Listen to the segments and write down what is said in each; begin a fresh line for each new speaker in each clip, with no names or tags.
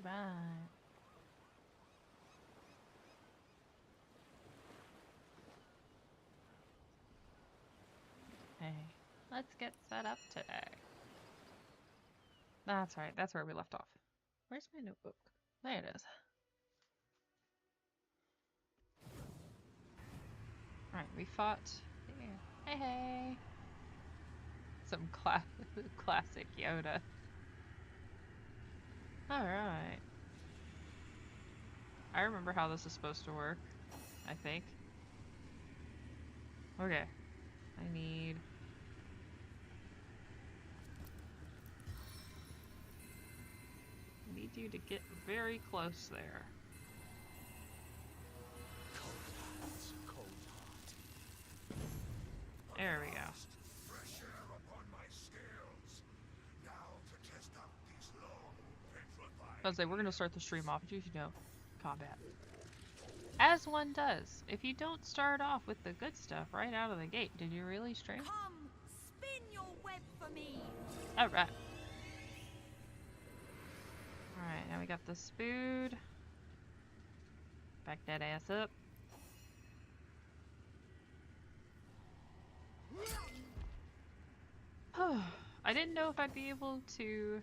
Alright. Hey, let's get set up today. That's right, that's where we left off. Where's my notebook? There it is. Alright, we fought here. Hey, hey! Some classic Yoda. Alright. I remember how this is supposed to work, I think. Okay. I need you to get very close there. There we go.
Fresh air upon my scales. Now to test out these long petrified.
I was like, we're gonna start the stream off, you know, combat. As one does. If you don't start off with the good stuff right out of the gate, did you really stream?
Come, spin your web for me.
Alright. Alright, now we got this food. Back that ass up. I didn't know if I'd be able to...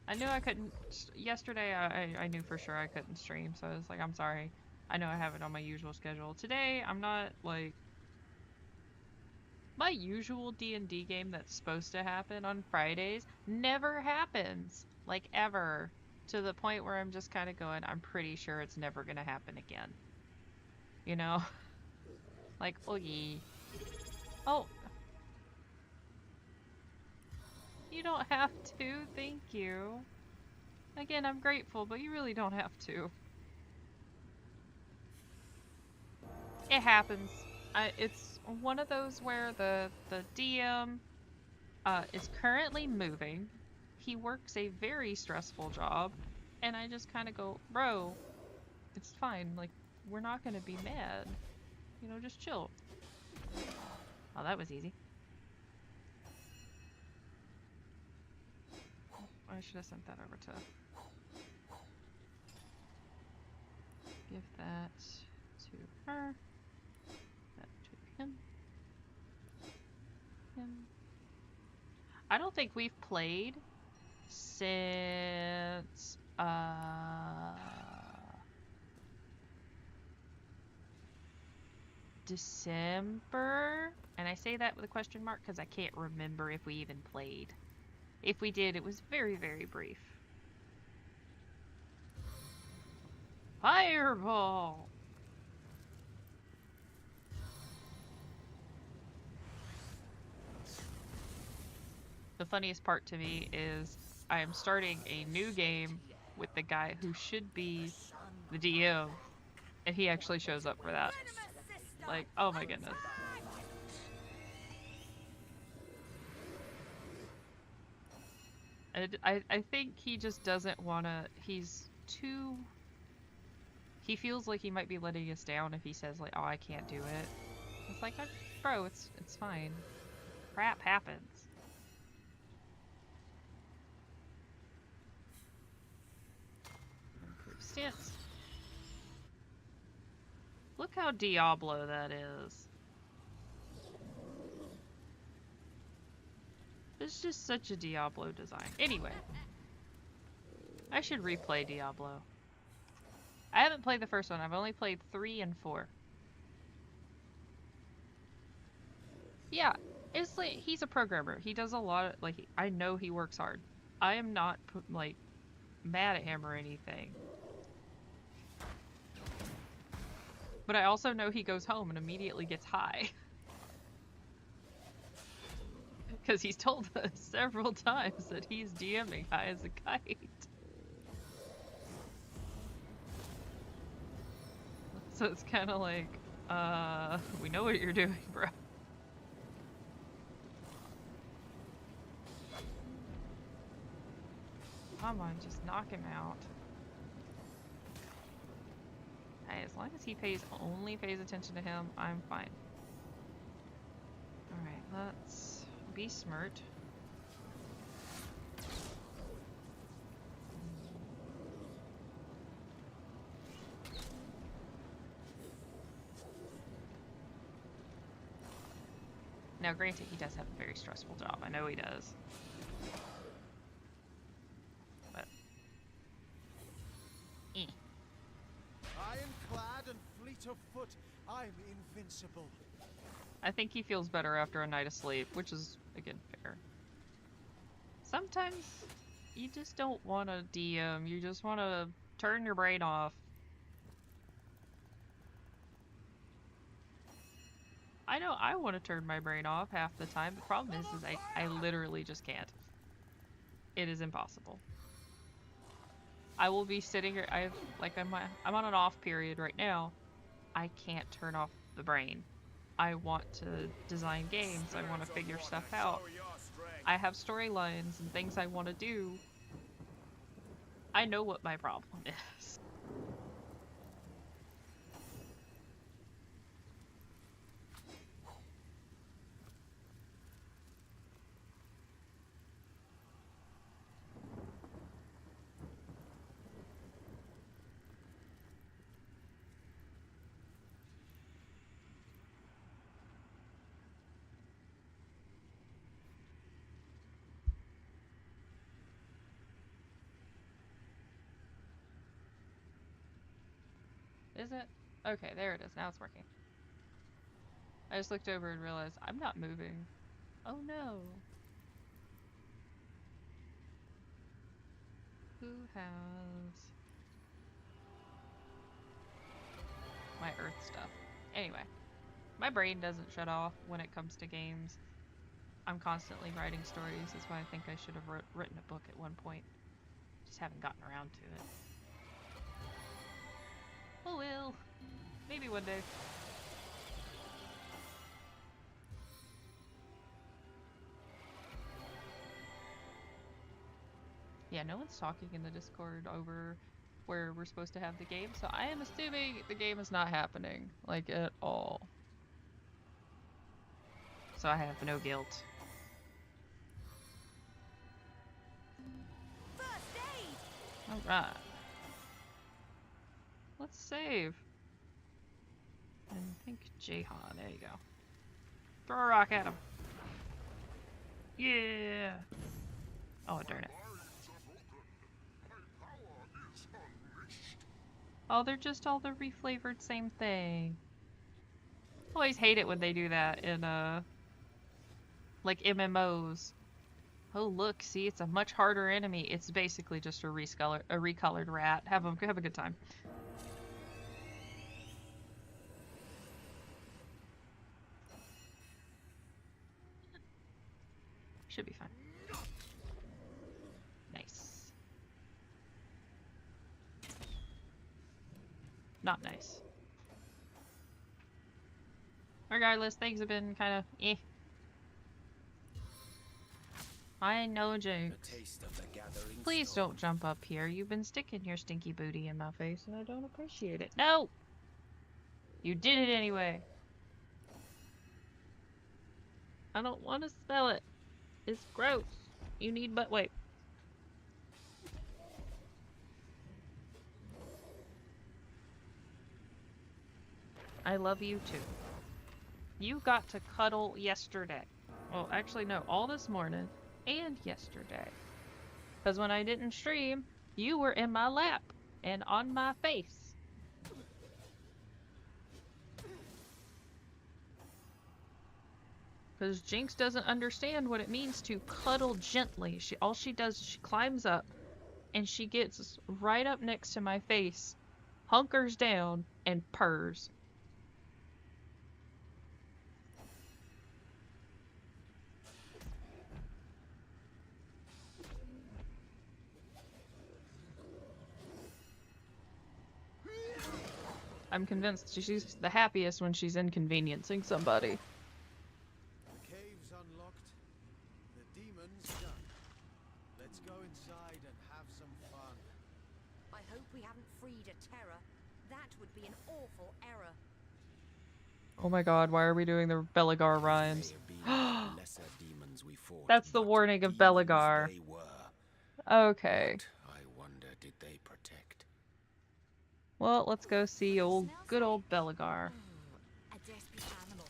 I knew I couldn't... Yesterday, I knew for sure I couldn't stream, so I was like, I'm sorry. I know I have it on my usual schedule. Today, I'm not, like... My usual D&D game that's supposed to happen on Fridays never happens. Like, ever. To the point where I'm just kind of going, I'm pretty sure it's never gonna happen again. You know? Like, oogie. Oh. You don't have to, thank you. Again, I'm grateful, but you really don't have to. It happens. It's one of those where the DM is currently moving. He works a very stressful job, and I just kind of go, bro, it's fine. Like, we're not gonna be mad. You know, just chill. Oh, that was easy. I should have sent that over to... Give that to her. That to him. Him. I don't think we've played since... December? And I say that with a question mark because I can't remember if we even played. If we did, it was very, very brief. Fireball! The funniest part to me is I am starting a new game with the guy who should be the DM, and he actually shows up for that. Like, oh my goodness. I think he just doesn't wanna, he's too, he feels like he might be letting us down if he says like, oh, I can't do it. It's like, bro, it's fine. Crap happens. Improve stance. Look how Diablo that is. It's just such a Diablo design. Anyway. I should replay Diablo. I haven't played the first one. I've only played 3 and 4. Yeah, it's like, he's a programmer. He does a lot of, like, I know he works hard. I am not, like, mad at him or anything. But I also know he goes home and immediately gets high. Because he's told us several times that he's DMing high as a kite. So it's kind of like, we know what you're doing, bro. Come on, just knock him out. Hey, as long as he only pays attention to him, I'm fine. Alright, let's be smart. Now, granted, he does have a very stressful job. I know he does. But...
Ironclad and fleet of foot, I'm invincible.
I think he feels better after a night of sleep, which is, again, fair. Sometimes you just don't want to DM. You just want to turn your brain off. I know I want to turn my brain off half the time. The problem is I literally just can't. It is impossible. I will be sitting here. I'm on an off period right now. I can't turn off the brain. I want to design games. I want to figure stuff out. I have storylines and things I want to do. I know what my problem is. Is it? Okay, there it is. Now it's working. I just looked over and realized I'm not moving. Oh no. Who has my Earth stuff? Anyway, my brain doesn't shut off when it comes to games. I'm constantly writing stories. That's why I think I should have written a book at one point. Just haven't gotten around to it. Oh well. Maybe one day. Yeah, no one's talking in the Discord over where we're supposed to have the game, so I am assuming the game is not happening, like, at all. So I have no guilt.
First aid!
Alright. Let's save. And think Jahan. There you go. Throw a rock at him. Yeah! Oh, darn it. Oh, they're just all the reflavored same thing. Always hate it when they do that in, like MMOs. Oh, look, see, it's a much harder enemy. It's basically just a recolored rat. Have a good time. Should be fine. Nice. Not nice. Regardless, things have been kind of eh. I know, Jinx. Please don't jump up here. You've been sticking your stinky booty in my face and I don't appreciate it. No! You did it anyway. I don't want to smell it. It's gross. You need butt wipe. I love you too. You got to cuddle yesterday. Well, actually no, all this morning and yesterday. Because when I didn't stream, you were in my lap and on my face. Because Jinx doesn't understand what it means to cuddle gently. All she does is she climbs up and she gets right up next to my face, hunkers down, and purrs. I'm convinced she's the happiest when she's inconveniencing somebody.
The cave's unlocked. The demon's done. Let's go inside and have some fun.
I hope we haven't freed a terror. That would be an awful error.
Oh my god, why are we doing the Belagar rhymes? That's the warning of Belagar. Okay.
I wonder, did they protect?
Well, let's go see good old Belagar.
A desperate animal.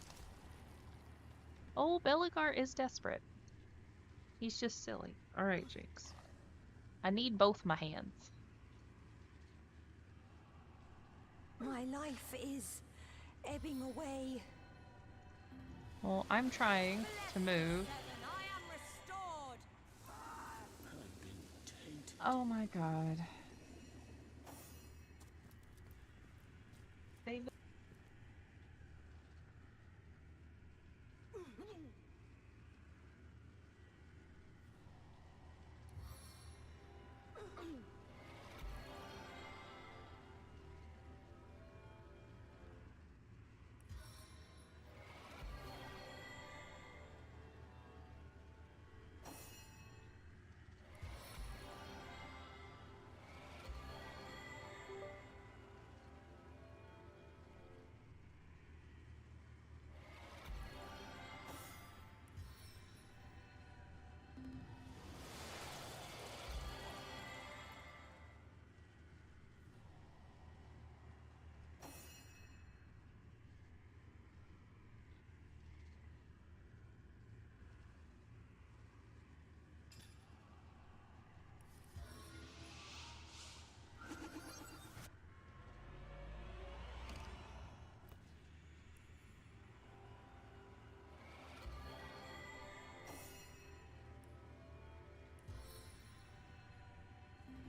Oh, Belligar is desperate. He's just silly. Alright, Jinx. I need both my hands.
My life is ebbing away.
Well, I'm trying to move.
Seven, I am restored.
I've been tainted.
Oh my god. They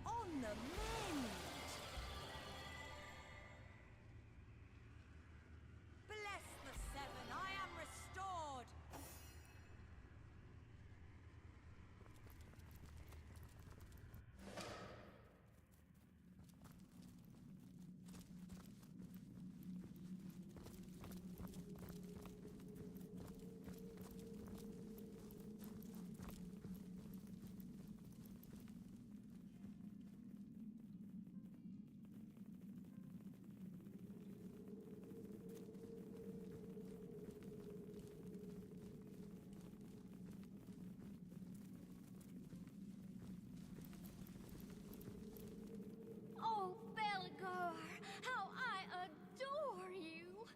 On the mend. Bless the seven, I am restored. Oh, Belgar, how I adore you!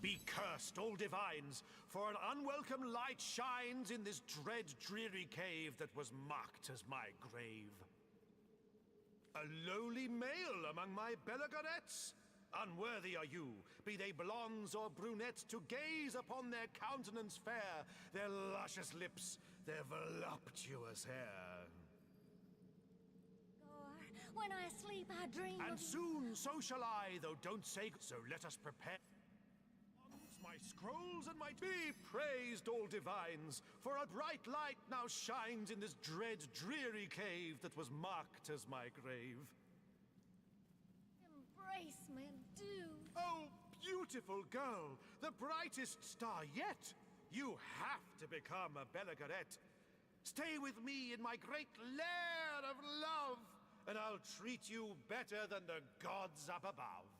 Be cursed, all divines, for an unwelcome light shines in this dread, dreary cave that was marked as my grave. A lowly male among my Belagarettes? Unworthy are you, be they blondes or brunettes, to gaze upon their countenance fair, their luscious lips, their voluptuous hair.
When I sleep, I dream
And
of you.
soon so shall I, though don't say so, let us prepare. My scrolls and my be praised, all divines, for a bright light now shines in this dread, dreary cave that was marked as my grave.
Embrace me, do.
Oh, beautiful girl, the brightest star yet! You have to become a Belagaret. Stay with me in my great lair of love, and I'll treat you better than the gods up above.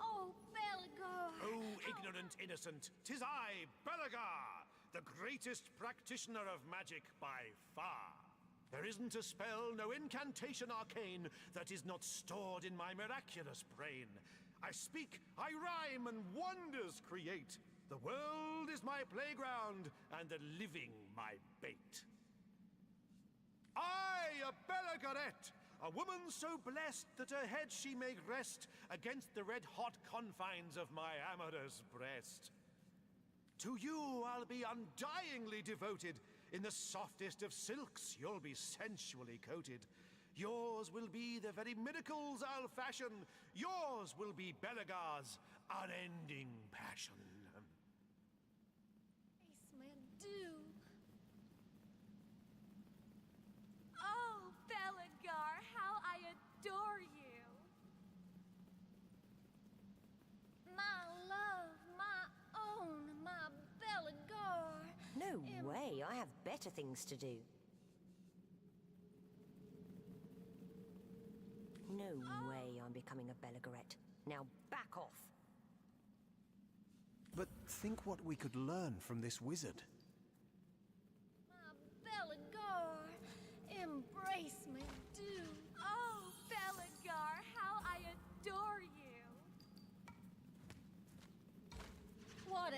Oh, Belgar!
Oh, ignorant innocent, 'tis I, Belagar, the greatest practitioner of magic by far. There isn't a spell, no incantation arcane, that is not stored in my miraculous brain. I speak, I rhyme, and wonders create. The world is my playground, and the living my bait. I, a Belagaret, a woman so blessed that her head she may rest against the red-hot confines of my amorous breast. To you I'll be undyingly devoted. In the softest of silks you'll be sensually coated. Yours will be the very miracles I'll fashion. Yours will be Belagar's unending passion.
Embrace me, do. Oh, Belgar, how I adore you! My love, my own, my Belgar!
No way, I have better things to do. No way I'm becoming a Belagaret. Now back off.
But think what we could learn from this wizard.
My Belgar! Embrace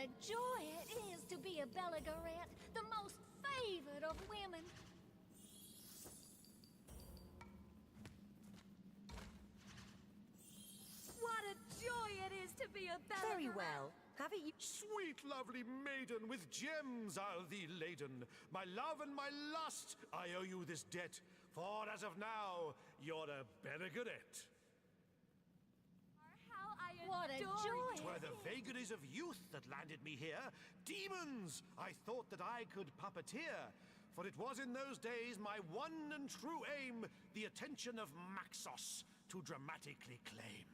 a joy it is to be a Belligerette, the most favored of women. What a joy it is to be a Belligerette.
Very well. Haven't you?
Sweet, lovely maiden, with gems I'll thee laden. My love and my lust, I owe you this debt. For as of now, you're a Belligerette.
How I what a joy!
'Twere the vagaries of youth that landed me here. Demons! I thought that I could puppeteer. For it was in those days my one and true aim, the attention of Maxos to dramatically claim.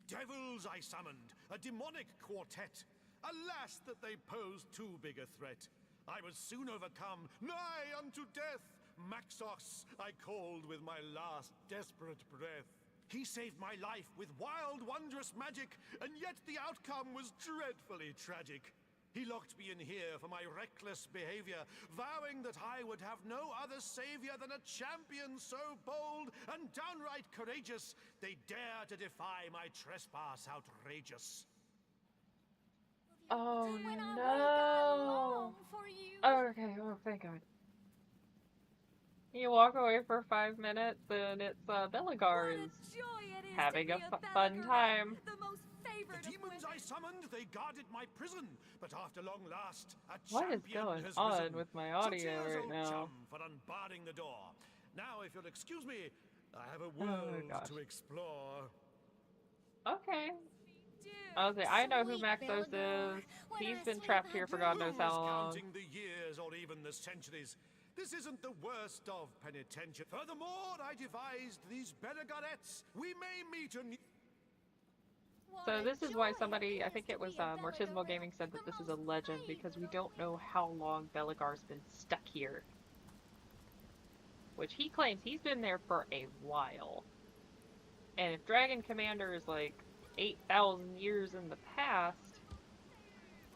Devils I summoned, a demonic quartet. Alas, that they posed too big a threat. I was soon overcome, nigh unto death. Maxos I called with my last desperate breath. He saved my life with wild, wondrous magic, and yet the outcome was dreadfully tragic. He locked me in here for my reckless behavior, vowing that I would have no other savior than a champion so bold and downright courageous, they dare to defy my trespass outrageous.
Oh
When I
no!
long for you.
Oh, okay, oh thank God. You walk away for 5 minutes and it's Belligar is having a fun time.
The most favored
The demons
of
I summoned, they guarded my prison, but after long last, a
What is
champion
going
has
on
risen.
with my
So
audio
cheers,
right
old
now?
chum, for unbarring the door. Now, if you'll excuse me, I have a
Oh
world
gosh.
to explore.
Okay. I know who Maxos is. He's been trapped here for God knows
Who
how
is
long.
counting the years or even the centuries? This isn't the worst of penitentiary. Furthermore, I devised these Belligerettes. We may meet a new...
So this is why somebody, I think it was Mortismo Gaming, said that this is a legend because we don't know how long Belligar's been stuck here. Which he claims he's been there for a while. And if Dragon Commander is like 8,000 years in the past,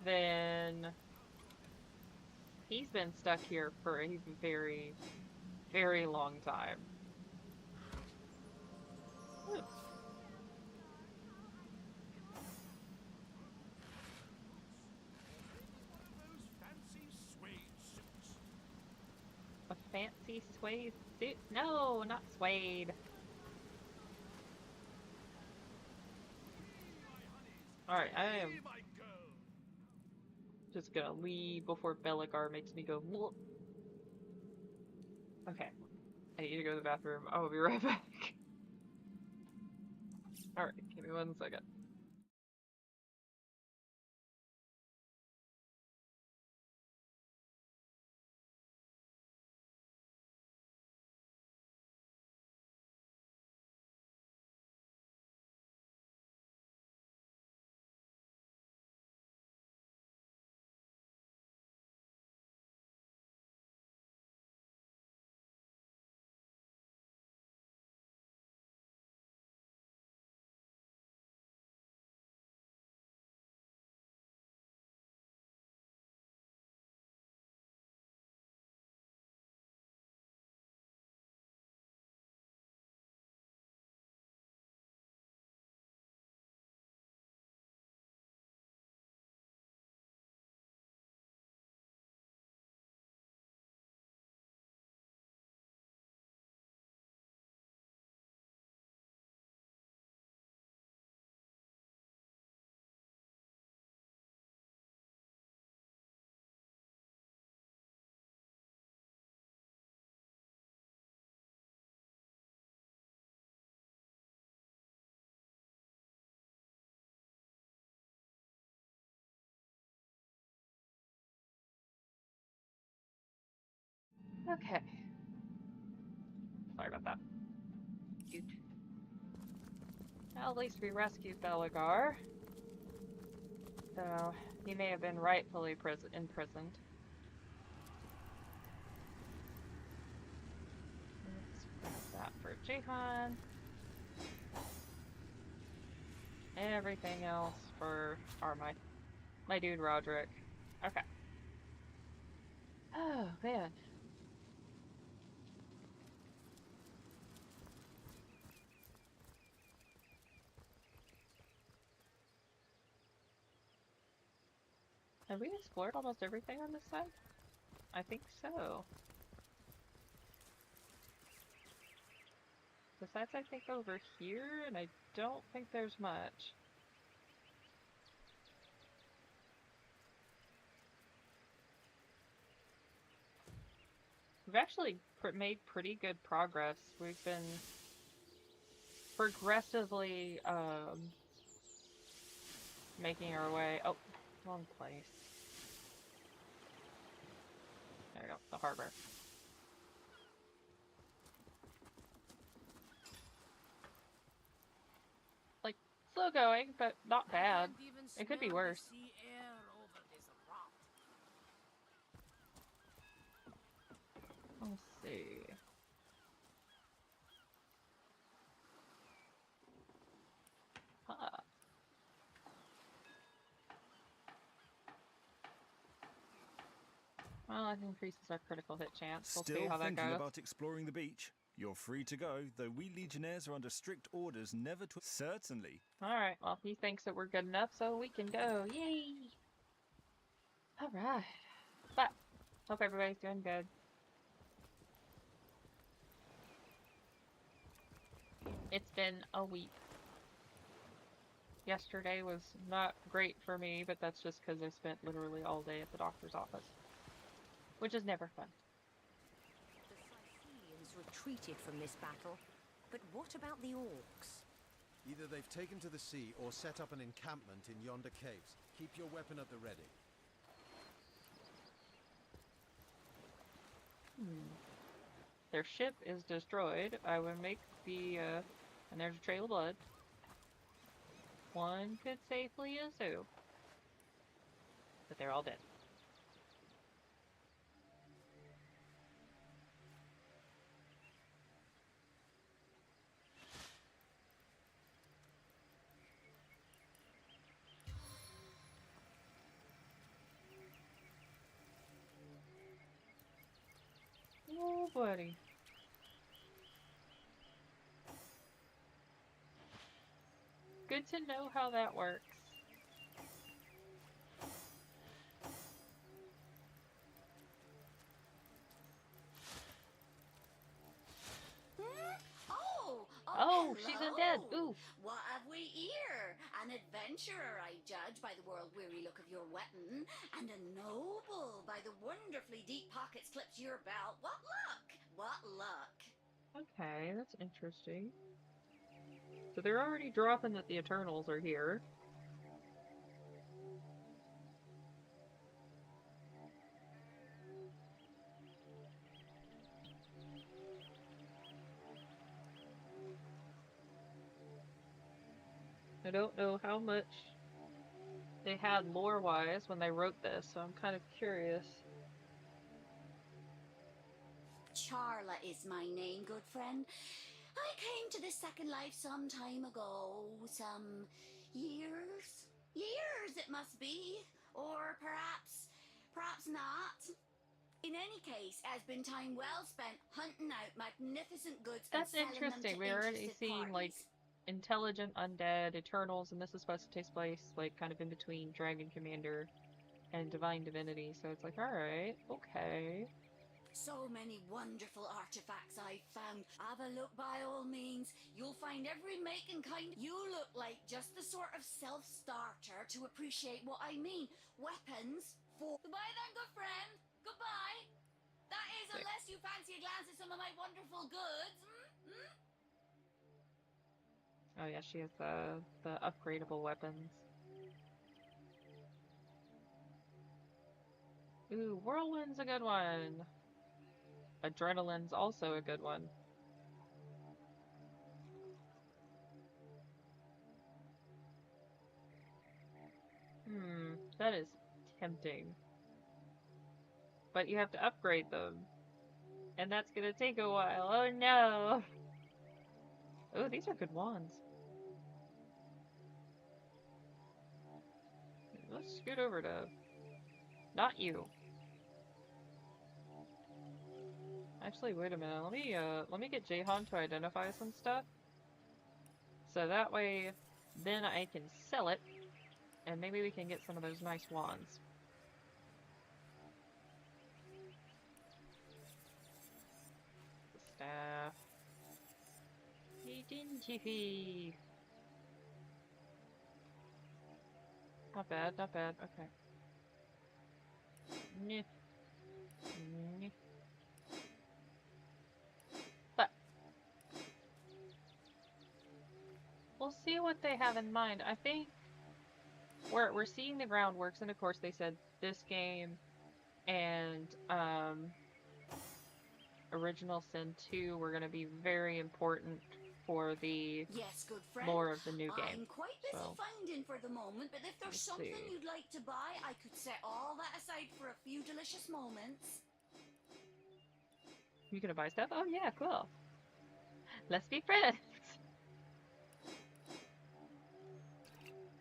then he's been stuck here for a very, very long time. Ooh. A fancy suede suit? No, not suede. Alright, I am just gonna leave before Belligar makes me go Bleh. Okay. I need to go to the bathroom. I will be right back. Alright, give me 1 second. Okay. Sorry about that. Shoot. Well, at least we rescued Belligar. So, he may have been rightfully imprisoned. Let's grab that for Jihan. Everything else for my dude Roderick. Okay. Oh, man. Have we explored almost everything on this side? I think so. Besides, I think over here, and I don't think there's much. We've actually made pretty good progress. We've been progressively making our way. Oh, wrong place. There we go, the harbor. Like, slow going, but not bad. It could be worse. Let's see. Huh. Well, it increases our critical hit chance. We'll see how that
thinking
goes.
about exploring the beach? You're free to go, though we Legionnaires are under strict orders never to... Certainly.
Alright, well, he thinks that we're good enough, so we can go. Yay! Alright. But, hope everybody's doing good. It's been a week. Yesterday was not great for me, but that's just because I spent literally all day at the doctor's office. Which is never fun.
The Scythians retreated from this battle, but what about the orcs?
Either they've taken to the sea or set up an encampment in yonder caves. Keep your weapon at the ready.
Their ship is destroyed. I would make the, and there's a trail of blood. One could safely assume that they're all dead. Oh, buddy. Good to know how that works. Oh, she's undead. Ooh.
What have we here? An adventurer, I judge, by the world-weary look of your weapon, and a noble by the wonderfully deep pockets clipped to your belt. What luck? What luck?
Okay, that's interesting. So they're already dropping that the Eternals are here. I don't know how much they had lore-wise when they wrote this, so I'm kind of curious.
Charla is my name, good friend. I came to this second life some time ago. Some years? Years it must be. Or perhaps not. In any case, it has been time well spent hunting out magnificent goods
That's
and selling
interesting.
them to
We already
interested
seen, like,
parties.
intelligent undead Eternals, and this is supposed to take place, like, kind of in between Dragon Commander and Divine Divinity, so it's like, alright, okay.
So many wonderful artifacts I've found. Have a look by all means. You'll find every make and kind. You look like just the sort of self-starter to appreciate what I mean. Weapons for... Goodbye then, good friend. Goodbye. That is, unless you fancy a glance at some of my wonderful goods.
Oh yeah, she has the upgradable weapons. Ooh, Whirlwind's a good one. Adrenaline's also a good one. That is tempting. But you have to upgrade them. And that's gonna take a while. Oh no! Oh, these are good wands. Let's scoot over to... Not you. Actually, wait a minute. Let me get Jahan to identify some stuff. So that way, then I can sell it, and maybe we can get some of those nice wands. staff. Identify. Not bad, not bad. Okay. Nyeh. Nyeh. But we'll see what they have in mind. I think we're seeing the groundworks, and of course they said this game and Original Sin 2 were going to be very important for the
Yes, good friend.
lore of the new game.
I'm quite busy
So
finding for the moment, but if there's
let's
something
see.
you'd like to buy, I could set all that aside for a few delicious moments.
You gonna buy stuff? Oh yeah, cool. Let's be friends.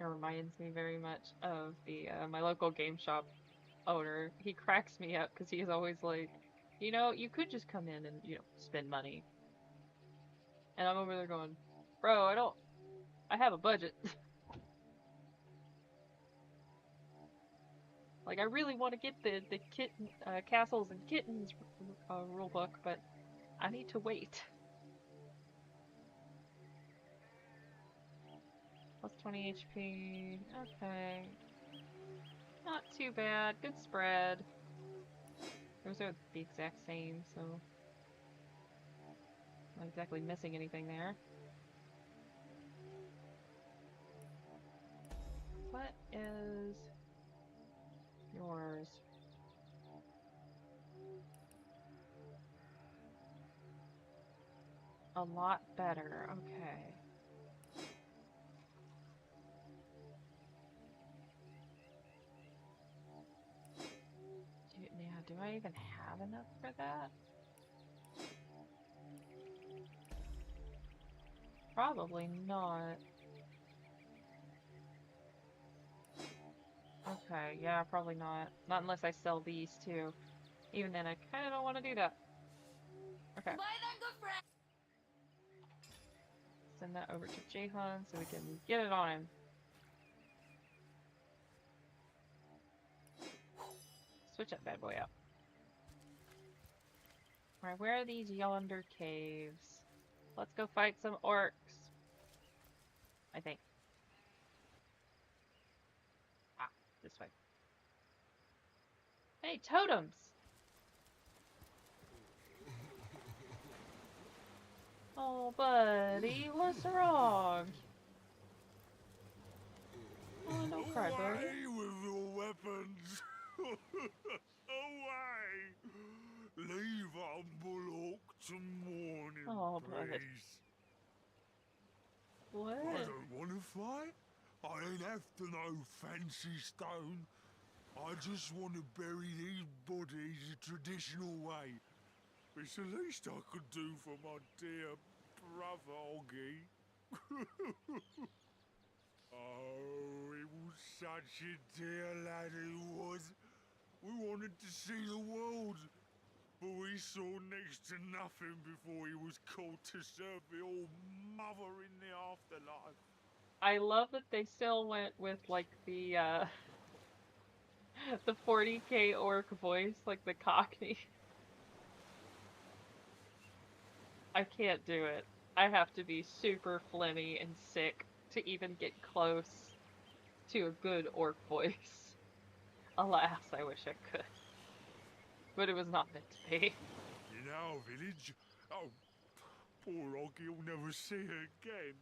It reminds me very much of the my local game shop owner. He cracks me up because he's always like, you know, you could just come in and, you know, spend money. And I'm over there going, bro, I have a budget. Like, I really want to get the kitten, castles and kittens rule book, but I need to wait. Plus 20 HP. Okay. Not too bad. Good spread. Those are the exact same, so not exactly missing anything there. What is yours? A lot better. Okay. Yeah, do I even have enough for that? Probably not. Okay, yeah, probably not. Not unless I sell these too. Even then, I kind of don't want to do that. Okay,
Bye then, good friend.
send that over to Jahan so we can get it on him. Switch that bad boy out. Alright, where are these yonder caves? Let's go fight some orcs. I think. Ah, this way. Hey, totems! Oh, buddy, what's wrong? Oh, don't cry, buddy.
Away with your weapons! Away! Leave humble orc to mourn in
Oh, bud.
peace.
What?
I don't want to fight. I ain't after no fancy stone. I just want to bury these bodies the traditional way. It's the least I could do for my dear brother Oggy. Oh, he was such a dear lad he was. We wanted to see the world, but we saw next to nothing before he was called to serve the old mother in the afterlife.
I love that they still went with, like, the, the 40k orc voice, like the Cockney. I can't do it. I have to be super phlegmy and sick to even get close to a good orc voice. Alas, I wish I could. But it was not meant to be.
In our village, oh, poor Oggy will never see her again.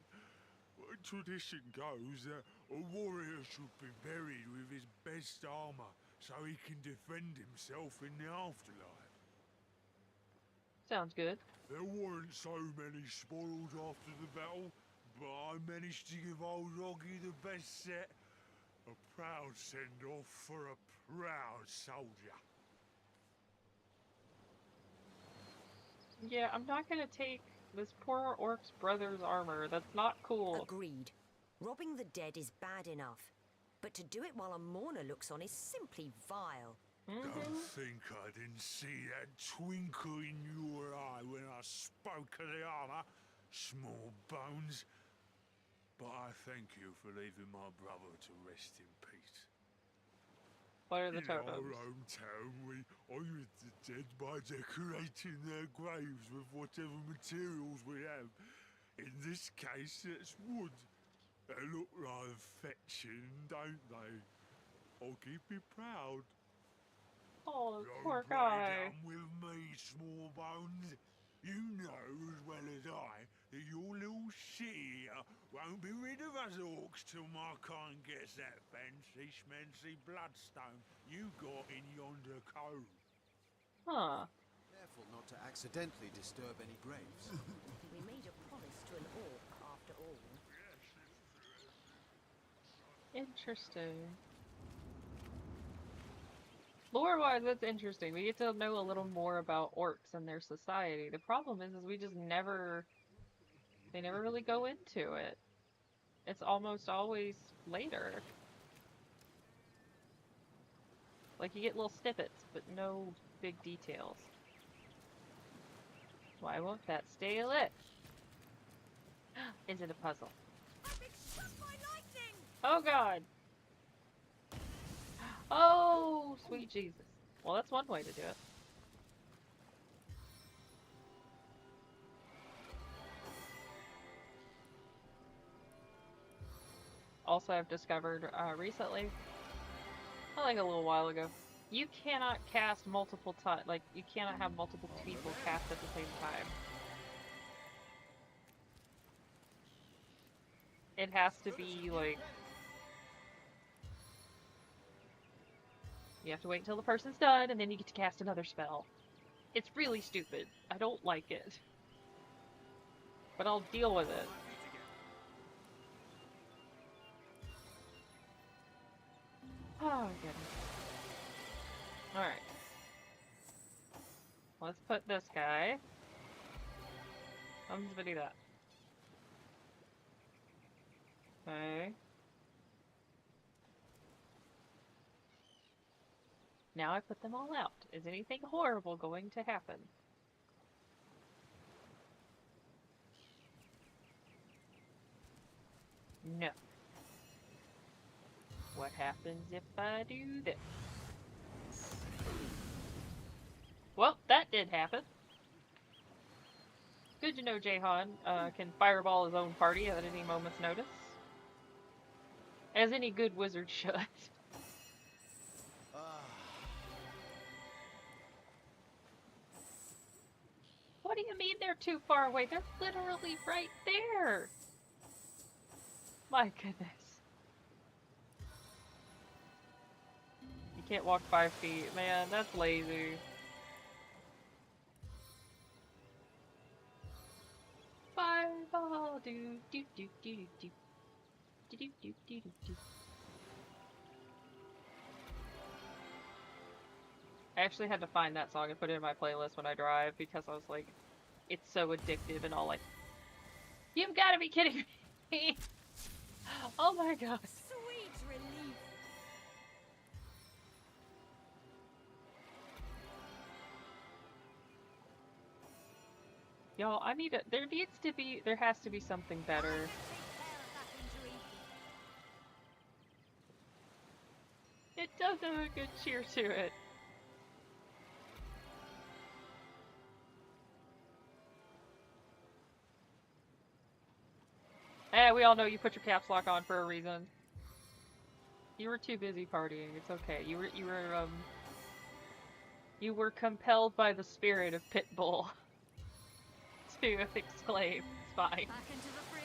Tradition goes that a warrior should be buried with his best armor so he can defend himself in the afterlife.
Sounds good.
There weren't so many spoils after the battle, but I managed to give old Oggy the best set. A proud send-off for a proud soldier.
Yeah, I'm not gonna take this poor orc's brother's armor. That's not cool.
Agreed. Robbing the dead is bad enough. But to do it while a mourner looks on is simply vile.
Don't think I didn't see that twinkle in your eye when I spoke of the armor, small bones. But I thank you for leaving my brother to rest in peace.
What are the
In our
totems?
own town, we honour the dead by decorating their graves with whatever materials we have. In this case, it's wood. They look rather fetching, don't they? I'll keep you proud.
Oh,
Don't
poor
play
guy.
dumb with me, small bones. You know as well as I that your little city here won't be rid of us orcs till my kind gets that fancy schmancy bloodstone you got in yonder cove.
Huh.
Careful not to accidentally disturb any graves.
We made a promise to an orc, after all.
Interesting. Lore-wise, that's interesting. We get to know a little more about orcs and their society. The problem is we just never, they never really go into it. It's almost always later. Like, you get little snippets, but no big details. Why won't that stay lit? Is it a puzzle?
I've been struck by lightning!
Oh god! Oh, sweet Jesus. Well, that's one way to do it. Also, I've discovered recently, like a little while ago, you cannot cast multiple times. Like, you cannot have multiple people cast at the same time. It has to be, like, you have to wait until the person's done, and then you get to cast another spell. It's really stupid. I don't like it. But I'll deal with it. Oh, goodness. Alright. Let's put this guy. I'm just gonna do that. Okay. Now I put them all out. Is anything horrible going to happen? No. What happens if I do this? Well, that did happen. Good to know Jahan can fireball his own party at any moment's notice. As any good wizard should. What do you mean they're too far away? They're literally right there! My goodness. You can't walk 5 feet. Man, that's lazy. Fireball! Do do do do do do. Do do do do do do. I actually had to find that song and put it in my playlist when I drive because I was like, it's so addictive and all like, you've got to be kidding me! Oh my god.
Sweet relief!
Y'all, I need a, there has to be something better.
I'll take care of that injury.
It does have a good cheer to it. We all know you put your caps lock on for a reason. You were too busy partying. It's okay. You were compelled by the spirit of Pitbull to exclaim. It's fine.
Back into the fray.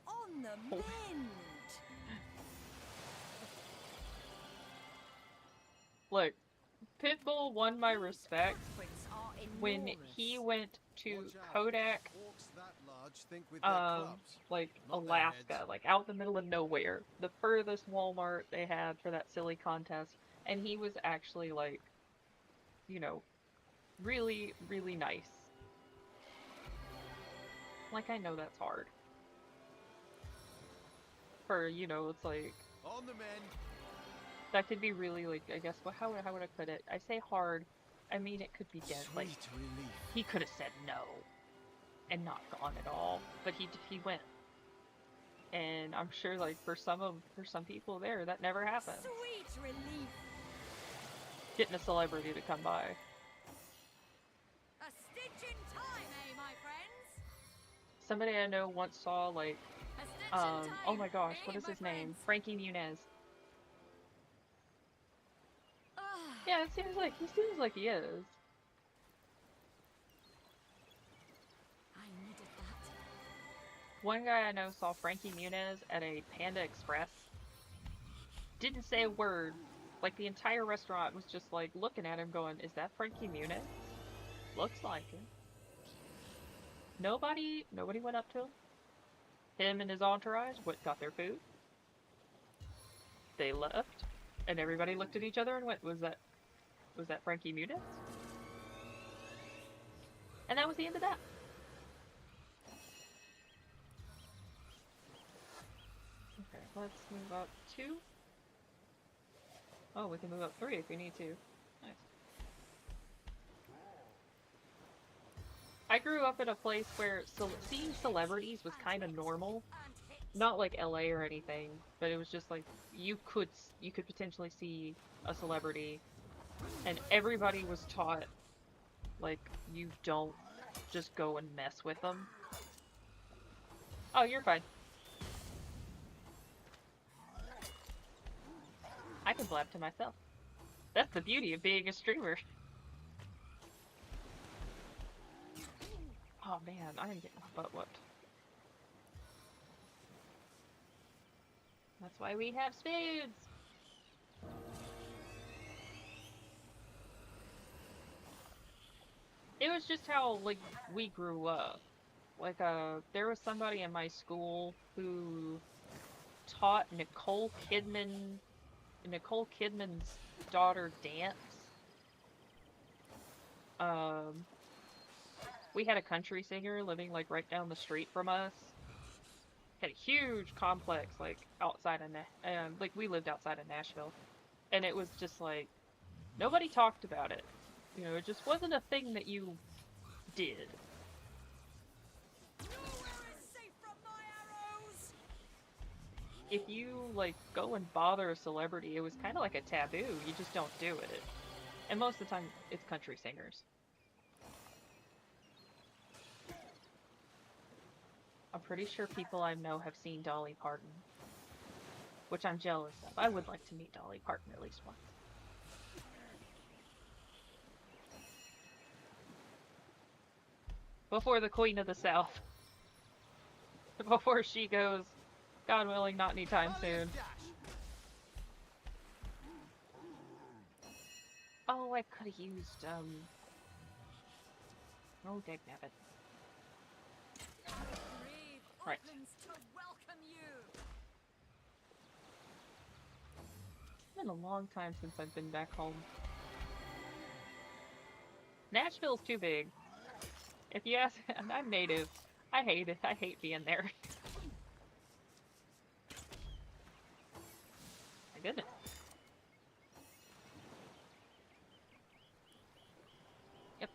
On the mend!
Look, Pitbull won my respect
Footprints are
when he
enormous.
went to
Watch out.
Kodak,
Orcs that large think with their clubs.
like
not their
Alaska,
heads.
like out in the middle of nowhere, the furthest Walmart they had for that silly contest, and he was actually like, you know, really, really nice. Like, I know that's hard. For, you know, it's like,
On the mend.
that could be really, like, I guess, how would I put it? I say hard, I mean it could be dead. Like,
Sweet relief.
he could have said no and not gone at all, but he went. And I'm sure, like, for some people there, that never happens.
Sweet relief.
Getting a celebrity to come by.
A stitch in time, eh, my friends?
Somebody I know once saw, like,
A stitch in time,
oh my gosh, what
eh,
is
my
his name?
friends?
Frankie Muniz.
Ah,
Yeah, he seems like he is.
I needed that.
One guy I know saw Frankie Muniz at a Panda Express. Didn't say a word. Like, the entire restaurant was just, like, looking at him going, is that Frankie Muniz? Looks like him. Nobody went up to him. Him and his entourage got their food. They left. And everybody looked at each other and went, was that Frankie Muniz? And that was the end of that. Okay, let's move up 2. Oh, we can move up 3 if we need to. Nice. I grew up in a place where seeing celebrities was kind of normal. Not like LA or anything, but it was just like you could potentially see a celebrity, and everybody was taught, like, you don't just go and mess with them. Oh, you're fine. I can blab to myself. That's the beauty of being a streamer. Oh man, I am getting my butt whooped. That's why we have spades! It was just how, like, we grew up. Like, there was somebody in my school who taught Nicole Kidman's daughter dance. We had a country singer living, like, right down the street from us. Had a huge complex, like, outside of like, we lived outside of Nashville. And it was just, like, nobody talked about it. You know, it just wasn't a thing that you did. If you, like, go and bother a celebrity, it was kind of like a taboo. You just don't do it. And most of the time, it's country singers. I'm pretty sure people I know have seen Dolly Parton. Which I'm jealous of. I would like to meet Dolly Parton at least once. Before the Queen of the South. Before she goes, God willing, not anytime soon. Oh, I could have used, oh, dagnabbit. Right. It's been a long time since I've been back home. Nashville's too big. If you ask, I'm native. I hate it. I hate being there. My goodness. Yep.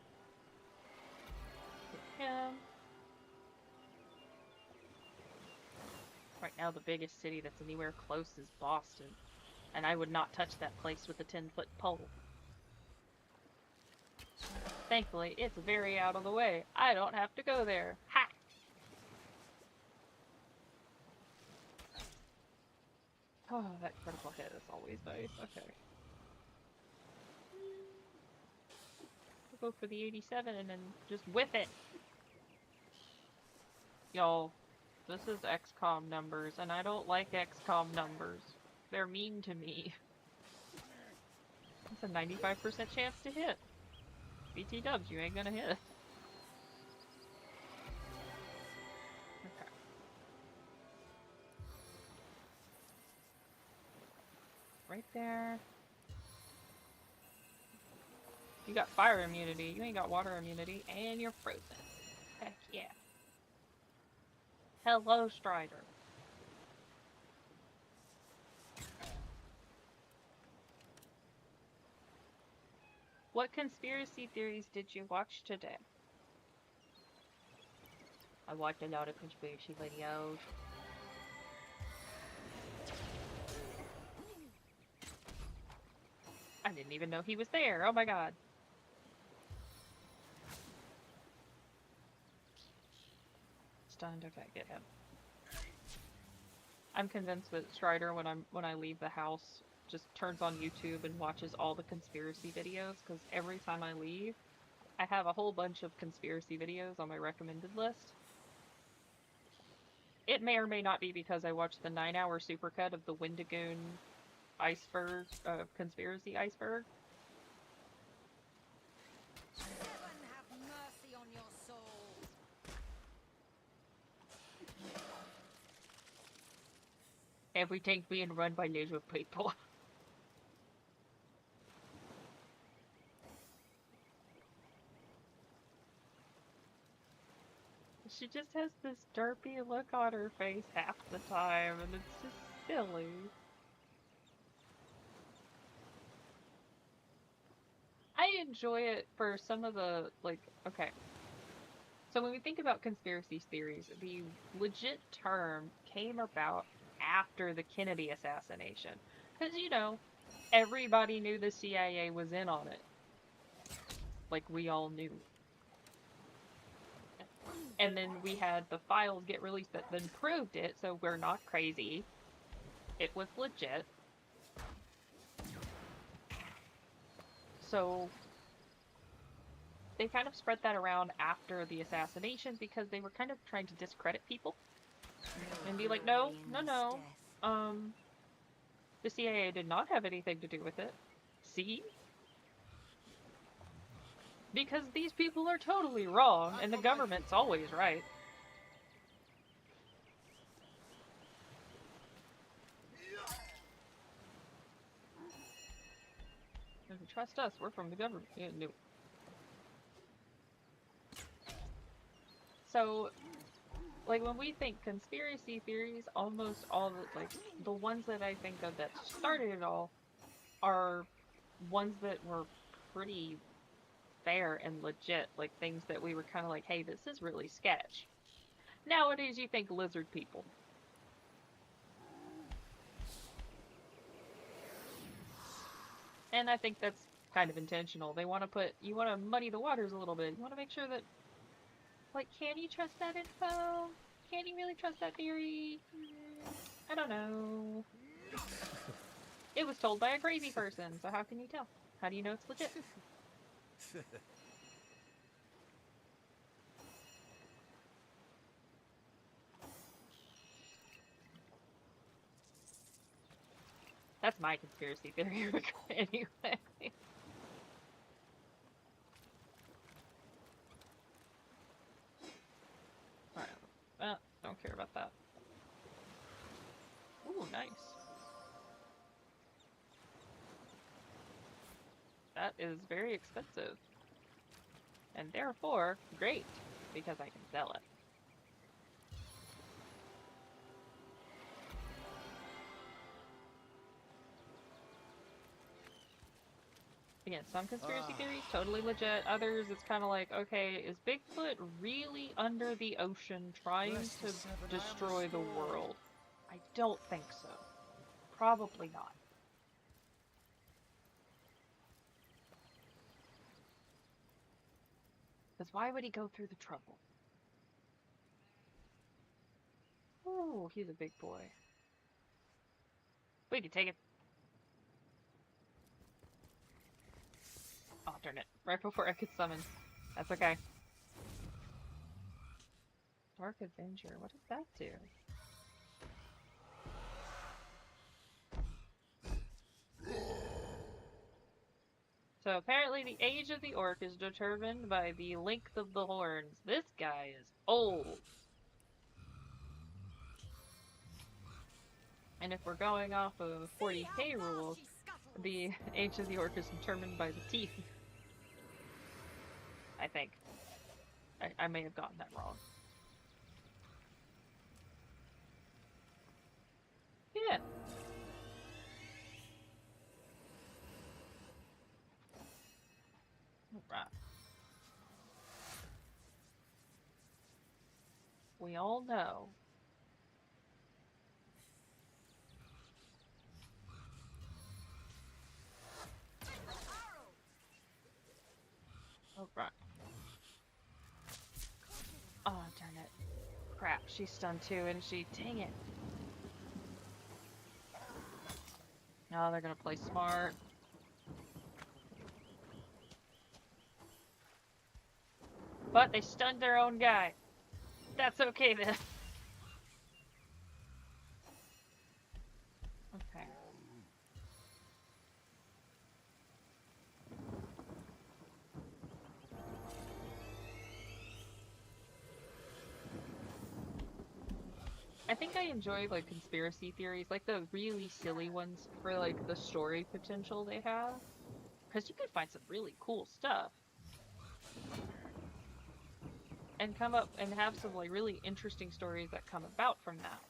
Yeah. Right now, the biggest city that's anywhere close is Boston. And I would not touch that place with a 10-foot pole. Thankfully, it's very out of the way. I don't have to go there. Ha! Oh, that critical hit is always nice. Okay. We'll go for the 87 and then just whiff it. Y'all, this is XCOM numbers, and I don't like XCOM numbers. They're mean to me. It's a 95% chance to hit. BT dubs, you ain't gonna hit. Okay. Right there. You got fire immunity, you ain't got water immunity, and you're frozen. Heck yeah. Hello, Strider. What conspiracy theories did you watch today? I watched a lot of conspiracy videos. didn't even know he was there. Oh my god. Stunned. Okay, get him. I'm convinced that Strider, when I leave the house, just turns on YouTube and watches all the conspiracy videos, because every time I leave, I have a whole bunch of conspiracy videos on my recommended list. It may or may not be because I watched the 9-hour supercut of the Wendigoon iceberg, conspiracy iceberg.
Heaven have mercy on your soul.
Everything's being run by lizard people. She just has this derpy look on her face half the time, and it's just silly. I enjoy it for some of the, like, okay. So when we think about conspiracy theories, the legit term came about after the Kennedy assassination. Because, you know, everybody knew the CIA was in on it. Like, we all knew. And then we had the files get released that then proved it, so we're not crazy. It was legit. So they kind of spread that around after the assassinations because they were kind of trying to discredit people. And be like, no, no, no. The CIA did not have anything to do with it. See? Because these people are totally wrong, and the government's always right. If you trust us, we're from the government. Yeah, no. So, like, when we think conspiracy theories, almost all the, like, the ones that I think of that started it all are ones that were pretty fair and legit, like things that we were kind of like, hey, this is really sketch. Nowadays, you think lizard people. And I think that's kind of intentional. They want to put, you want to muddy the waters a little bit. You want to make sure that, like, can you trust that info? Can you really trust that theory? I don't know. It was told by a crazy person, so how can you tell? How do you know it's legit? That's my conspiracy theory anyway. Alright, don't care about that. Ooh, nice. That is very expensive. And therefore, great, because I can sell it. Again, some conspiracy theories, totally legit. Others, it's kind of like, okay, is Bigfoot really under the ocean trying to destroy the world? I don't think so. Probably not. Because why would he go through the trouble? Ooh, he's a big boy. We can take it. Alternate. Right before I could summon. That's okay. Dark Avenger. What does that do? So apparently the age of the orc is determined by the length of the horns. This guy is old. And if we're going off of 40k rules, the age of the orc is determined by the teeth. I think. I may have gotten that wrong. Yeah. Right. We all know. Oh, right. Oh, darn it. Crap, she's stunned too, isn't she? Dang it. Oh, they're gonna play smart. But they stunned their own guy. That's okay then. Okay. I think I enjoy like conspiracy theories, like the really silly ones for like the story potential they have. Because you could find some really cool stuff. And come up and have some like really interesting stories that come about from that.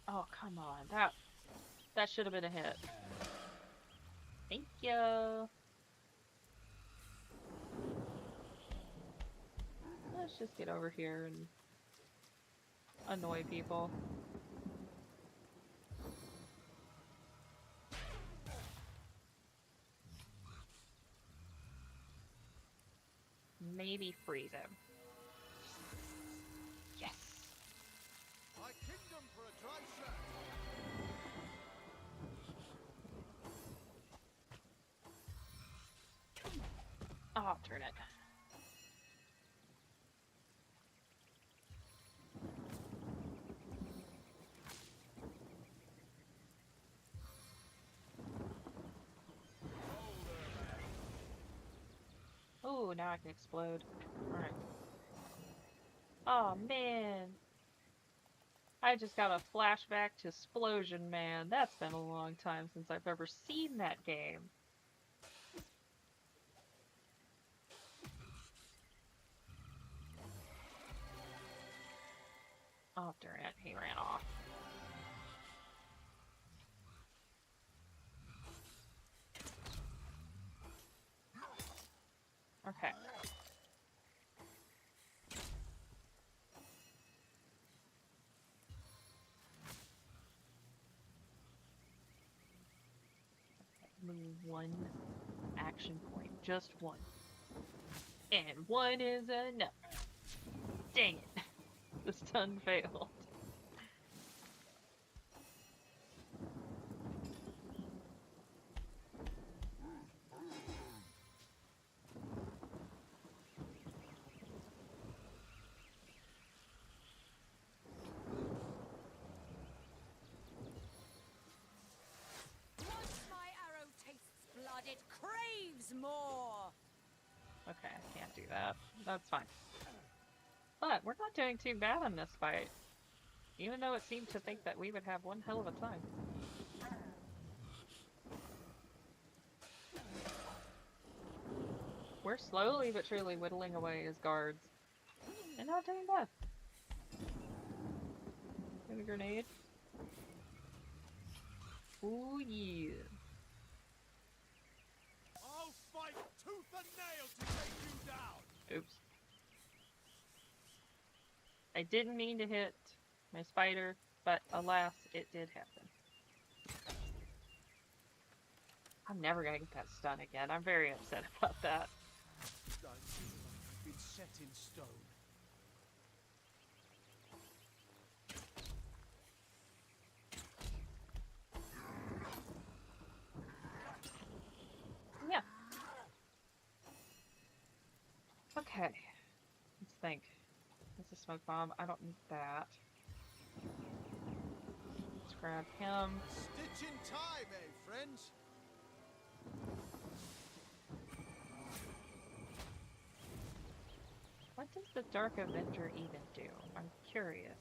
Oh, come on. That should have been a hit. Thank you. Let's just get over here and annoy people. Maybe freeze him. Yes.
My kingdom for a dry shirt.
Oh, turn it. Oh, now I can explode. Alright. Oh, man. I just got a flashback to Explosion Man. That's been a long time since I've ever seen that game. Oh, darn it. He ran off. Okay. Move one action point. Just one. And one is enough. Dang it. The stun failed.
Once my arrow tastes blood, it craves more.
Okay, I can't do that. That's fine. But we're not doing too bad on this fight. Even though it seemed to think that we would have one hell of a time. We're slowly but surely whittling away his guards. And not doing bad. Give a grenade. Ooh, yeah.
I'll fight tooth and nail to take you down.
Oops. I didn't mean to hit my spider, but alas, it did happen. I'm never gonna get that stun again. I'm very upset about that.
I feel like I've been set in stone.
Yeah. Okay. Let's think. It's a smoke bomb. I don't need that. Let's grab him.
A stitch in time, eh, friends?
What does the Dark Avenger even do? I'm curious.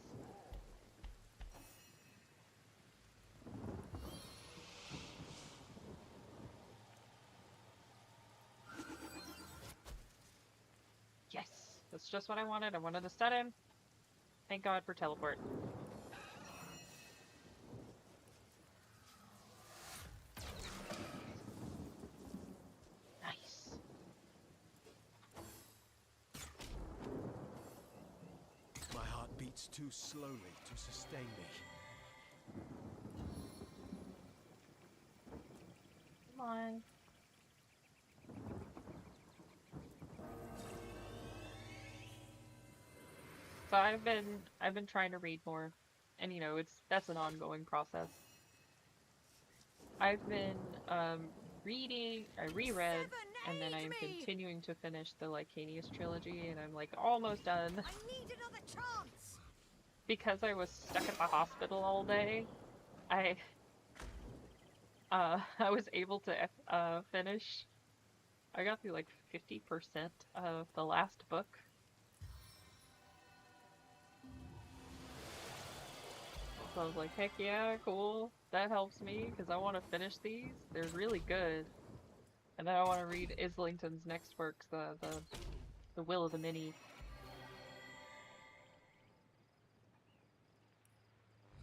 Yes! That's just what I wanted. I wanted to stun him. Thank God for teleport. Nice.
My heart beats too slowly to sustain me.
Come on. So I've been trying to read more, and you know that's an ongoing process. I've been reading. I reread,
Seven,
and then
aid
I'm
me!
continuing to finish the Lycanius trilogy, and I'm like almost done
I need another chance!
because I was stuck at the hospital all day. I I was able to finish. I got through like 50% of the last book. So I was like, heck yeah, cool. That helps me because I want to finish these. They're really good. And then I want to read Islington's next works, the Will of the Many.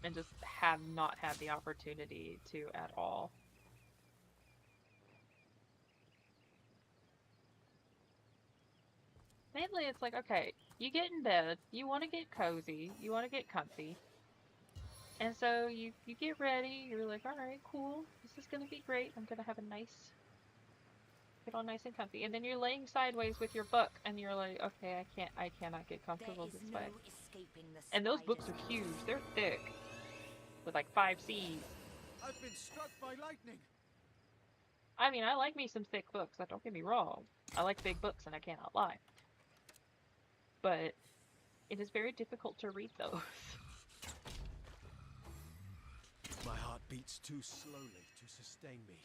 And just have not had the opportunity to at all. Mainly it's like, okay, you get in bed, you want to get cozy, you want to get comfy. And so you get ready, you're like, alright, cool, this is gonna be great, I'm gonna have a nice, get all nice and comfy. And then you're laying sideways with your book, and you're like, okay, I cannot get
There
comfortable
is
this
no
way.
escaping the
And those
spider's
books are
web.
huge, they're thick, with like 5 C's.
I've been struck by lightning.
I mean, I like me some thick books, don't get me wrong. I like big books, and I cannot lie. But it is very difficult to read those.
My heart beats too slowly to sustain me.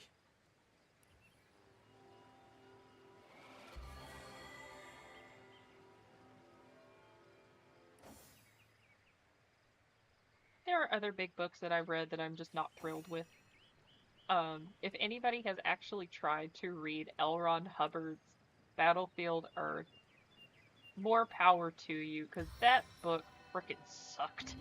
There are other big books that I've read that I'm just not thrilled with. If anybody has actually tried to read L. Ron Hubbard's Battlefield Earth, more power to you, because that book frickin' sucked.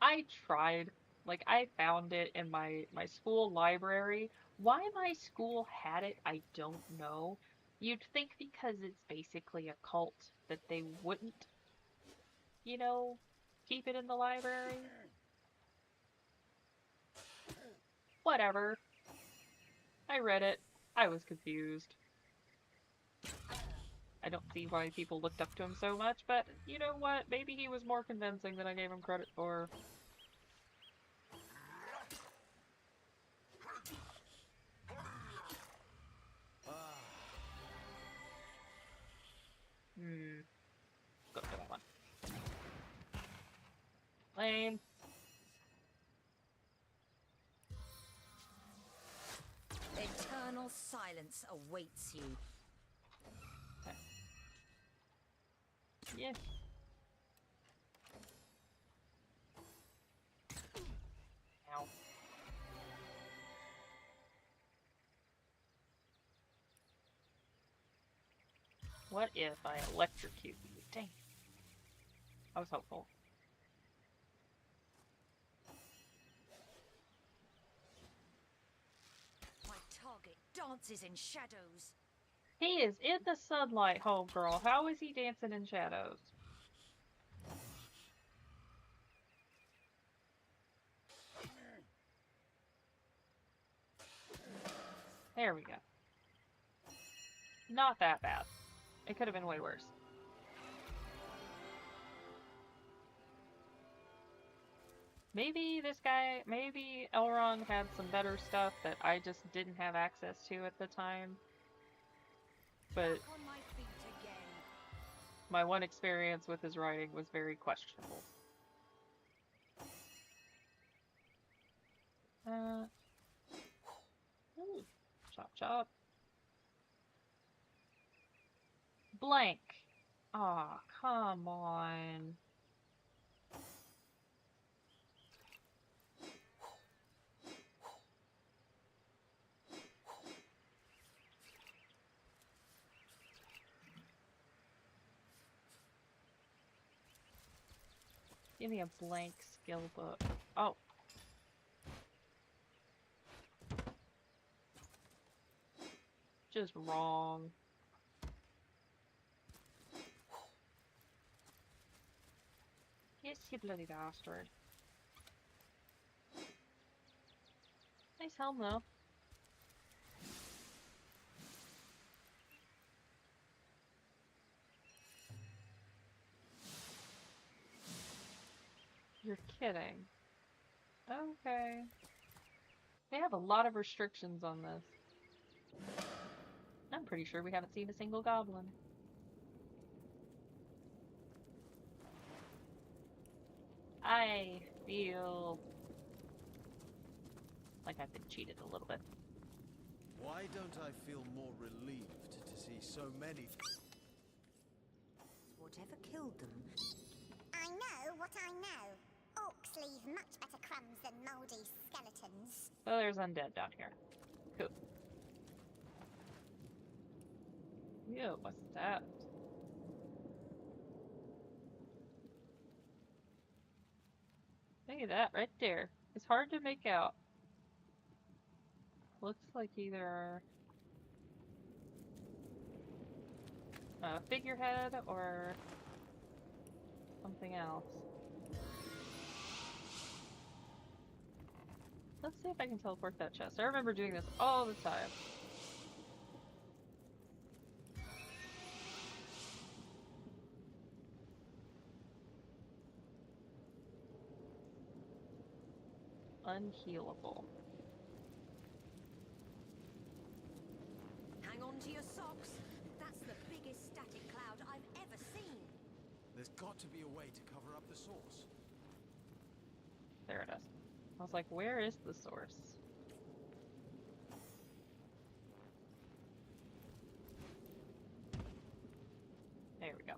I tried. Like, I found it in my school library. Why my school had it, I don't know. You'd think because it's basically a cult that they wouldn't, you know, keep it in the library. Whatever. I read it. I was confused. I don't see why people looked up to him so much, but you know what? Maybe he was more convincing than I gave him credit for. Go for that one. Lame.
Eternal silence awaits you.
Okay. Yeah. Ow. What if I electrocute you? Dang. I was hopeful.
My target dances in shadows.
He is in the sunlight, homegirl. How is he dancing in shadows? There we go. Not that bad. It could have been way worse. Maybe maybe Elrond had some better stuff that I just didn't have access to at the time. But
Back on my feet again.
my one experience with his writing was very questionable. Ooh, chop chop. Blank. Aw, come on. Give me a blank skill book. Oh. Just wrong. Yes, you bloody bastard. Nice helm, though. You're kidding. Okay. They have a lot of restrictions on this. I'm pretty sure we haven't seen a single goblin. I feel like I've been cheated a little bit.
Why don't I feel more relieved to see so many?
Whatever killed them?
I know what I know. Orcs leave much better crumbs than mouldy skeletons.
So there's undead down here. Cool. Ew, what's that? Look at that right there. It's hard to make out. Looks like either a figurehead or something else. Let's see if I can teleport that chest. I remember doing this all the time. Unhealable.
Hang on to your socks. That's the biggest static cloud I've ever seen.
There's got to be a way to cover up the source.
There it is. I was like, where is the source? There we go.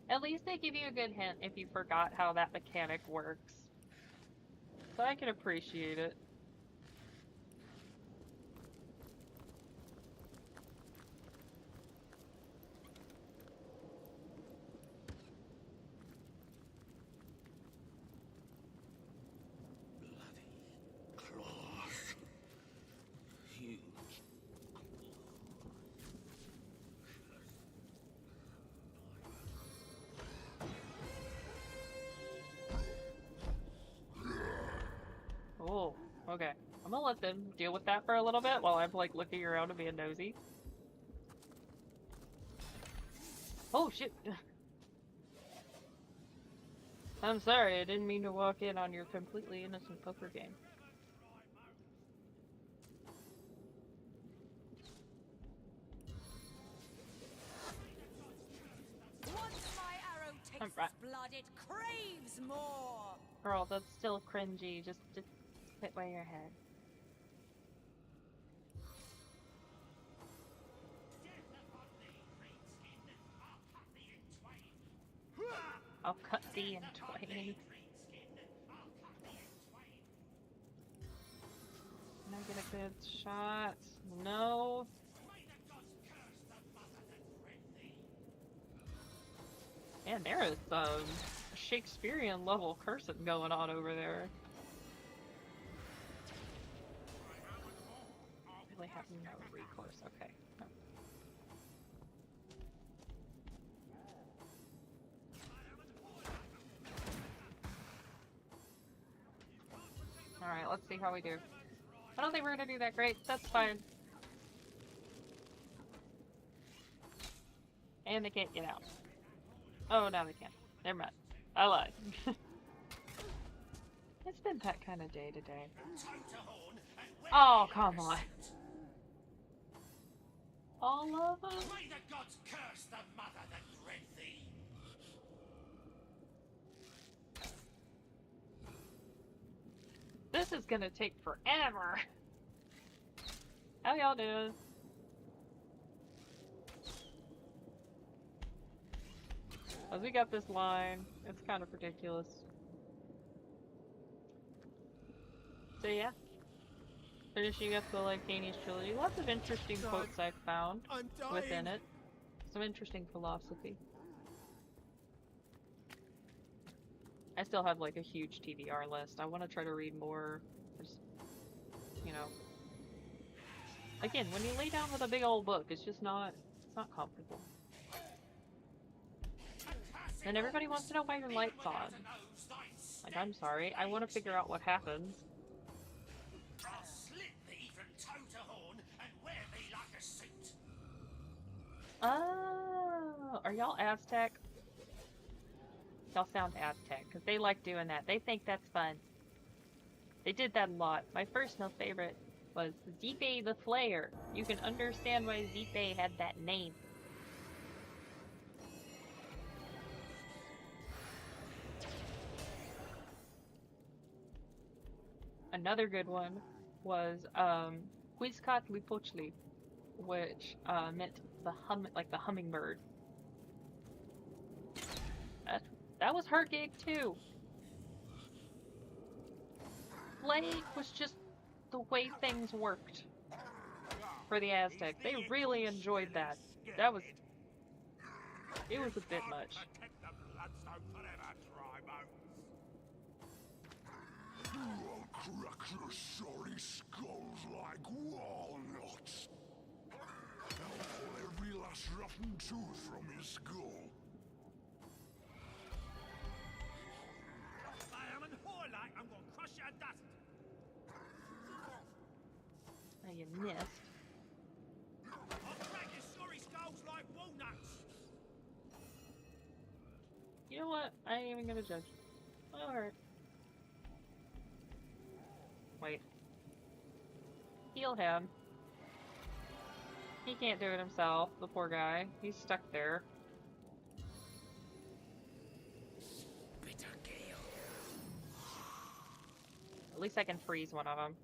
At least they give you a good hint if you forgot how that mechanic works. So I can appreciate it. Oh, okay. I'm gonna let them deal with that for a little bit while I'm like looking around and being nosy. Oh shit! I'm sorry, I didn't mean to walk in on your completely innocent poker game.
Once my arrow tastes blood, it craves more.
Girl, that's still cringy. Just put away your head. I'll cut thee in twain. Can I get a good shot? No. Man, there is some Shakespearean level cursing going on over there. Really have no recourse. Okay. No. Alright, let's see how we do. I don't think we're gonna do that great. That's fine. And they can't get out. Oh, now they can. Never mind. I lied. It's been that kind of day today. Oh, come on. All of them?
May the gods curse the mother that bred thee!
This is gonna take forever. How y'all doing? As we got this line, it's kind of ridiculous. So yeah, finishing up the Lycanius trilogy. Lots of interesting quotes I've found within it. Some interesting philosophy. I still have like a huge TBR list. I want to try to read more. Just, you know. Again, when you lay down with a big old book, it's just not, it's not comfortable. And everybody wants to know why your light's on. Like, I'm sorry, I want to figure out what happens.
I'll slit thee from toe to horn and wear thee like a suit.
Oh, are y'all Aztec? y'all sound Aztec, because they like doing that. They think that's fun. They did that a lot. My personal favorite was Zipe the Flayer. You can understand why Zipe had that name. Another good one was Quizcatlipochtli, which meant the hummingbird. That was her gig too. Play was just the way things worked for the Aztecs. They really enjoyed that. It was a bit much.
I'll crack your sorry skulls like walnuts. I'll pull every last rotten tooth from your skull. I am an whore like I'm gonna crush your dust.
Oh, you missed.
I'll crack your sorry skulls like walnuts.
You know what? I ain't even gonna judge. Alright. Wait. Heal him. He can't do it himself, the poor guy. He's stuck there.
Bitter gale.
At least I can freeze one of them.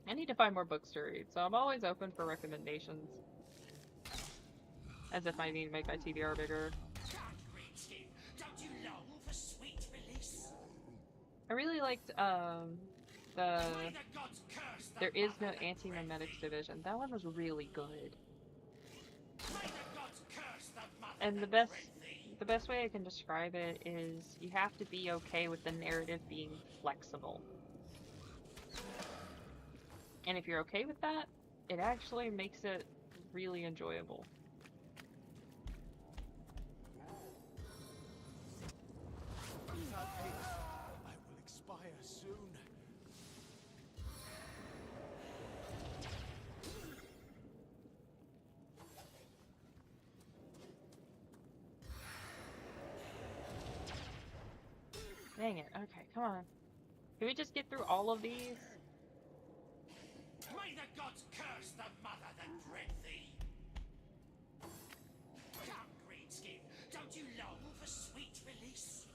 I need to find more books to read, so I'm always open for recommendations. As if I need to make my TBR bigger.
Don't you long for sweet release?
I really liked There Is No Anti-Memetics Division. That one was really good. And the best way I can describe it is you have to be okay with the narrative being flexible. And if you're okay with that, it actually makes it really enjoyable.
I will expire soon.
Dang it. Okay, come on. Can we just get through all of these?
May the gods curse the mother that bred thee. Come, greenskin, don't you long for sweet release?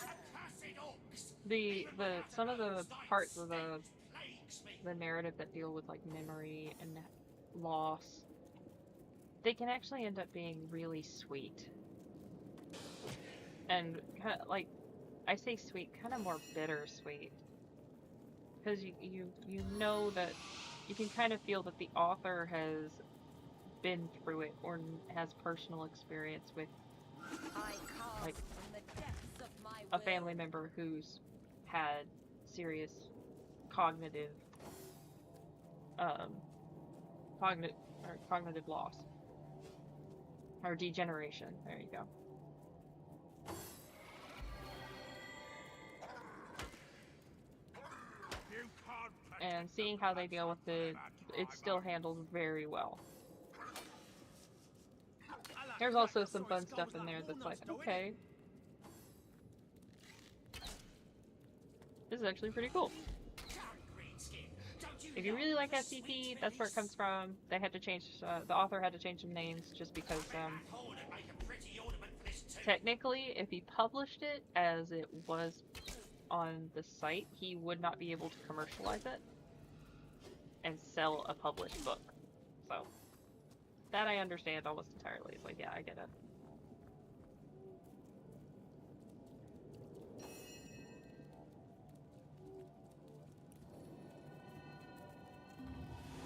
Accursed orcs.
Some of the parts of the narrative that deal with like memory and loss, they can actually end up being really sweet. And kind of like, I say sweet, kind of more bittersweet. Because you know that you can kind of feel that the author has been through it or has personal experience with like a family member who's had serious cognitive loss or degeneration. There you go. And seeing how they deal with it, it's still handled very well. There's also some fun stuff in there that's like, okay, this is actually pretty cool. If you really like SCP, that's where it comes from. They had to change, the author had to change some names just because, technically, if he published it as it was on the site, he would not be able to commercialize it and sell a published book. So, that I understand almost entirely. It's like, yeah, I get it.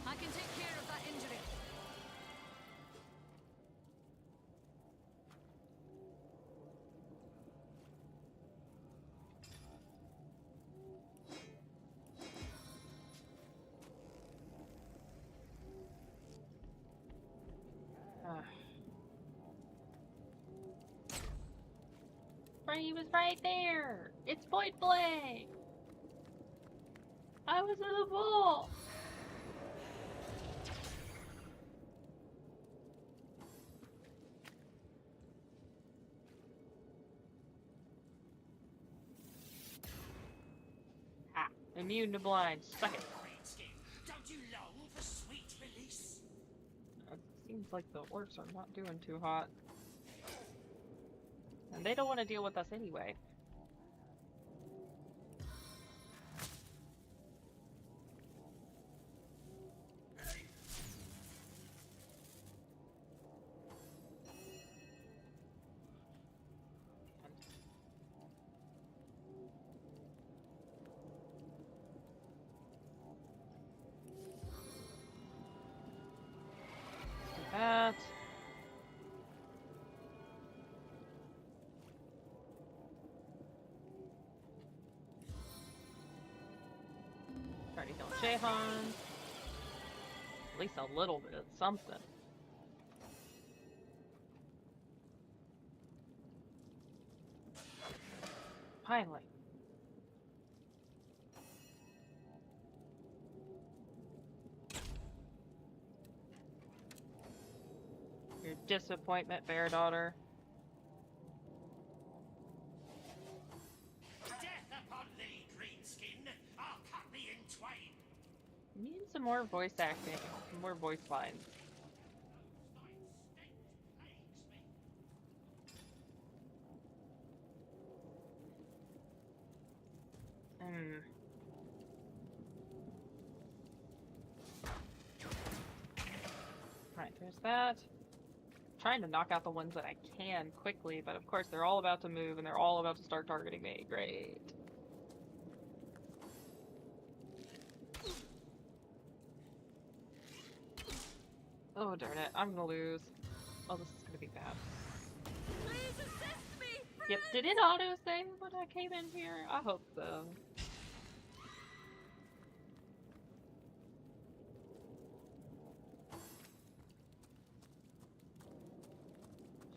I can take care of that injury.
He was right there! It's point blank! I was in the ball! immune to blind. Suck it.
Greenskin, don't you long for sweet release?
It seems like the orcs are not doing too hot. And they don't want to deal with us anyway. That. Try to kill Jahan. At least a little bit, something. Finally. Your disappointment, bear daughter.
Death upon thee, Greenskin! I'll cut thee in twain!
Need some more voice acting, some more voice lines. Right, there's that. Trying to knock out the ones that I can quickly, but of course they're all about to move and they're all about to start targeting me. Great. Oh darn it, I'm gonna lose. Oh, this is gonna be bad.
Please assist me!
Yep, did it auto-save when I came in here? I hope so.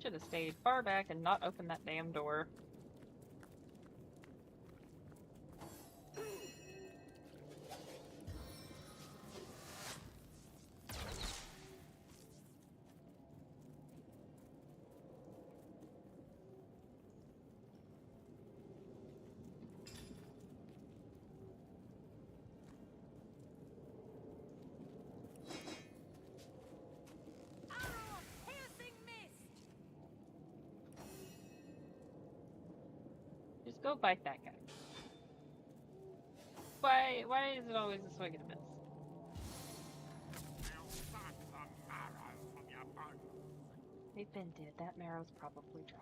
Should have stayed far back and not opened that damn door.
Arrow of piercing mist!
Just go bite that guy. Why is it always a swing and a miss?
I'll suck the marrow from your bones.
They've been dead. That marrow's probably dry.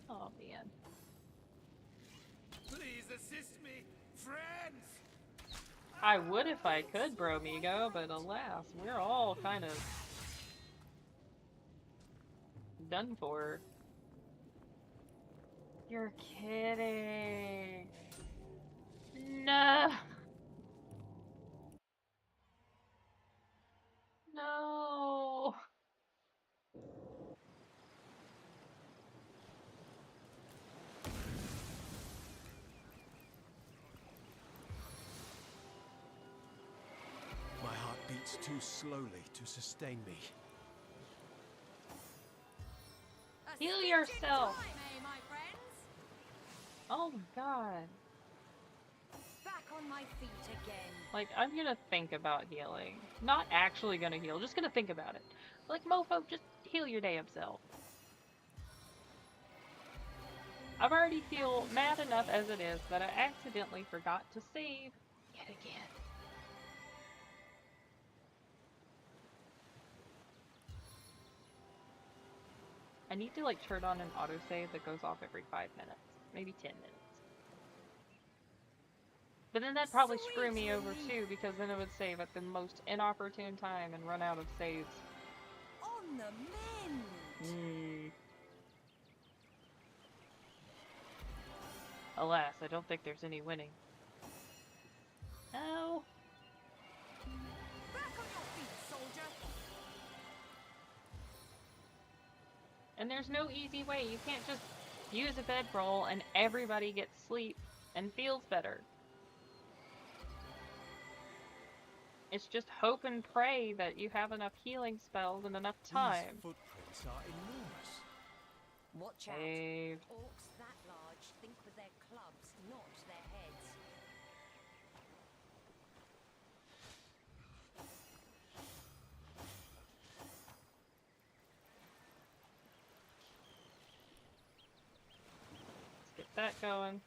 Oh man.
Please assist me, friends!
I would if I could, Bromigo, but alas, we're all kind of done for. You're kidding. No. No.
My heart beats too slowly to sustain me.
A
Heal
stitch in
yourself.
time, eh, my friends?
Oh my god.
Back on my feet again.
Like, I'm gonna think about healing. Not actually gonna heal, just gonna think about it. Like, mofo, just heal your damn self. I've already feel mad enough as it is that I accidentally forgot to save yet again. I need to, like, turn on an autosave that goes off every 5 minutes. Maybe 10 minutes. But then that'd probably screw me over too, because then it would save at the most inopportune time and run out of saves.
On the mend!
Alas, I don't think there's any winning. No.
Back on your feet, soldier!
And there's no easy way. You can't just use a bedroll and everybody gets sleep and feels better. It's just hope and pray that you have enough healing spells and enough
These
time.
footprints are enormous.
Watch out.
Saved.
Orcs that large think with their clubs, not their heads.
Let's get that going.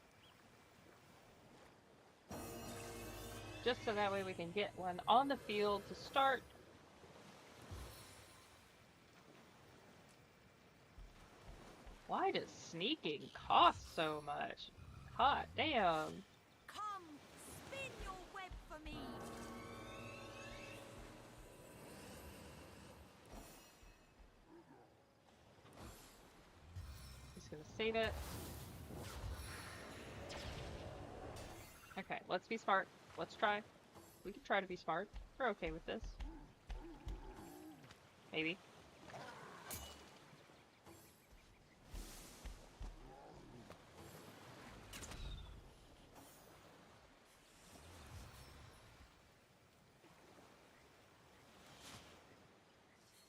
Just so that way we can get one on the field to start. Why does sneaking cost so much? Hot damn.
Come, spin your web for me.
Just gonna save it. Okay, let's be smart. Let's try. We can try to be smart. We're okay with this. Maybe.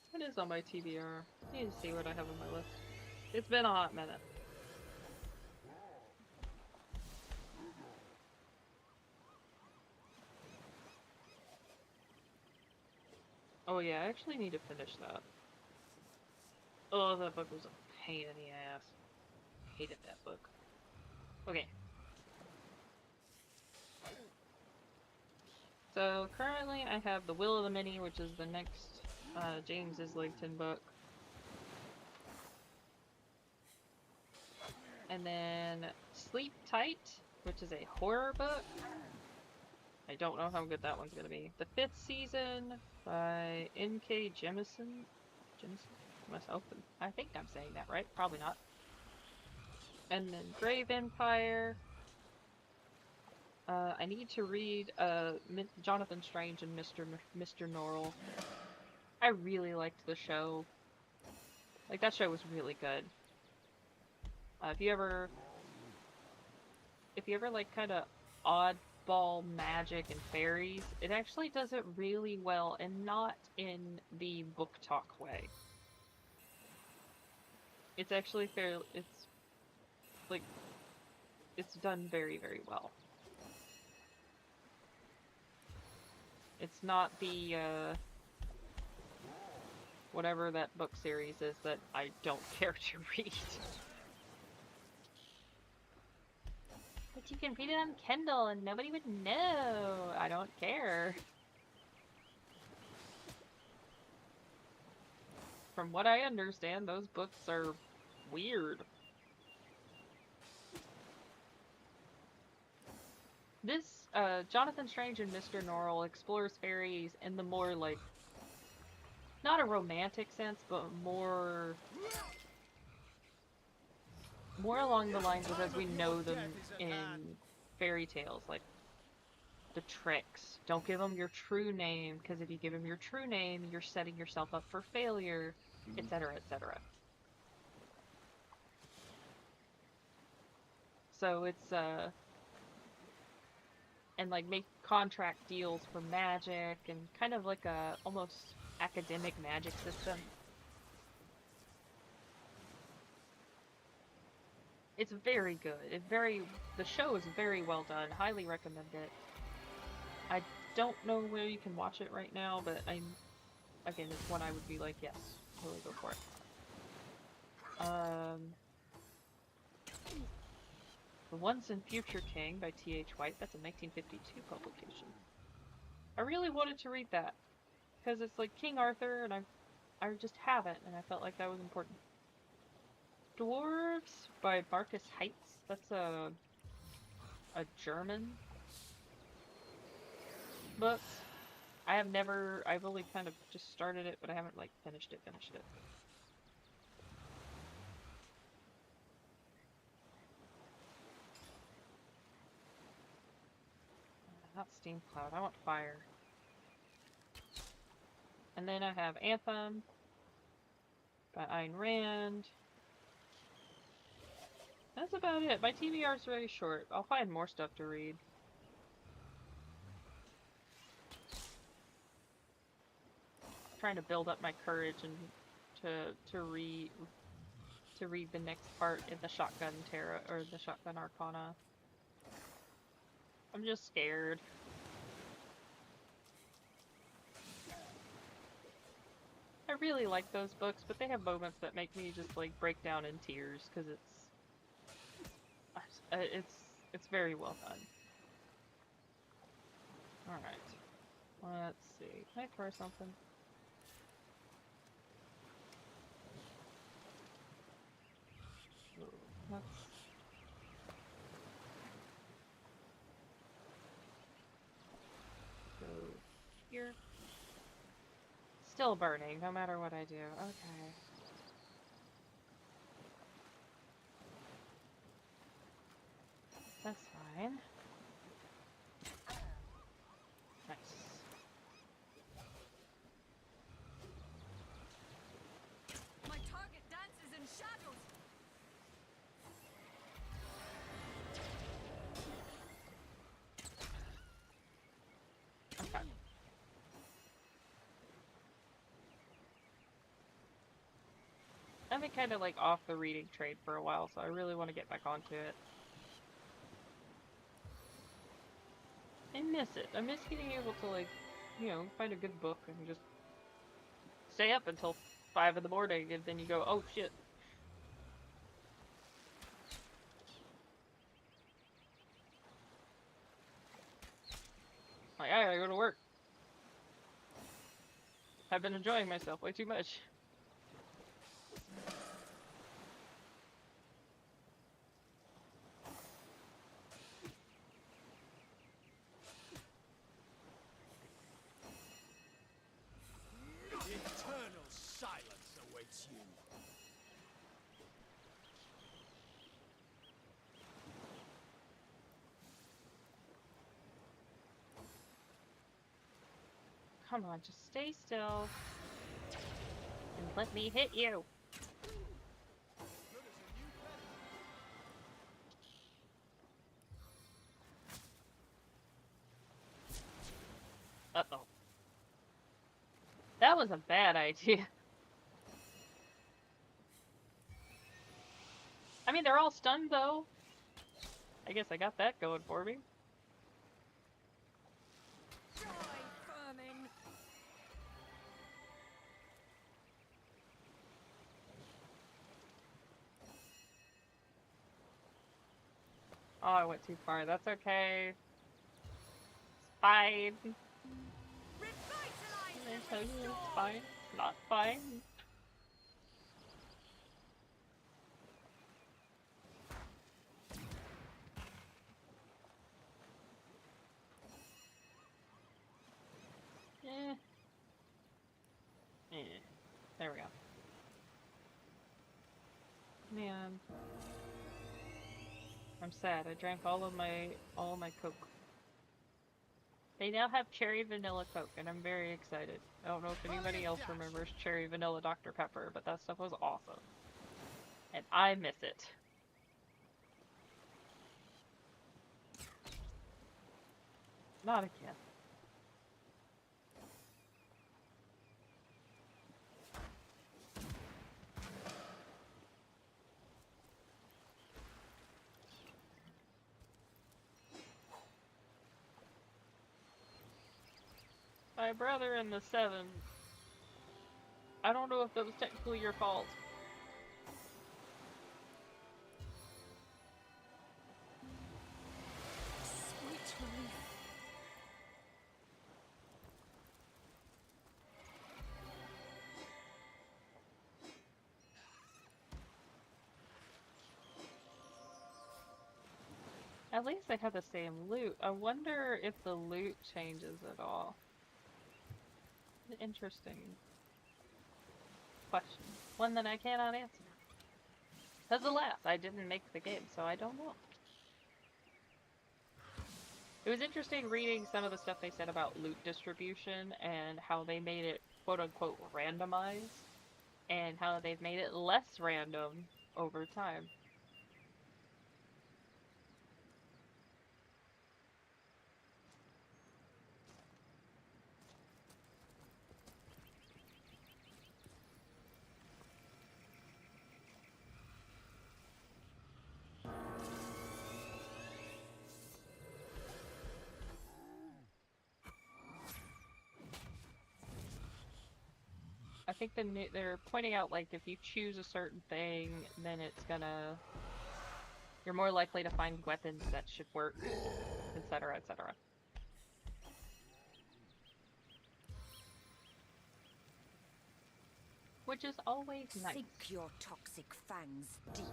What is on my TBR? I need to see what I have on my list. It's been a hot minute. Oh yeah, I actually need to finish that. Oh, that book was a pain in the ass. Hated that book. Okay. So currently I have The Will of the Many, which is the next James Islington book. And then Sleep Tight, which is a horror book. I don't know how good that one's gonna be. The Fifth Season by N.K. Jemisin. Myself. I think I'm saying that right. Probably not. And then Grave Empire. I need to read Jonathan Strange and Mr. Norrell. I really liked the show. Like, that show was really good. If you ever like kind of oddball magic and fairies, it actually does it really well, and not in the book talk way. It's actually it's done very, very well. It's not the whatever that book series is that I don't care to read. But you can read it on Kindle and nobody would know. I don't care. From what I understand, those books are weird. This, Jonathan Strange and Mr. Norrell explores fairies in the more, like, not a romantic sense, but more along the lines of as we know them in fairy tales, like the tricks. Don't give them your true name, because if you give them your true name, you're setting yourself up for failure, etc., etc. So it's, and like make contract deals for magic, and kind of like a almost academic magic system. It's very good. The show is very well done. Highly recommend it. I don't know where you can watch it right now, but again, it's one I would be like, yes, totally go for it. The Once and Future King by T.H. White. That's a 1952 publication. I really wanted to read that because it's like King Arthur, and I just haven't, and I felt like that was important. Dwarves by Marcus Heitz. That's a German book. I've only kind of just started it, but I haven't like finished it. Not Steam Cloud, I want Fire. And then I have Anthem by Ayn Rand. That's about it. My TBR is very short. I'll find more stuff to read. trying to build up my courage and to read the next part in the Shotgun Terra or the Shotgun Arcana. I'm just scared. I really like those books, but they have moments that make me just like break down in tears because it's very well done. All right, let's see. Can I throw something? Ooh, let's go here. Still burning, no matter what I do. Okay. That's fine. Nice.
My target dances in shadows.
Okay. I've been kind of like off the reading trade for a while, so I really want to get back onto it. I miss it. I miss getting able to like, you know, find a good book and just stay up until 5 in the morning, and then you go, oh shit. Like, I gotta go to work. I've been enjoying myself way too much.
Eternal silence awaits you.
Come on, just stay still. And let me hit you. Uh-oh. That was a bad idea. I mean, they're all stunned, though. I guess I got that going for me.
Joy, vermin.
Oh, I went too far. That's okay. It's fine.
Revitalize
I
and
tell you,
restore.
it's fine. It's not fine. Eh. Eh. There we go. Man. I'm sad. I drank all of my Coke. They now have cherry vanilla Coke, and I'm very excited. I don't know if anybody else remembers cherry vanilla Dr. Pepper, but that stuff was awesome. And I miss it. Not again. My brother in the 7. I don't know if that was technically your fault.
Sweet relief.
At least they have the same loot. I wonder if the loot changes at all. An interesting question. One that I cannot answer. Because alas, I didn't make the game, so I don't know. It was interesting reading some of the stuff they said about loot distribution and how they made it quote-unquote randomized and how they've made it less random over time. think they're pointing out, like, if you choose a certain thing, then it's gonna... You're more likely to find weapons that should work, etc., etc. Which is always nice.
Sink your toxic fangs deep.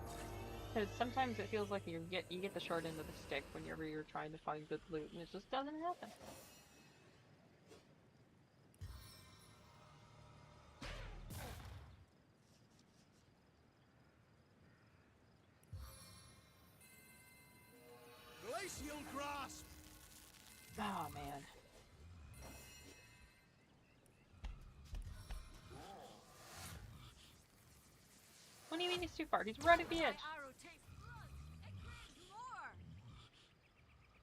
Because sometimes it feels like you get the short end of the stick whenever you're trying to find good loot, and it just doesn't happen.
Glacial grasp!
Oh, man. What do you mean he's too far? He's right at the edge.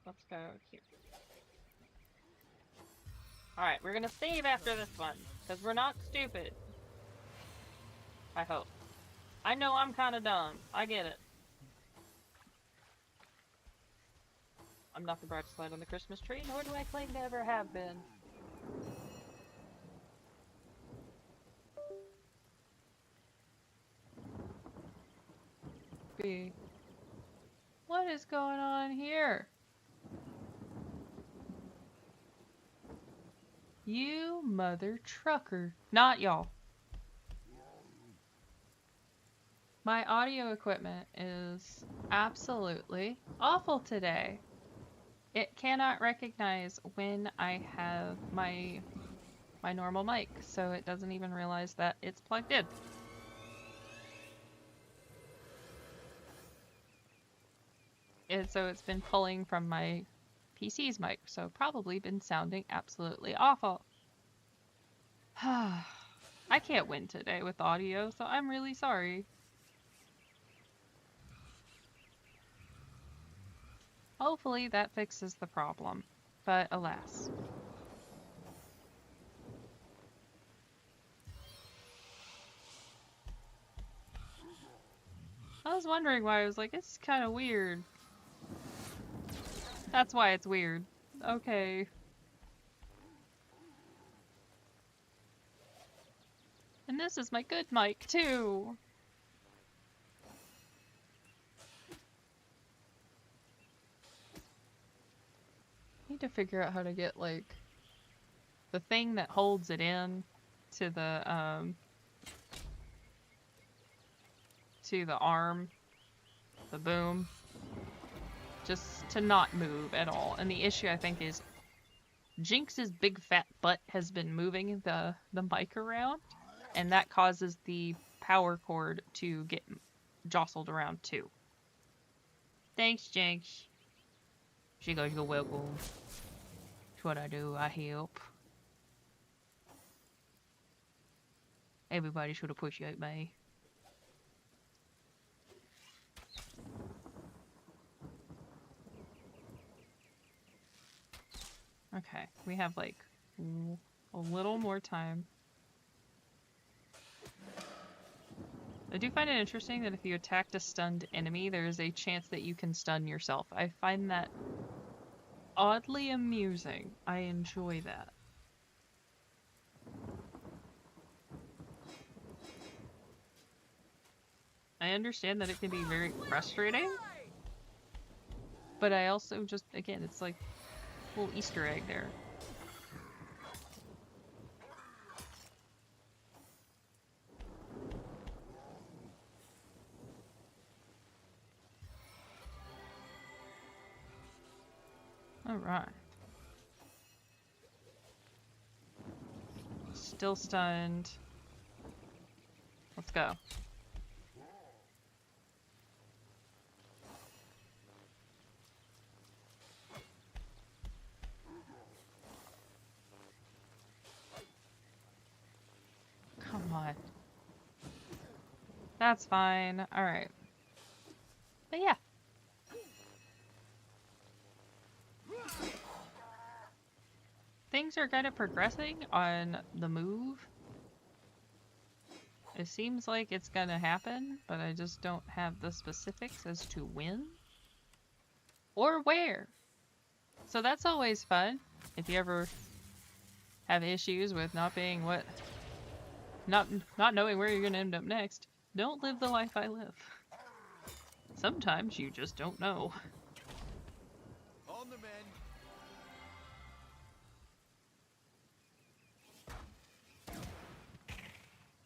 Let's go here. Alright, we're gonna save after this one, because we're not stupid. I hope. I know I'm kinda dumb. I get it. I'm not the brightest light on the Christmas tree, nor do I claim to ever have been. B. What is going on here? You mother trucker. Not y'all. My audio equipment is absolutely awful today. It cannot recognize when I have my normal mic, so it doesn't even realize that it's plugged in. And so it's been pulling from my PC's mic, so probably been sounding absolutely awful. I can't win today with audio, so I'm really sorry. Hopefully that fixes the problem, but alas. I was wondering why. I was like, it's kind of weird. That's why it's weird. Okay. And this is my good mic, too. Need to figure out how to get, like, the thing that holds it in to the arm, the boom, just to not move at all. And the issue, I think, is Jinx's big fat butt has been moving the mic around, and that causes the power cord to get jostled around too. Thanks, Jinx. She goes, you're welcome. That's what I do, I help. Everybody should appreciate me. Okay, we have like a little more time. I do find it interesting that if you attacked a stunned enemy, there is a chance that you can stun yourself. I find that oddly amusing. I enjoy that. I understand that it can be very frustrating, but I also just, again, it's like a little Easter egg there. Alright. Still stunned. Let's go. Come on. That's fine. Alright. But yeah. Things are kind of progressing on the move. It seems like it's gonna happen, but I just don't have the specifics as to when or where. So that's always fun. If you ever have issues with not Not knowing where you're gonna end up next. Don't live the life I live. Sometimes you just don't know.
On the men.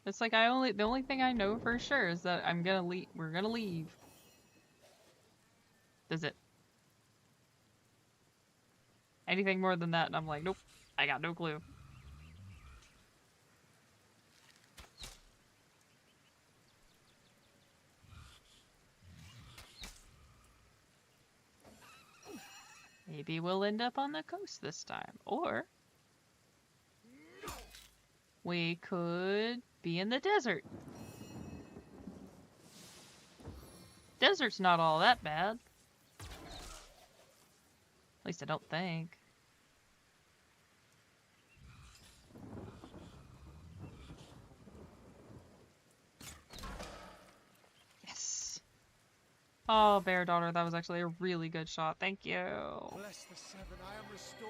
It's like the only thing I know for sure is that I'm gonna leave. We're gonna leave. Does it? Anything more than that, and I'm like, nope. I got no clue. Maybe we'll end up on the coast this time, or we could be in the desert. Desert's not all that bad. At least I don't think. Yes. Oh, Bear Daughter, that was actually a really good shot. Thank you.
Bless the seven, I am restored.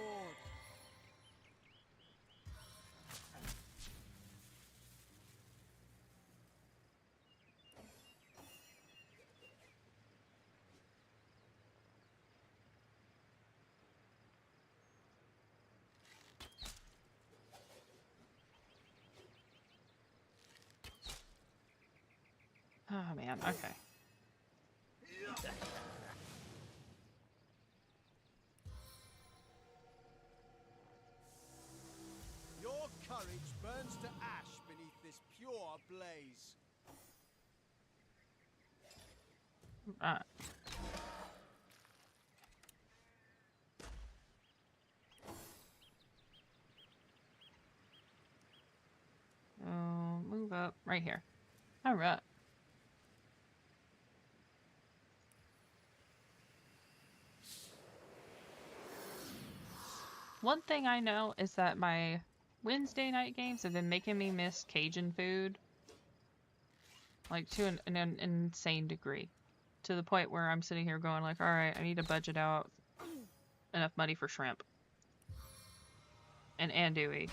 Oh man, okay.
Your courage burns to ash beneath this pure blaze.
Oh, move up right here. All right. One thing I know is that my Wednesday night games have been making me miss Cajun food. Like to an insane degree. To the point where I'm sitting here going like, alright, I need to budget out enough money for shrimp. And andouille.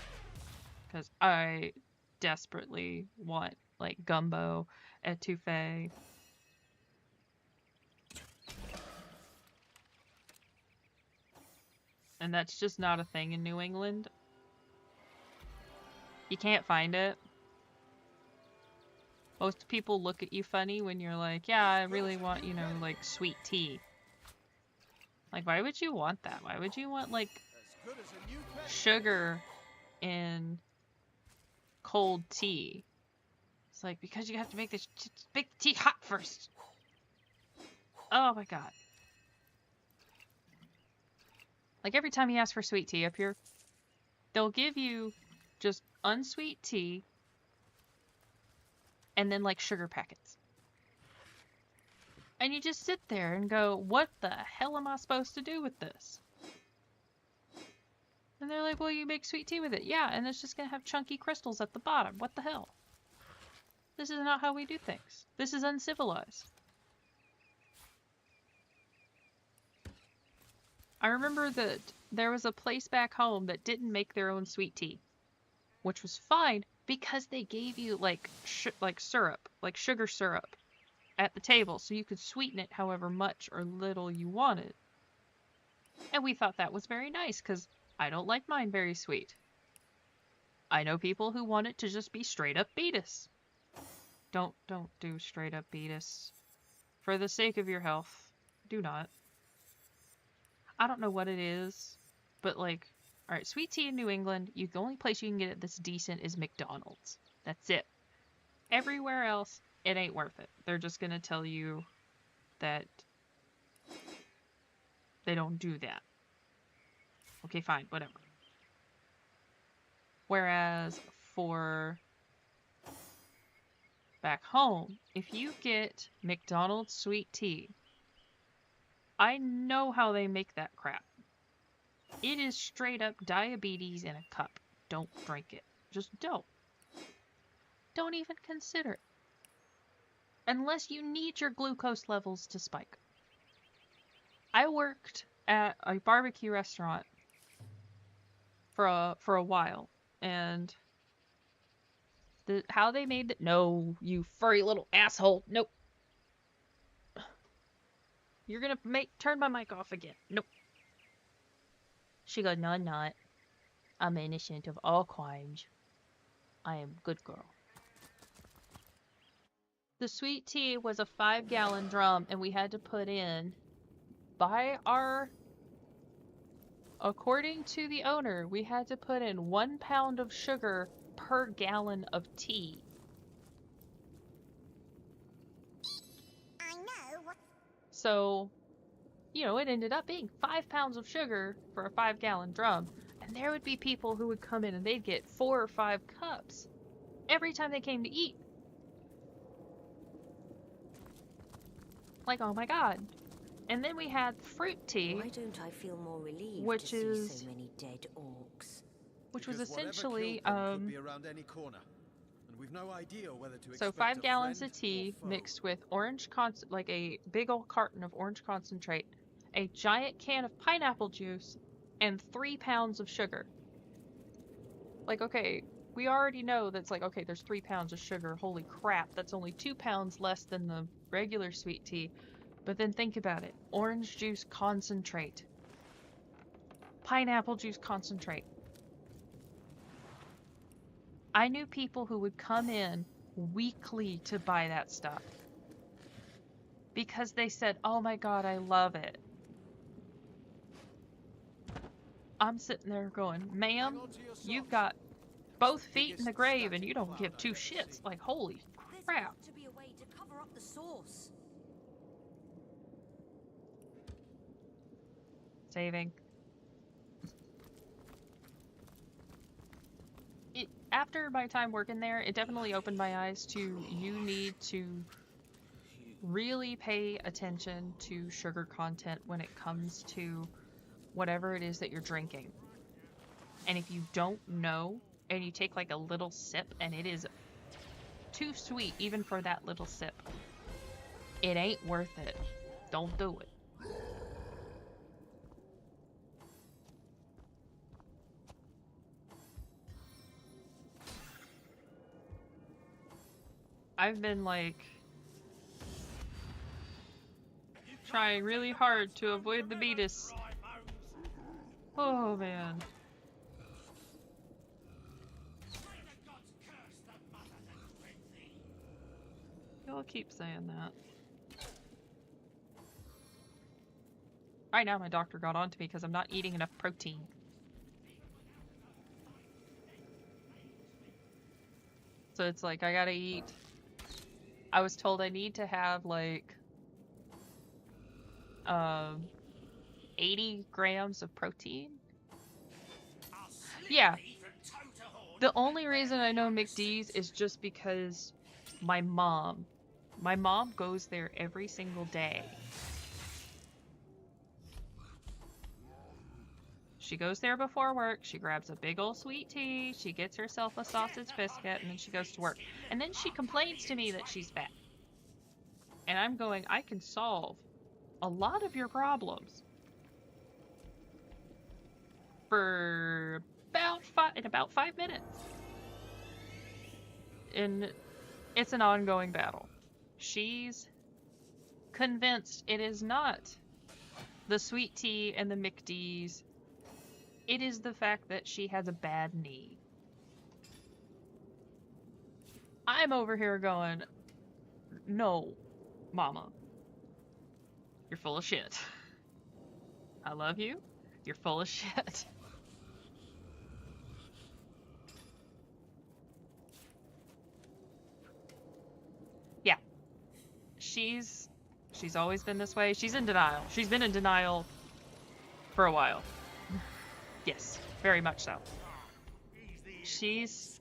Because I desperately want like gumbo, etouffee. And that's just not a thing in New England. You can't find it. Most people look at you funny when you're like, yeah, I really want, you know, like sweet tea. Like, why would you want that? Why would you want like sugar in cold tea? It's like, because you have to make the tea hot first. Oh my god. Like every time you ask for sweet tea up here, they'll give you just unsweet tea and then like sugar packets. And you just sit there and go, what the hell am I supposed to do with this? And they're like, well, you make sweet tea with it. Yeah, and it's just gonna have chunky crystals at the bottom. What the hell? This is not how we do things. This is uncivilized. I remember that there was a place back home that didn't make their own sweet tea, which was fine because they gave you like syrup, like sugar syrup at the table so you could sweeten it however much or little you wanted. And we thought that was very nice because I don't like mine very sweet. I know people who want it to just be straight up beetus. Don't do straight up beetus. For the sake of your health, do not. I don't know what it is, but like, alright, sweet tea in New England, the only place you can get it that's decent is McDonald's. That's it. Everywhere else, it ain't worth it. They're just gonna tell you that they don't do that. Okay, fine, whatever. Whereas for back home, if you get McDonald's sweet tea, I know how they make that crap. It is straight up diabetes in a cup. Don't drink it. Just don't. Don't even consider it. Unless you need your glucose levels to spike. I worked at a barbecue restaurant for a while, and how they made it. No, you furry little asshole. Nope. You're gonna turn my mic off again. Nope. She goes, no, I'm not. I'm innocent of all crimes. I am a good girl. The sweet tea was a 5-gallon drum, and we had to put in, according to the owner, we had to put in 1 pound of sugar per gallon of tea.
I know what.
So, you know, it ended up being 5 pounds of sugar for a 5-gallon drum. And there would be people who would come in and they'd get 4 or 5 cups every time they came to eat. Like, oh my god. And then we had fruit tea.
Why don't I feel more relieved
which
to
is
see so many dead orcs?
which was
Because whatever
essentially
killed them could be around any corner, and we've no idea whether to
so
expect
5
a
gallons
friend
of tea
or foe.
mixed with like a big old carton of orange concentrate, a giant can of pineapple juice, and 3 pounds of sugar. Like, okay, we already know that's like, okay, there's 3 pounds of sugar. Holy crap, that's only 2 pounds less than the regular sweet tea. But then think about it. Orange juice concentrate. Pineapple juice concentrate. I knew people who would come in weekly to buy that stuff. Because they said, oh my god, I love it. I'm sitting there going, ma'am, you've got both feet in the grave and you don't give 2 shits. Like, holy crap.
There's got to be a way to cover up the source.
Saving. After my time working there, it definitely opened my eyes to you need to really pay attention to sugar content when it comes to whatever it is that you're drinking. And if you don't know, and you take like a little sip and it is too sweet even for that little sip, it ain't worth it. Don't do it. I've been like trying really hard to avoid the beatus. Oh man. Y'all keep saying that. Right now my doctor got on to me because I'm not eating enough protein. So it's like I gotta eat. I was told I need to have like 80 grams of protein. Yeah. The only reason I know McD's is just because my mom goes there every single day. She goes there before work, she grabs a big old sweet tea, she gets herself a sausage biscuit, and then she goes to work. And then she complains to me that she's fat. And I'm going, I can solve a lot of your problems for about 5 minutes. And it's an ongoing battle. She's convinced it is not the sweet tea and the McD's. It is the fact that she has a bad knee. I'm over here going, no, mama. You're full of shit. I love you. You're full of shit. Yeah. She's always been this way. She's in denial. She's been in denial for a while. Yes, very much so. She's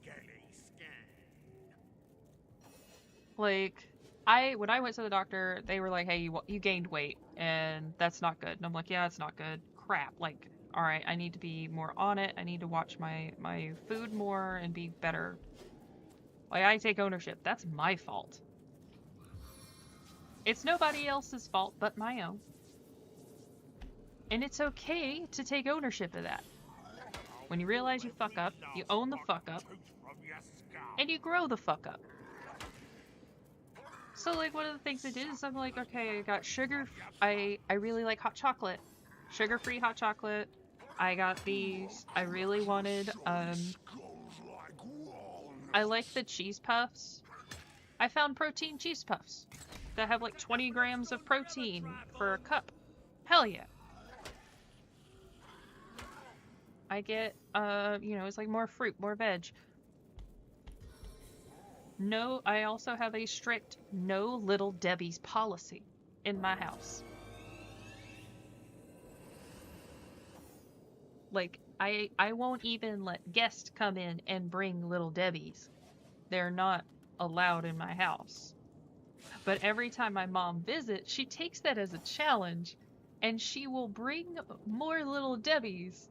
like, when I went to the doctor, they were like, hey, you gained weight, and that's not good. And I'm like, yeah, it's not good. Crap. Like, all right, I need to be more on it. I need to watch my food more and be better. Like, I take ownership. That's my fault. It's nobody else's fault but my own. And it's okay to take ownership of that. When you realize you fuck up, you own the fuck up, and you grow the fuck up. So like one of the things I did is I'm like, okay, I got sugar. I really like hot chocolate, sugar-free hot chocolate. I got these. I really wanted I like the cheese puffs. I found protein cheese puffs that have like 20 grams of protein for a cup. Hell yeah. I get, you know, it's like more fruit, more veg. No, I also have a strict no Little Debbie's policy in my house. Like, I won't even let guests come in and bring Little Debbie's. They're not allowed in my house. But every time my mom visits, she takes that as a challenge, and she will bring more Little Debbie's.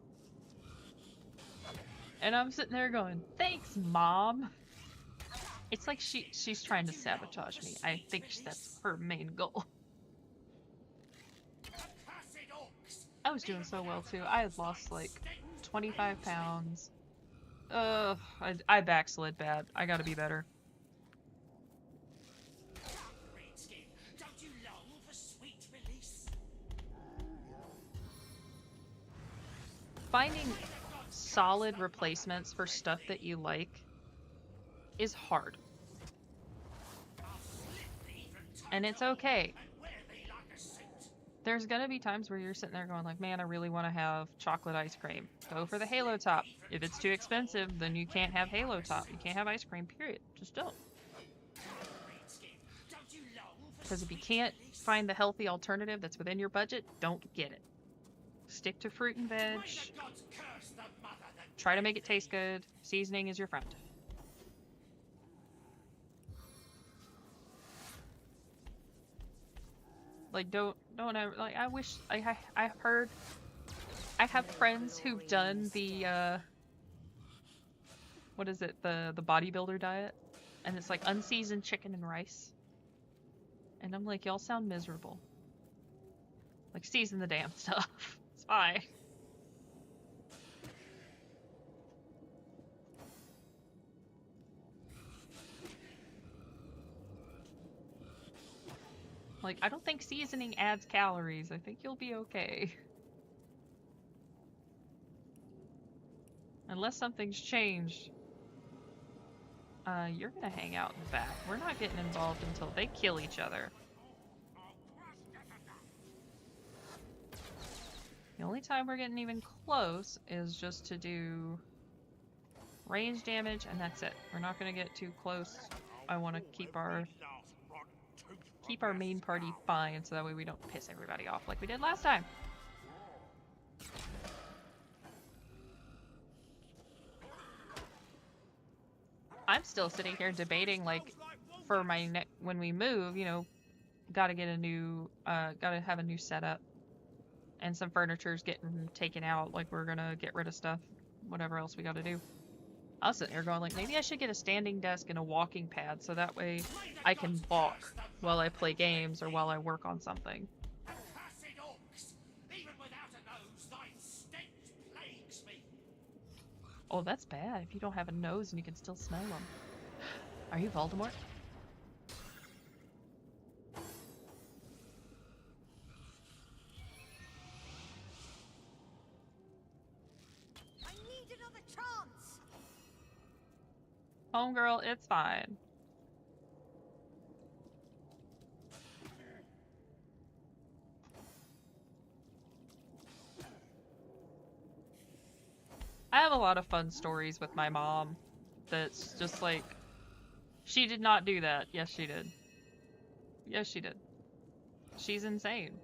And I'm sitting there going, thanks, Mom. It's like she's trying to sabotage me. I think that's her main goal. I was doing so well too. I had lost like 25 pounds. I backslid bad. I gotta be better. Finding solid replacements for stuff that you like is hard. And it's okay. There's gonna be times where you're sitting there going like, man, I really want to have chocolate ice cream. Go for the Halo Top. If it's too expensive, then you can't have Halo Top. You can't have ice cream, period. Just don't. Because if you can't find the healthy alternative that's within your budget, don't get it. Stick to fruit and veg. Try to make it taste good. Seasoning is your friend. Like, don't ever, like, I wish, I've heard, I have friends who've done the, what is it, the bodybuilder diet, and it's like unseasoned chicken and rice, and I'm like, y'all sound miserable. Like, season the damn stuff. It's fine. Like, I don't think seasoning adds calories. I think you'll be okay. Unless something's changed. You're gonna hang out in the back. We're not getting involved until they kill each other. The only time we're getting even close is just to do range damage, and that's it. We're not gonna get too close. I want to keep our main party fine, so that way we don't piss everybody off like we did last time. I'm still sitting here debating, like, for my when we move, you know, gotta get a new, gotta have a new setup, and some furniture's getting taken out. Like, we're gonna get rid of stuff, whatever else we gotta do. I was sitting here going, like, maybe I should get a standing desk and a walking pad, so that way I can walk while I play games or while I work on something. Oh, that's bad. If you don't have a nose and you can still smell them. Are you Voldemort?
I need another chance.
Homegirl, it's fine. I have a lot of fun stories with my mom that's just like, she did not do that. Yes, she did. Yes, she did. She's insane.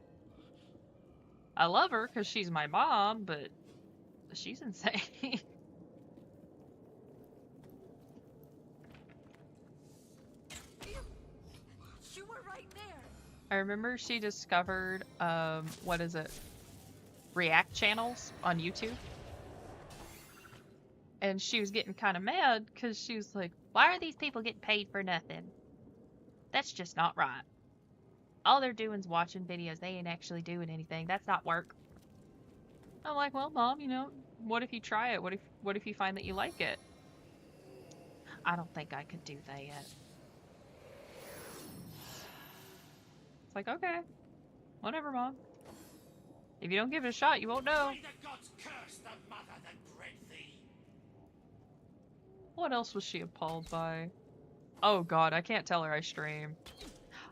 I love her because she's my mom, but she's insane.
You were right there.
I remember she discovered, what is it? React channels on YouTube. And she was getting kind of mad because she was like, why are these people getting paid for nothing? That's just not right. All they're doing is watching videos. They ain't actually doing anything. That's not work. I'm like, well, Mom, you know, what if you try it? What if you find that you like it? I don't think I could do that yet. It's like, okay, whatever, Mom. If you don't give it a shot, you won't know.
May the gods curse the mother that bred thee.
What else was she appalled by? Oh god, I can't tell her I stream.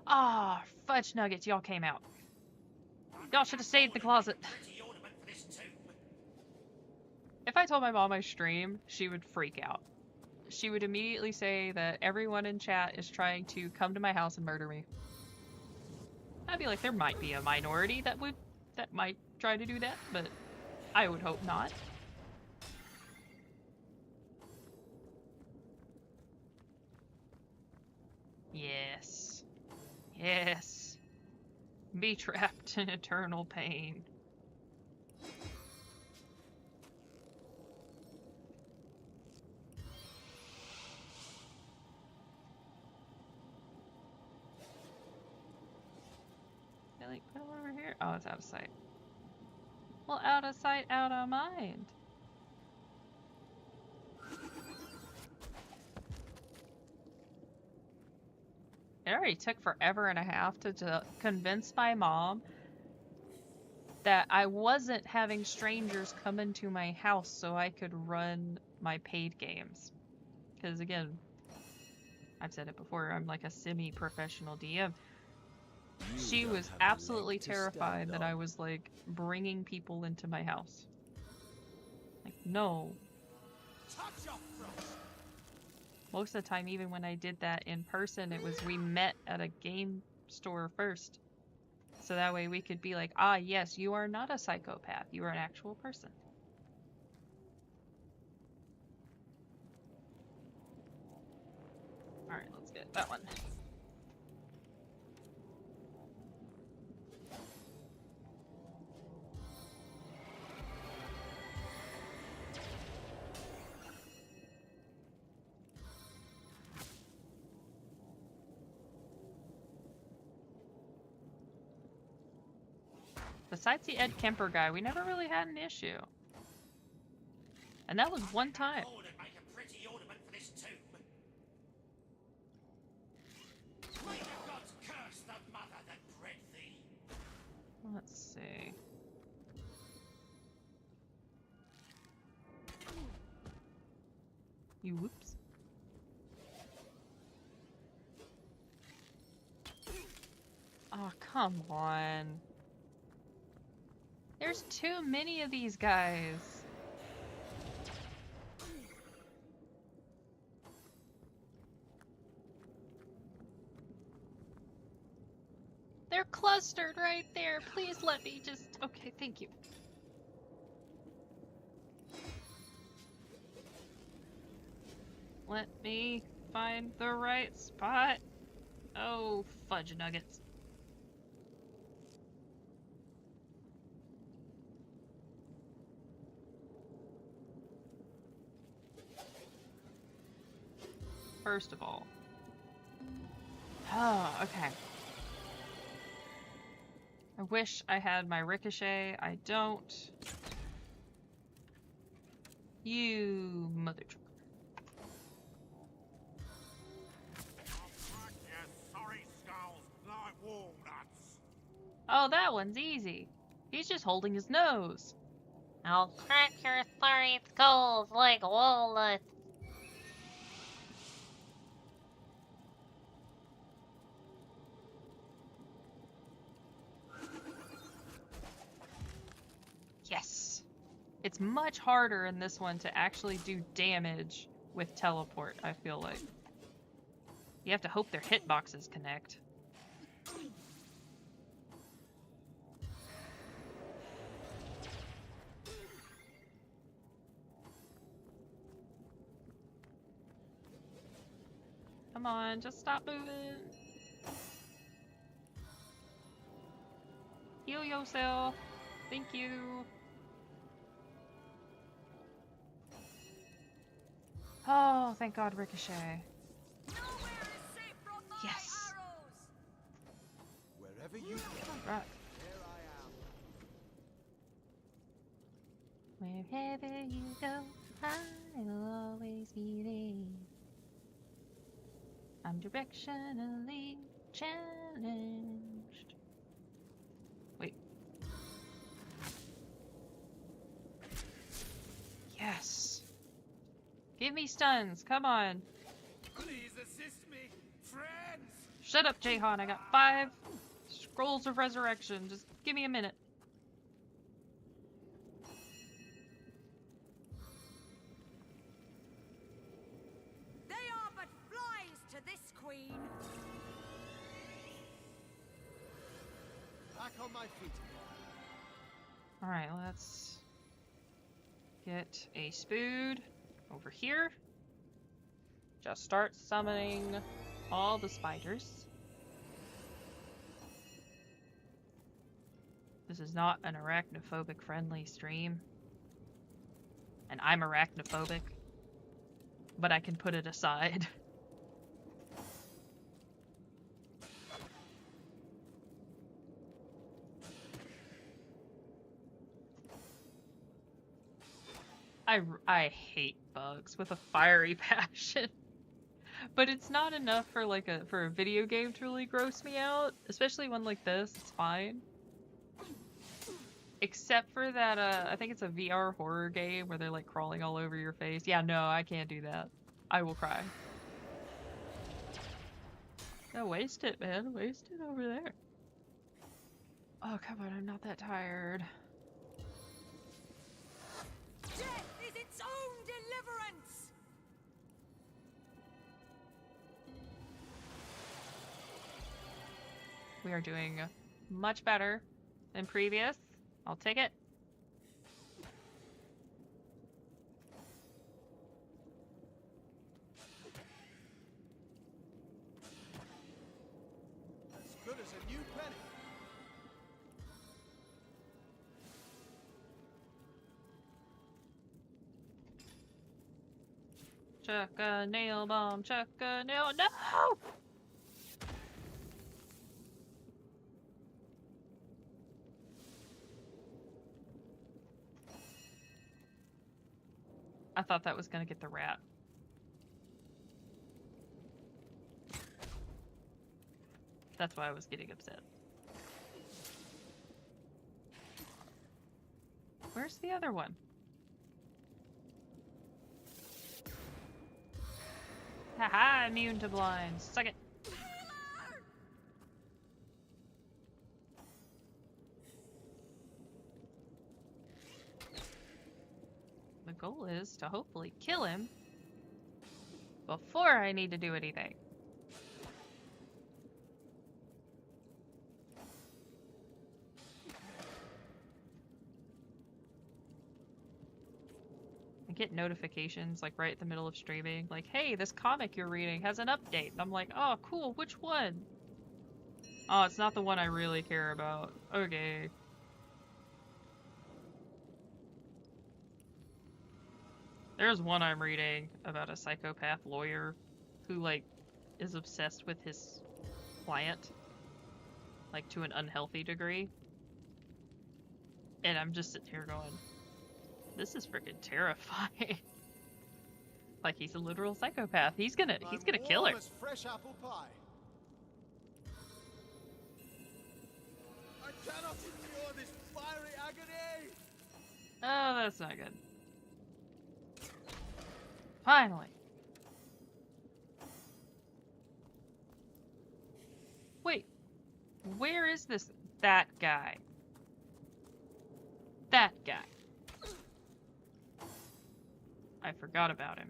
Ah, fudge nuggets, y'all came out. Y'all should have stayed in the closet.
Pretty ornament for this tomb.
If I told my mom I stream, she would freak out. She would immediately say that everyone in chat is trying to come to my house and murder me. I'd be like, there might be a minority that might try to do that, but I would hope not. Yes. Yes. Be trapped in eternal pain. I like put it over here. Oh, it's out of sight. Well, out of sight, out of mind. It already took forever and a half to convince my mom that I wasn't having strangers come into my house so I could run my paid games. Because again, I've said it before, I'm like a semi-professional DM. She was absolutely terrified that I was like bringing people into my house. Like, no.
Touch your frost.
Most of the time, even when I did that in person, it was we met at a game store first. So that way we could be like, ah, yes, you are not a psychopath. You are an actual person. Alright, let's get that one. Besides the Ed Kemper guy, we never really had an issue. And that was one time.
Lord, and make a pretty ornament for this tomb. May the gods curse the mother that bred thee.
Let's see. You whoops. Oh, come on. There's too many of these guys. They're clustered right there. Please let me just... Okay, thank you. Let me find the right spot. Oh, fudge nuggets. First of all. Oh, okay. I wish I had my ricochet. I don't. You mother trucker.
Sorry skulls like walnuts.
Oh, that one's easy. He's just holding his nose. I'll crack your sorry skulls like walnuts. Yes. It's much harder in this one to actually do damage with teleport, I feel like. You have to hope their hitboxes connect. Come on, just stop moving. Heal yourself. Thank you. Oh, thank God, Ricochet. Yes.
Wherever you go,
Right.
there I am.
Wherever you go, I will always be there. I'm directionally challenged. Wait. Yes. Give me stuns. Come on.
Please assist me, friends!
Shut up, Jahan. I got 5 scrolls of resurrection. Just give me a minute.
They are but flies to this queen.
Back on my feet.
Alright, let's get a spood over here. Just start summoning all the spiders. This is not an arachnophobic friendly stream. And I'm arachnophobic. But I can put it aside. I hate bugs with a fiery passion. But it's not enough for like a video game to really gross me out, especially one like this. It's fine. Except for that I think it's a VR horror game where they're like crawling all over your face. Yeah, no, I can't do that. I will cry. No, waste it, man. Waste it over there. Oh, come on, I'm not that tired.
Death is its own deliverance.
We are doing much better than previous. I'll take it.
As good as a new penny.
Chuck a nail bomb, chuck a nail. No! I thought that was gonna get the rat. That's why I was getting upset. Where's the other one? Haha, immune to blinds. Suck it. The goal is to hopefully kill him before I need to do anything. I get notifications like right in the middle of streaming, like, hey, this comic you're reading has an update. And I'm like, oh, cool, which one? Oh, it's not the one I really care about. Okay. There's one I'm reading about a psychopath lawyer who, like, is obsessed with his client, like, to an unhealthy degree. And I'm just sitting here going, this is freaking terrifying. Like, he's a literal psychopath. He's gonna kill her.
Warm as fresh apple pie. I cannot endure this fiery agony.
Oh, that's not good. Finally. Wait. Where is this? That guy. That guy. I forgot about him.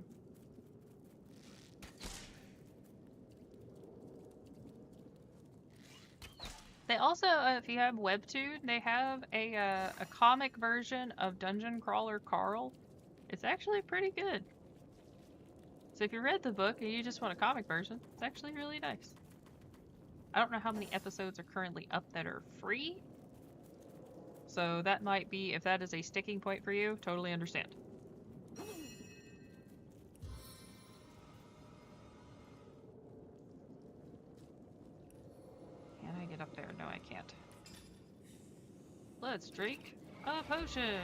They also, if you have Webtoon, they have a comic version of Dungeon Crawler Carl. It's actually pretty good. So if you read the book and you just want a comic version, it's actually really nice. I don't know how many episodes are currently up that are free. So that might be, if that is a sticking point for you, totally understand. Can I get up there? No, I can't. Let's drink a potion.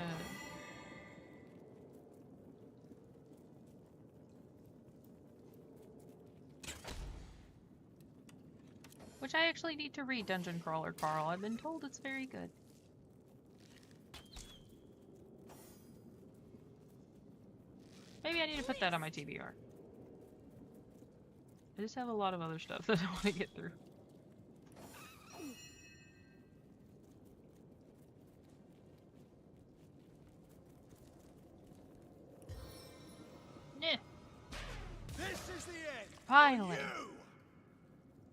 Which I actually need to read Dungeon Crawler Carl. I've been told it's very good. Maybe I need to put that on my TBR. I just have a lot of other stuff that I want to get through. Nah.
This is the end.
Finally.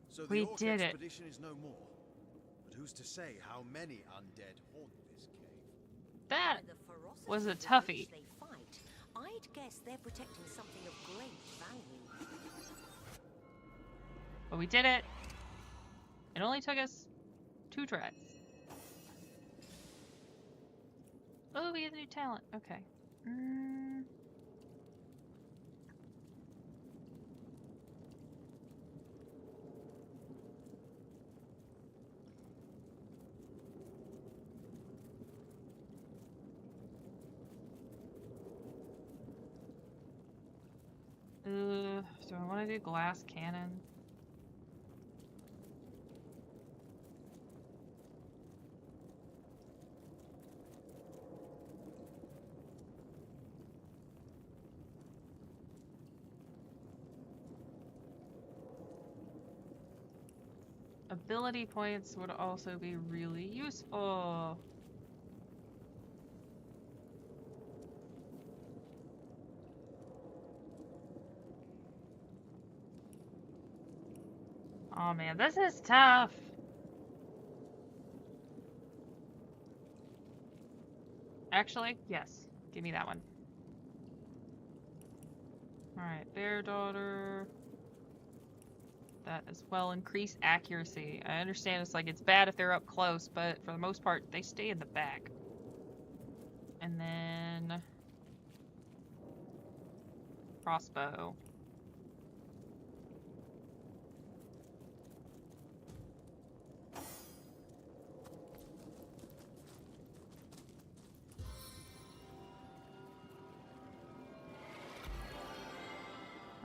So the
We
Orc
did it.
expedition is no more. But who's to say how many undead haunt this cave?
That
By the ferocity
was a
with which
toughie.
they fight, I'd guess they're protecting something of great value.
But we did it. It only took us 2 tries. Oh, we get a new talent. Okay. Do I want to do glass cannon? Ability points would also be really useful. Oh man, this is tough. Actually, yes. Give me that one. Alright, Bear Daughter. That as well. Increase accuracy. I understand it's like it's bad if they're up close, but for the most part, they stay in the back. And then... Crossbow.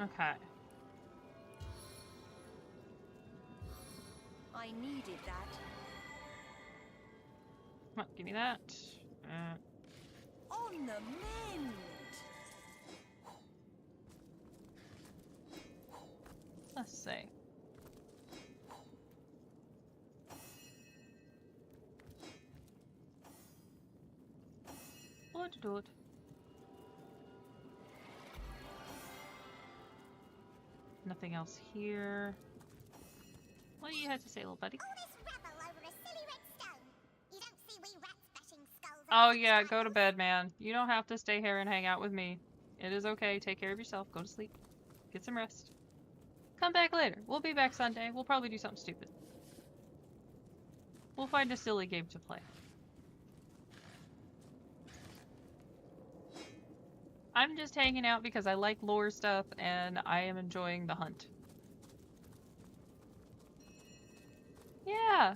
Okay.
I needed that.
Come on, give me that.
On the mend!
Let's see. What to do it? Nothing else here. What do you have to say, little buddy?
All this rebel over a silly red stone. You don't see we rats bashing skulls.
Oh yeah, go to bed, man. You don't have to stay here and hang out with me. It is okay. Take care of yourself. Go to sleep. Get some rest. Come back later. We'll be back Sunday. We'll probably do something stupid. We'll find a silly game to play. I'm just hanging out because I like lore stuff and I am enjoying the hunt. Yeah.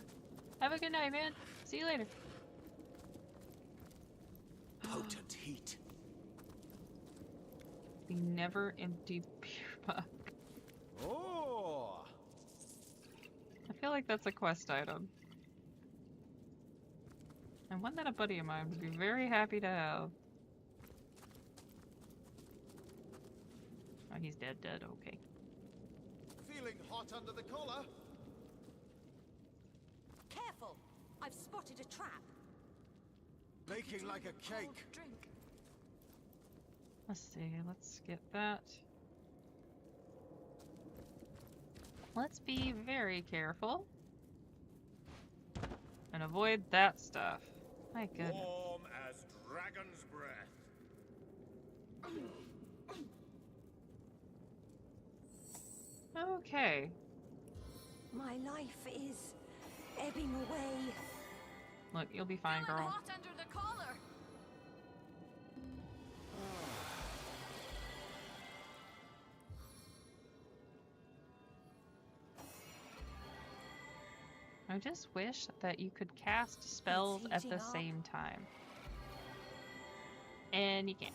Have a good night, man. See you later.
Potent heat.
The never empty beer mug.
Oh!
I feel like that's a quest item. And one that a buddy of mine would be very happy to have. Oh, he's dead, okay.
Feeling hot under the collar?
Careful! I've spotted a trap.
Baking like a cake.
Drink.
Let's see, let's get that. Let's be very careful. And avoid that stuff. My goodness.
Warm as dragon's breath.
Okay.
My life is ebbing away.
Look, you'll be fine,
Feeling
girl.
hot under the collar.
I just wish that you could cast spells at
heating
the
up.
same time. And you can't.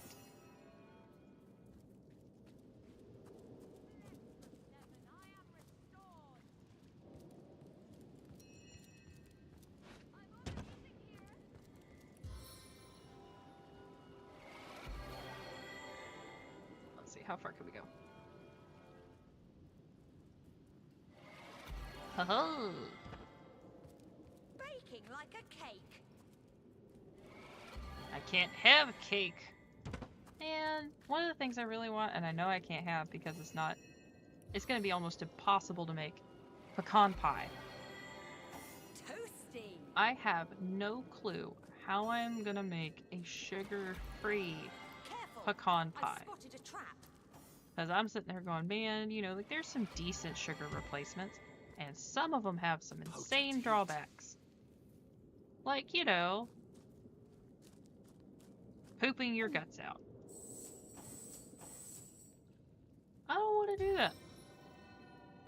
How far can we go? Ho-ho!
Baking like a cake.
I can't have cake. And one of the things I really want, and I know I can't have because it's gonna be almost impossible to make, pecan pie.
Toasty.
I have no clue how I'm gonna make a sugar-free
Careful.
pecan
I've
pie.
spotted a trap.
Because I'm sitting there going, man, you know, like there's some decent sugar replacements, and some of them have some insane drawbacks. Like, you know, pooping your guts out. I don't want to do that.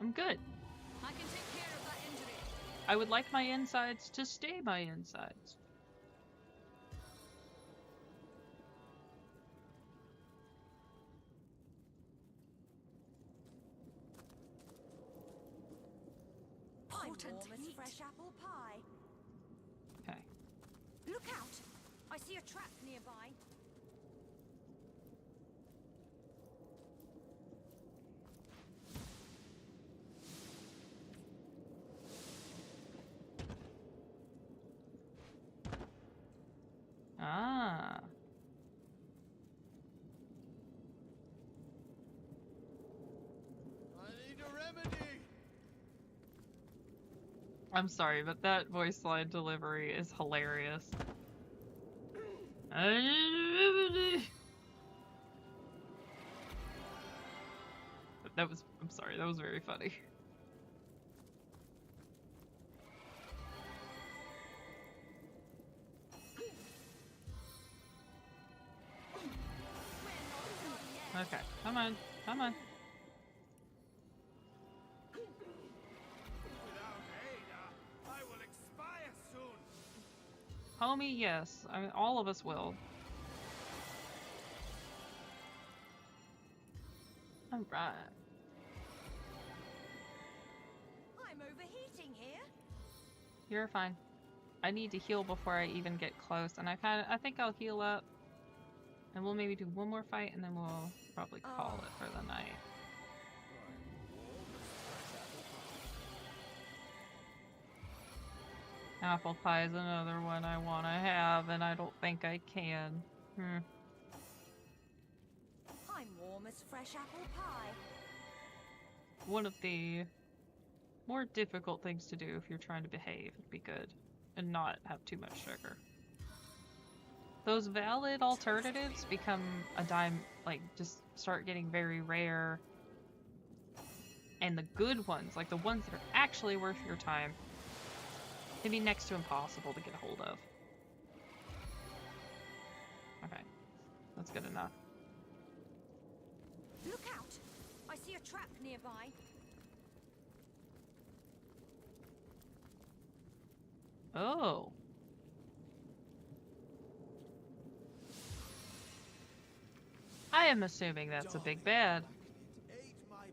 I'm good.
I can take care of that injury.
I would like my insides to stay my insides.
I'm
Potent
warm as
heat.
fresh apple pie.
Okay.
Look out! I see a trap nearby.
Ah.
I need a remedy.
I'm sorry, but that voice line delivery is hilarious. I'm sorry, that was very funny. Okay, come on, come on.
Without aid, I will expire soon.
Homie, yes. I mean, all of us will. Alright.
I'm overheating here.
You're fine. I need to heal before I even get close, and I think I'll heal up. And we'll maybe do one more fight, and then we'll probably call it for the night. Apple pie is another one I want to have, and I don't think I can.
I'm warm as fresh apple pie.
One of the more difficult things to do if you're trying to behave and be good, and not have too much sugar. Those valid alternatives become a dime, like, just start getting very rare. And the good ones, like the ones that are actually worth your time, can be next to impossible to get a hold of. Okay, that's good enough.
Look out! I see a trap nearby.
Oh. I am assuming that's a big bad.
Ate my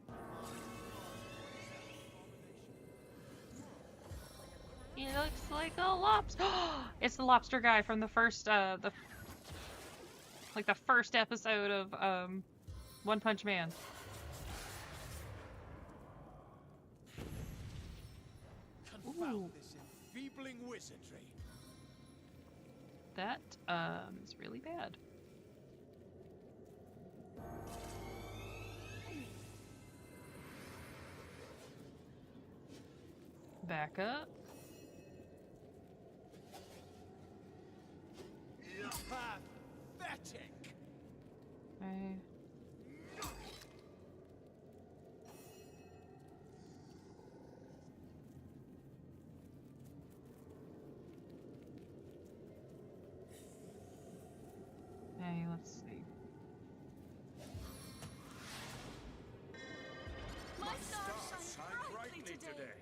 He looks like a lobster. It's the lobster guy from the first, the first episode of, One Punch Man.
Confound this enfeebling wizardry.
That, is really bad. Back up.
Pathetic.
Okay. Okay, let's see.
My stars shine brightly today.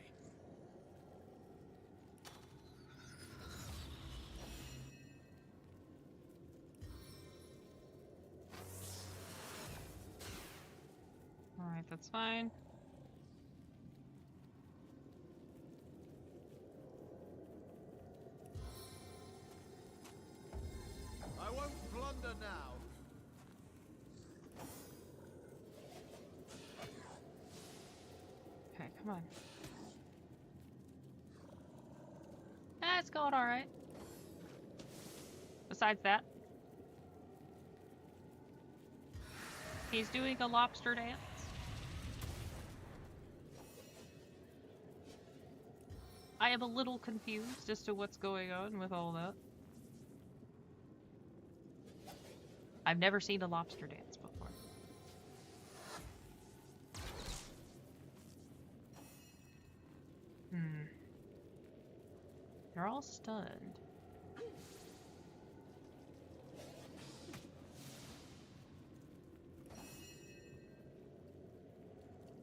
Alright, that's fine.
I won't blunder now.
come on. It's going alright. Besides that, he's doing a lobster dance. I am a little confused as to what's going on with all that. I've never seen a lobster dance before. They're all stunned.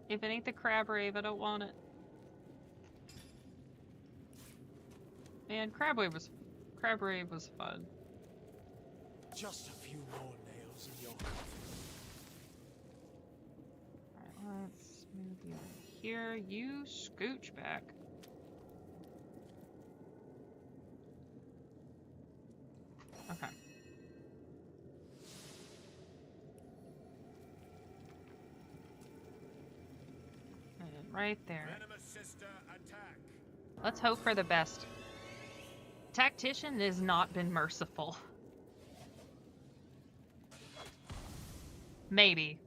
If it ain't the crab rave, I don't want it. Man, crab rave was fun.
Just a few more nails in your coffin.
Alright, let's move you in here. You scooch back. Okay. And right there.
Venomous sister, attack.
Let's hope for the best. Tactician has not been merciful. Maybe.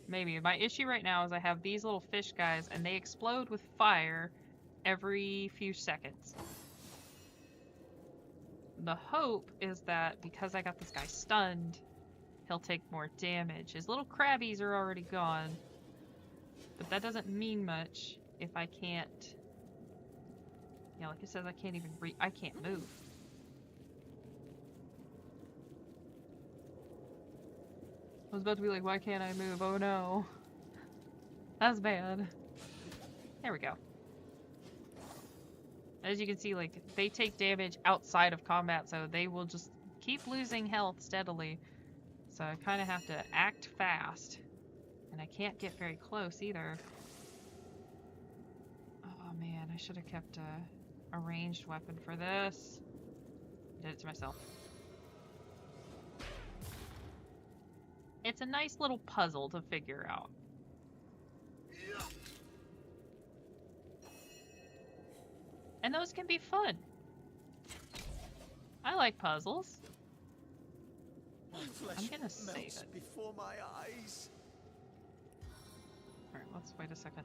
Maybe. My issue right now is I have these little fish guys and they explode with fire every few seconds. The hope is that because I got this guy stunned, he'll take more damage. His little crabbies are already gone. But that doesn't mean much if I can't... Yeah, like it says, I can't even I can't move. I was about to be like, why can't I move? Oh no. That's bad. There we go. As you can see, like, they take damage outside of combat, so they will just keep losing health steadily. So I kind of have to act fast. And I can't get very close either. Oh man, I should have kept a ranged weapon for this. I did it to myself. It's a nice little puzzle to figure out. And those can be fun. I like puzzles. I'm gonna save it.
Before my eyes.
Alright, let's wait a second.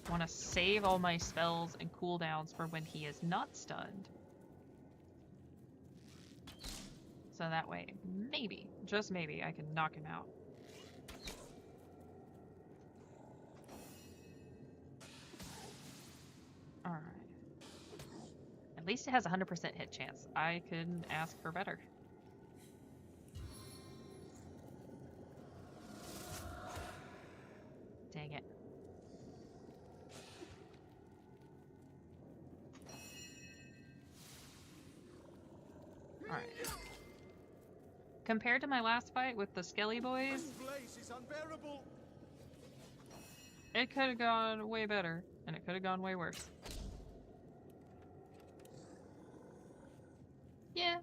Want to save all my spells and cooldowns for when he is not stunned. So that way, maybe, just maybe, I can knock him out. Alright. At least it has a 100% hit chance. I couldn't ask for better. Dang it. Alright. Compared to my last fight with the Skelly boys, it could have gone way better, and it could have gone way worse. Yeah.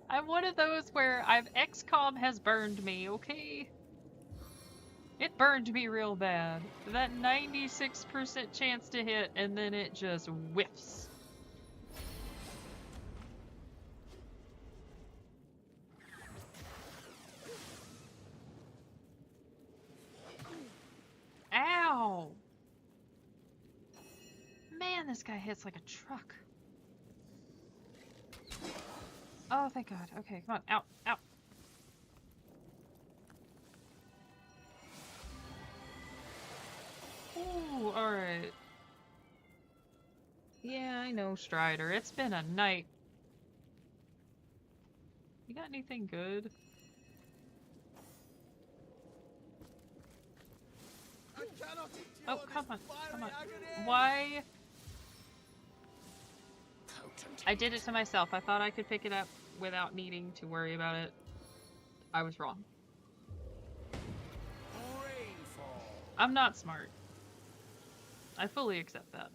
I'm one of those where XCOM has burned me, okay? It burned me real bad. That 96% chance to hit, and then it just whiffs. Ow! Man, this guy hits like a truck. Oh, thank God. Okay, come on. Out. Out. Ooh, alright. Yeah, I know, Strider. It's been a night. You got anything good? Oh, come on. Come on. Why? I did it to myself. I thought I could pick it up without needing to worry about it. I was wrong. I'm not smart. I fully accept that.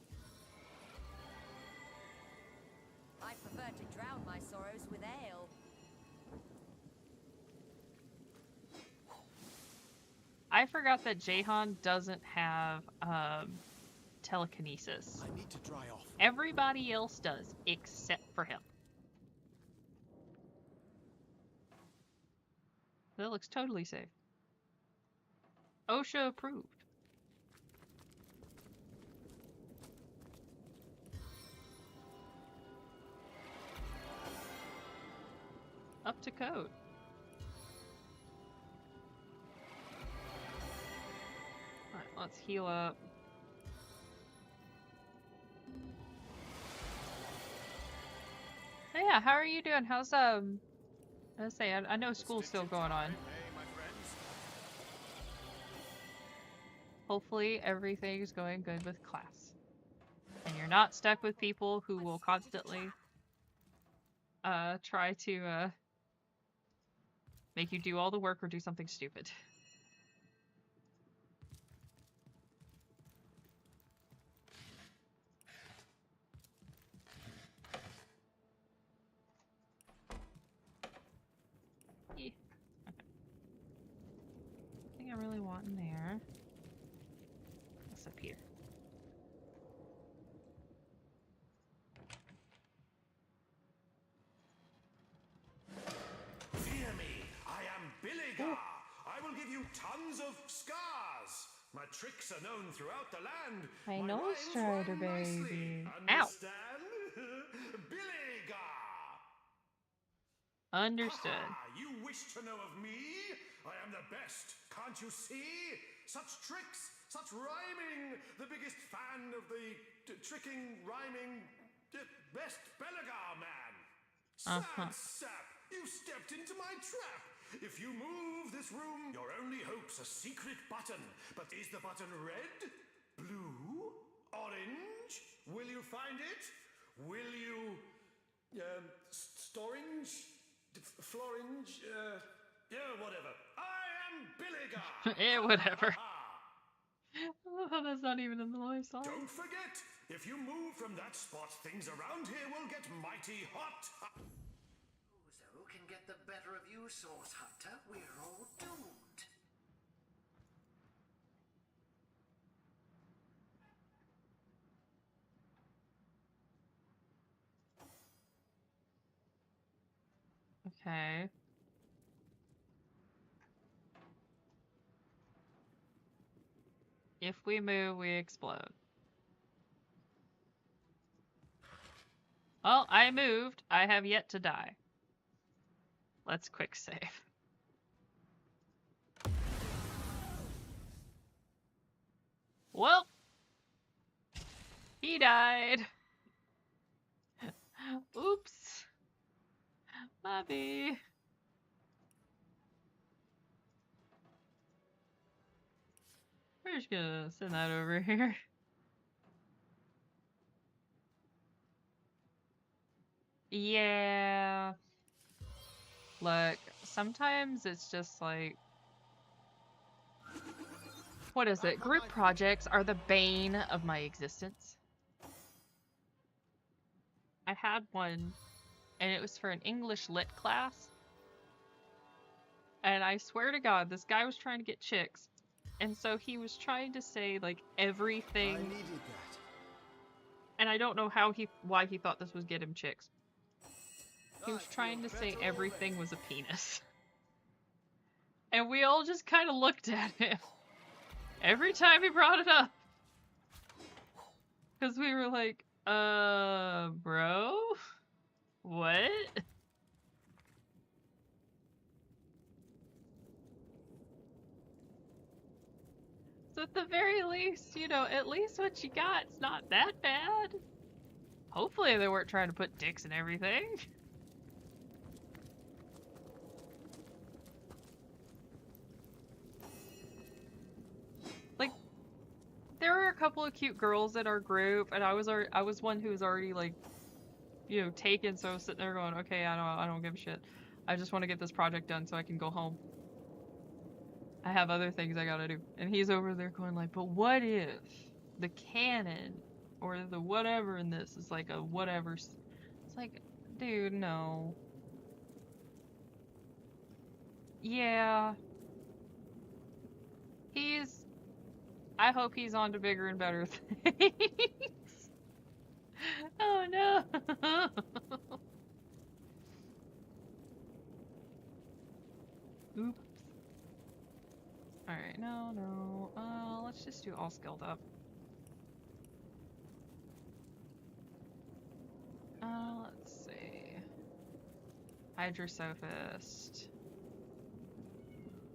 I prefer to drown my sorrows with ale.
I forgot that Jahan doesn't have telekinesis.
I need to dry off.
Everybody else does, except for him. That looks totally safe. OSHA approved. Up to code. Alright, let's heal up. So yeah, how are you doing? How's I know school's still going on. Hopefully everything's going good with class. And you're not stuck with people who will constantly try to make you do all the work or do something stupid. Yeah. Okay. Nothing I really want in there. What's up here?
Fear me, I am Billigar. I will give you tons of scars. My tricks are known throughout the land.
I
My
know,
rhymes
Strider
rhyme nicely.
baby. Ow!
Understand? Billigar.
Understood.
Ha, you wish to know of me? I am the best, can't you see? Such tricks, such rhyming. The biggest fan of the tricking, rhyming, best Belligar man. Sad sap, you stepped into my trap. If you move this room, your only hope's a secret button. But is the button red? Blue? Orange? Will you find it? Will you... Storange? Florange? Yeah, whatever. I am Billigar!
Yeah, whatever. Oh, that's not even in the voice song.
Don't forget, if you move from that spot, things around here will get mighty hot.
Who can get the better of you, Source Hunter? We're all doomed.
Okay. If we move, we explode. Well, I moved. I have yet to die. Let's quick save. Well, he died. Oops. Bobby. We're just gonna send that over here. Yeah. Look, sometimes it's just like... What is it? Group projects are the bane of my existence. I had one, and it was for an English lit class. And I swear to God, this guy was trying to get chicks. And so he was trying to say, like, everything...
I needed that.
And I don't know why he thought this would get him chicks. He was trying to say everything was a penis. And we all just kind of looked at him. Every time he brought it up. Because we were like, bro? What? So at the very least, you know, at least what you got's not that bad. Hopefully they weren't trying to put dicks in everything. Like, there were a couple of cute girls in our group, and I was one who was already, like, you know, taken, so I was sitting there going, okay, I don't give a shit. I just want to get this project done so I can go home. I have other things I gotta do. And he's over there going like, but what if the canon or the whatever in this is like a whatever? It's like, dude, no. Yeah. I hope he's on to bigger and better things. Oh no. Oops. Alright, no. Let's just do all skilled up. Let's see. Hydrosophist.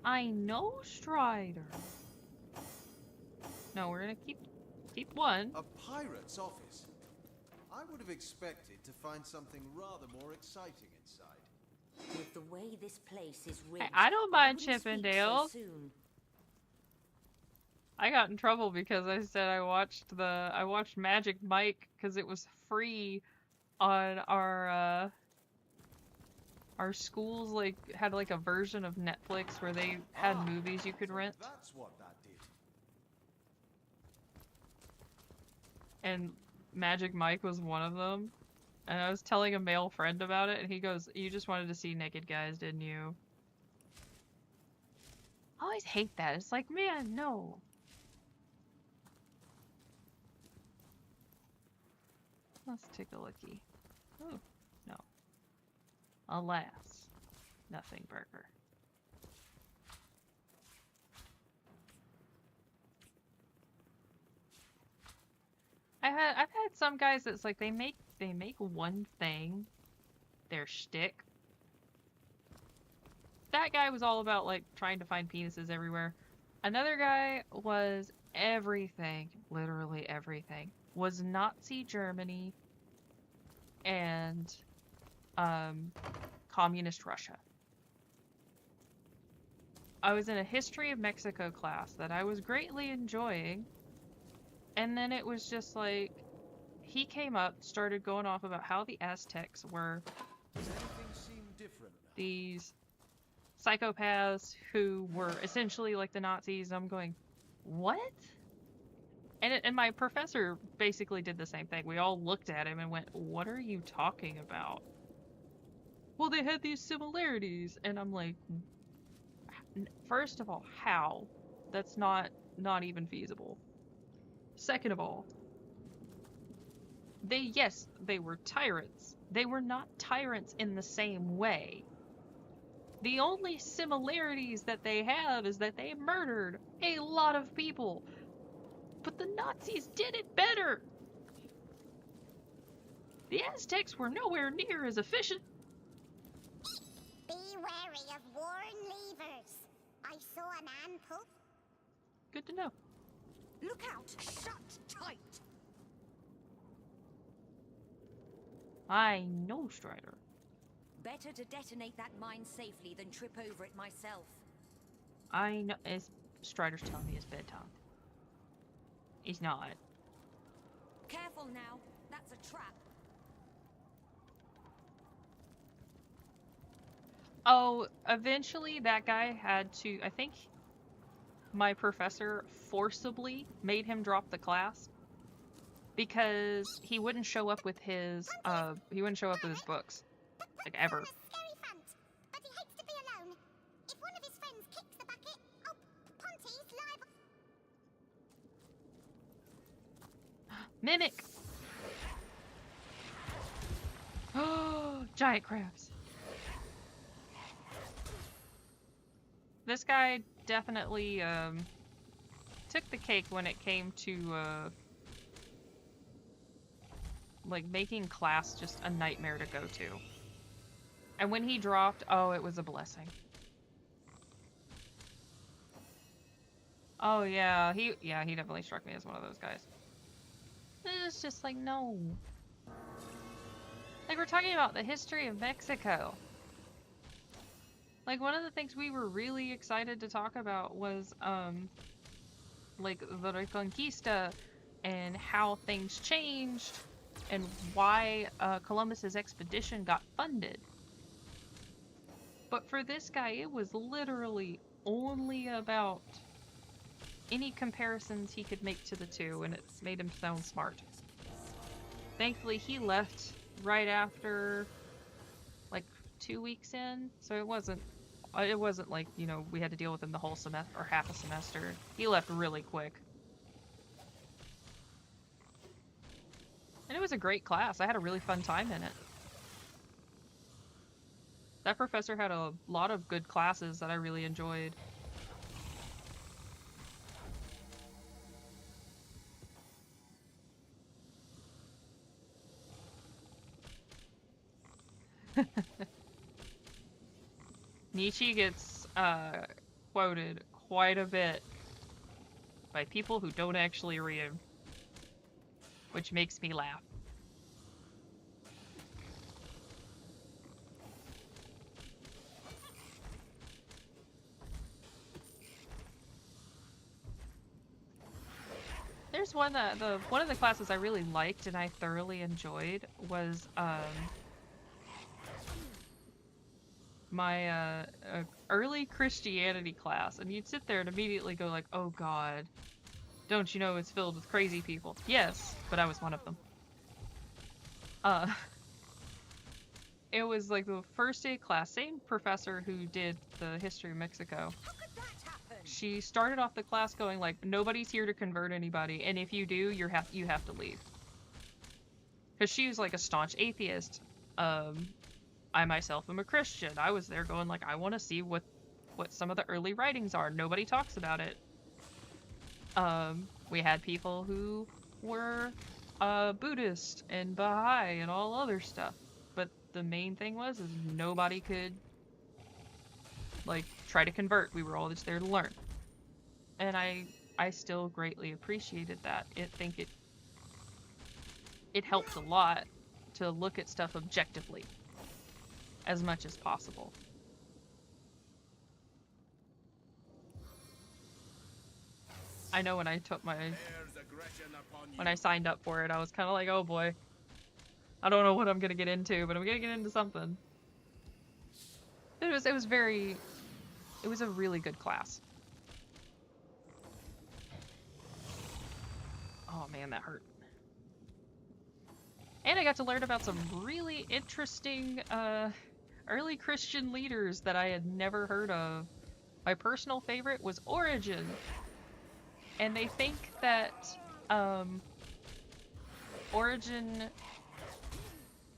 I know Strider. No, we're gonna keep one.
A pirate's office. I would have expected to find something rather more exciting inside.
With the way this place is rigged,
I don't mind
wouldn't speak
Chippendale.
so soon.
I got in trouble because I said I watched Magic Mike because it was free on our schools, like had like a version of Netflix where they had movies you could rent.
That's what that did.
And Magic Mike was one of them. And I was telling a male friend about it, and he goes, "You just wanted to see naked guys, didn't you?" I always hate that. It's like, man, no. Let's take a lookie. Oh, no. Alas, nothing burger. I've had some guys that's like they make one thing their shtick. That guy was all about like trying to find penises everywhere. Another guy was everything, literally everything, was Nazi Germany and communist Russia. I was in a history of Mexico class that I was greatly enjoying. And then it was just like, he came up, started going off about how the Aztecs were these psychopaths who were essentially like the Nazis. I'm going, what? And my professor basically did the same thing. We all looked at him and went, what are you talking about? Well, they had these similarities. And I'm like, first of all, how? That's not even feasible. Second of all, they were tyrants. They were not tyrants in the same way. The only similarities that they have is that they murdered a lot of people. But the Nazis did it better. The Aztecs were nowhere near as efficient.
Be wary of worn levers. I saw a man pull.
Good to know.
Look out! Shut tight!
I know Strider.
Better to detonate that mine safely than trip over it myself.
I know. Strider's telling me it's bedtime. He's not.
Careful now. That's a trap.
Oh, eventually that guy had to, I think my professor forcibly made him drop the class because he wouldn't show up with his books. Like ever.
Scary front, but he hates to be alone. If one of his friends kicks the bucket, oh, Ponty's liable.
Mimic! Oh, giant crabs. This guy definitely took the cake when it came to like making class just a nightmare to go to. And when he dropped, oh, it was a blessing. Oh yeah, he definitely struck me as one of those guys. It's just like, no. Like, we're talking about the history of Mexico. Like, one of the things we were really excited to talk about was, like, the Reconquista and how things changed and why Columbus's expedition got funded. But for this guy, it was literally only about any comparisons he could make to the two, and it made him sound smart. Thankfully, he left right after, like, 2 weeks in, so it wasn't It wasn't like, you know, we had to deal with him the whole semester or half a semester. He left really quick. And it was a great class. I had a really fun time in it. That professor had a lot of good classes that I really enjoyed. Nietzsche gets quoted quite a bit by people who don't actually read him, which makes me laugh. There's one that one of the classes I really liked and I thoroughly enjoyed was my early Christianity class, and you'd sit there and immediately go like, "Oh God, don't you know it's filled with crazy people?" Yes, but I was one of them. Uh, it was like the first day of class, same professor who did the history of Mexico. She started off the class going like, "Nobody's here to convert anybody, and if you do, you have to leave." Because she was like a staunch atheist. I myself am a Christian. I was there going like, I want to see what some of the early writings are. Nobody talks about it. We had people who were Buddhist and Baha'i and all other stuff, but the main thing was is nobody could like try to convert. We were all just there to learn, and I still greatly appreciated that. It helped a lot to look at stuff objectively as much as possible. I know when I took when I signed up for it, I was kind of like, oh boy, I don't know what I'm gonna get into, but I'm gonna get into something. It was a really good class. Oh man, that hurt. And I got to learn about some really interesting early Christian leaders that I had never heard of. My personal favorite was Origen. And they think that Origen...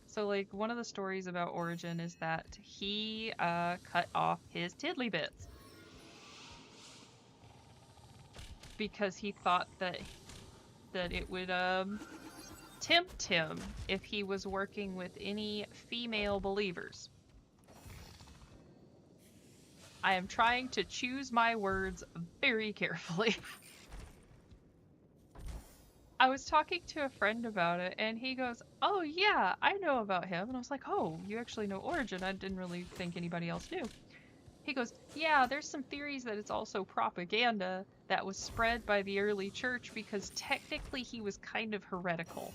So, like, one of the stories about Origen is that he cut off his tiddly bits. Because he thought that it would tempt him if he was working with any female believers. I am trying to choose my words very carefully. I was talking to a friend about it, and he goes, "Oh yeah, I know about him." And I was like, "Oh, you actually know Origin? I didn't really think anybody else knew." He goes, "Yeah, there's some theories that it's also propaganda that was spread by the early church because technically he was kind of heretical."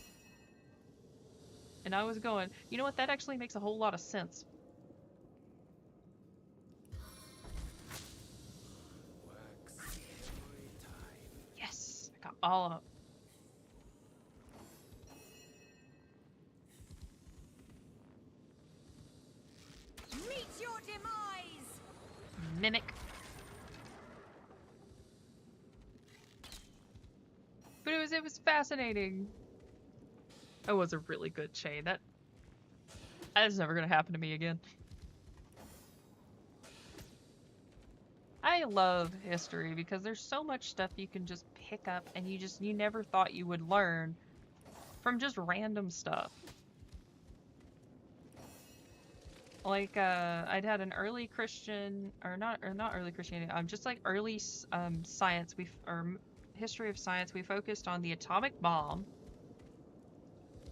And I was going, you know what, that actually makes a whole lot of sense. Yes, I got all of them.
Meet your demise!
Mimic. But it was fascinating. That was a really good chain. That is never gonna happen to me again. I love history because there's so much stuff you can just pick up and you never thought you would learn from just random stuff. Like I'd had an early Christian or not early Christianity. Just like early science. History of science. We focused on the atomic bomb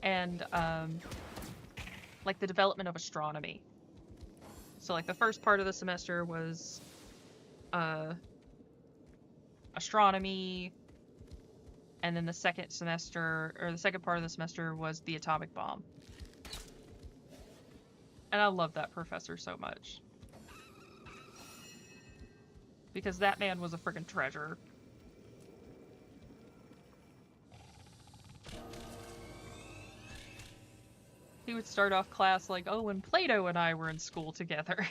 and like the development of astronomy. So like the first part of the semester was astronomy, and then the second part of the semester was the atomic bomb. And I love that professor so much. Because that man was a freaking treasure. He would start off class like, "Oh, when Plato and I were in school together."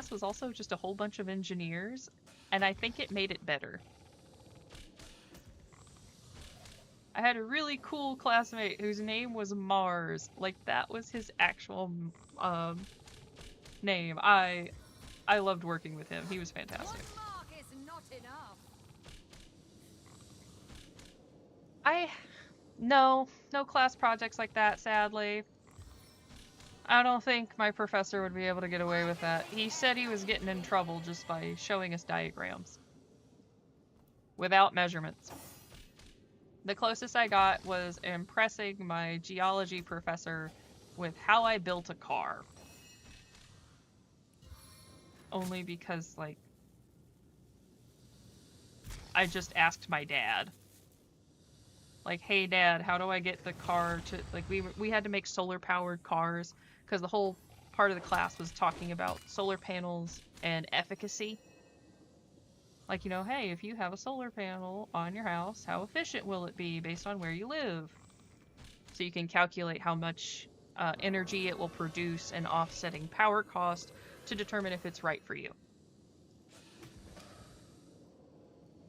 class was also just a whole bunch of engineers, and I think it made it better. I had a really cool classmate whose name was Mars. Like, that was his actual name. I loved working with him. He was fantastic.
One mark is not enough.
No class projects like that, sadly. I don't think my professor would be able to get away with that. He said he was getting in trouble just by showing us diagrams. Without measurements. The closest I got was impressing my geology professor with how I built a car. Only because, like, I just asked my dad. Like, hey Dad, how do I get the car to, like, we had to make solar powered cars because the whole part of the class was talking about solar panels and efficacy. Like, you know, hey, if you have a solar panel on your house, how efficient will it be based on where you live? So you can calculate how much energy it will produce and offsetting power cost to determine if it's right for you.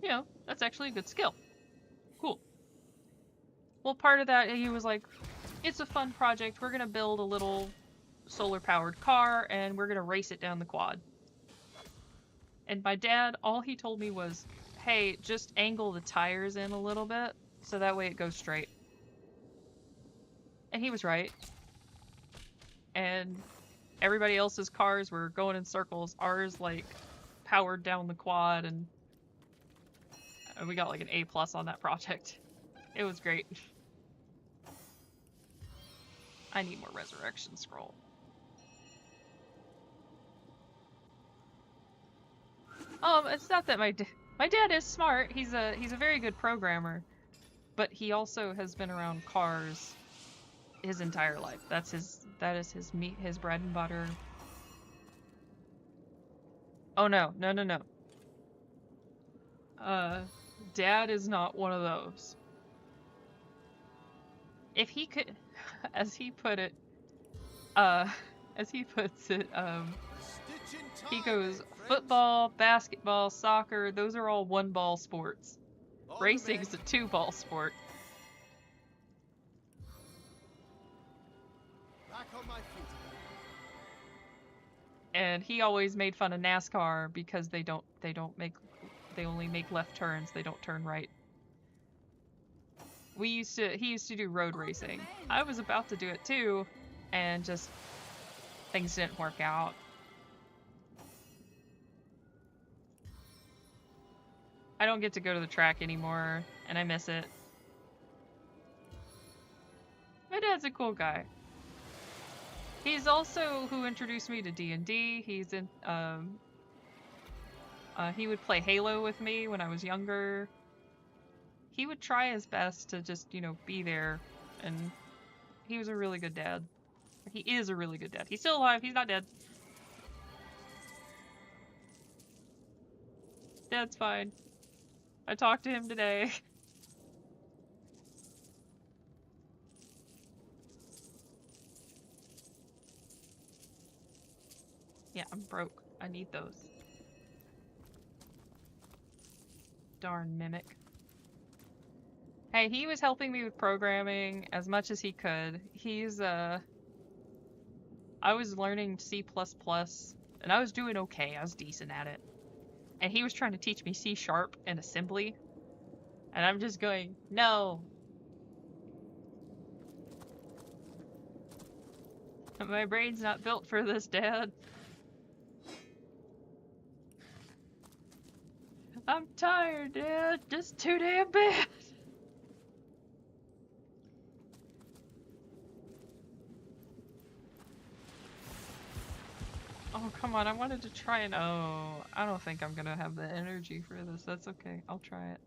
You know, that's actually a good skill. Cool. Well, part of that, he was like, it's a fun project. We're going to build a little solar-powered car, and we're going to race it down the quad. And my dad, all he told me was, hey, just angle the tires in a little bit, so that way it goes straight. And he was right. And everybody else's cars were going in circles. Ours, like, powered down the quad, and we got, like, an A+ on that project. It was great. I need more resurrection scroll. It's not that my dad is smart. He's a very good programmer, but he also has been around cars his entire life. That is his bread and butter. Oh no. Dad is not one of those. If he could, as he puts it, he goes, football, basketball, soccer, those are all one-ball sports. Racing's a two-ball sport.
Back on my feet.
And he always made fun of NASCAR because they only make left turns, they don't turn right. He used to do road racing. I was about to do it too, and just things didn't work out. I don't get to go to the track anymore, and I miss it. My dad's a cool guy. He's also who introduced me to D&D. He's in, he would play Halo with me when I was younger. He would try his best to just, you know, be there, and he was a really good dad. He is a really good dad. He's still alive. He's not dead. Dad's fine. I talked to him today. Yeah, I'm broke. I need those. Darn mimic. Hey, he was helping me with programming as much as he could. I was learning C++, and I was doing okay. I was decent at it. And he was trying to teach me C# and assembly. And I'm just going, no. My brain's not built for this, Dad. I'm tired, Dad. Just too damn bad. Oh, come on. I wanted to try and... Oh, I don't think I'm gonna have the energy for this. That's okay. I'll try it.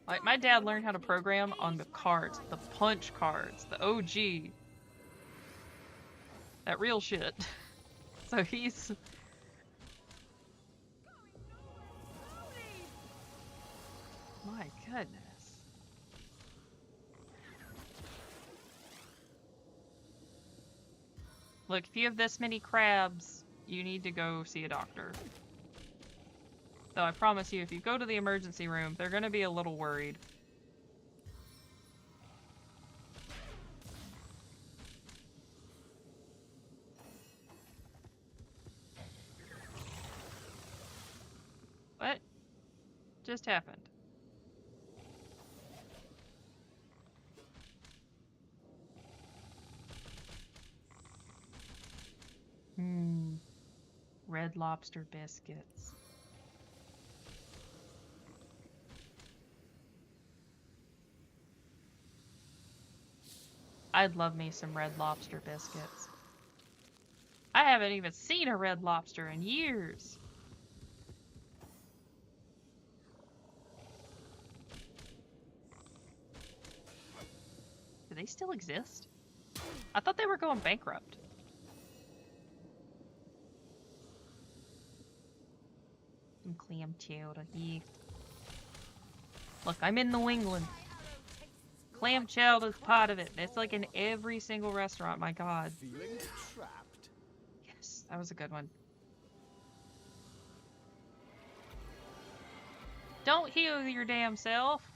Like, my dad learned how to program on the cards. The punch cards. The OG. That real shit. So he's... My goodness. Look, if you have this many crabs, you need to go see a doctor. Though I promise you, if you go to the emergency room, they're gonna be a little worried. What just happened? Red Lobster biscuits. I'd love me some Red Lobster biscuits. I haven't even seen a Red Lobster in years. Do they still exist? I thought they were going bankrupt. Some clam chowder, yeah. Look, I'm in New England. Clam chowder's part of it. It's like in every single restaurant, my god.
Feeling trapped?
Yes, that was a good one. Don't heal your damn self.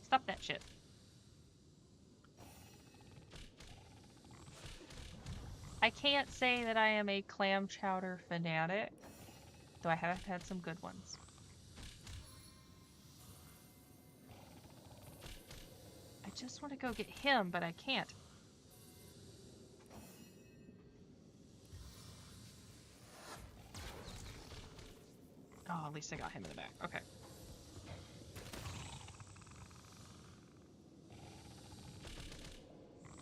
Stop that shit. I can't say that I am a clam chowder fanatic, though I have had some good ones. I just want to go get him, but I can't. Oh, at least I got him in the back. Okay.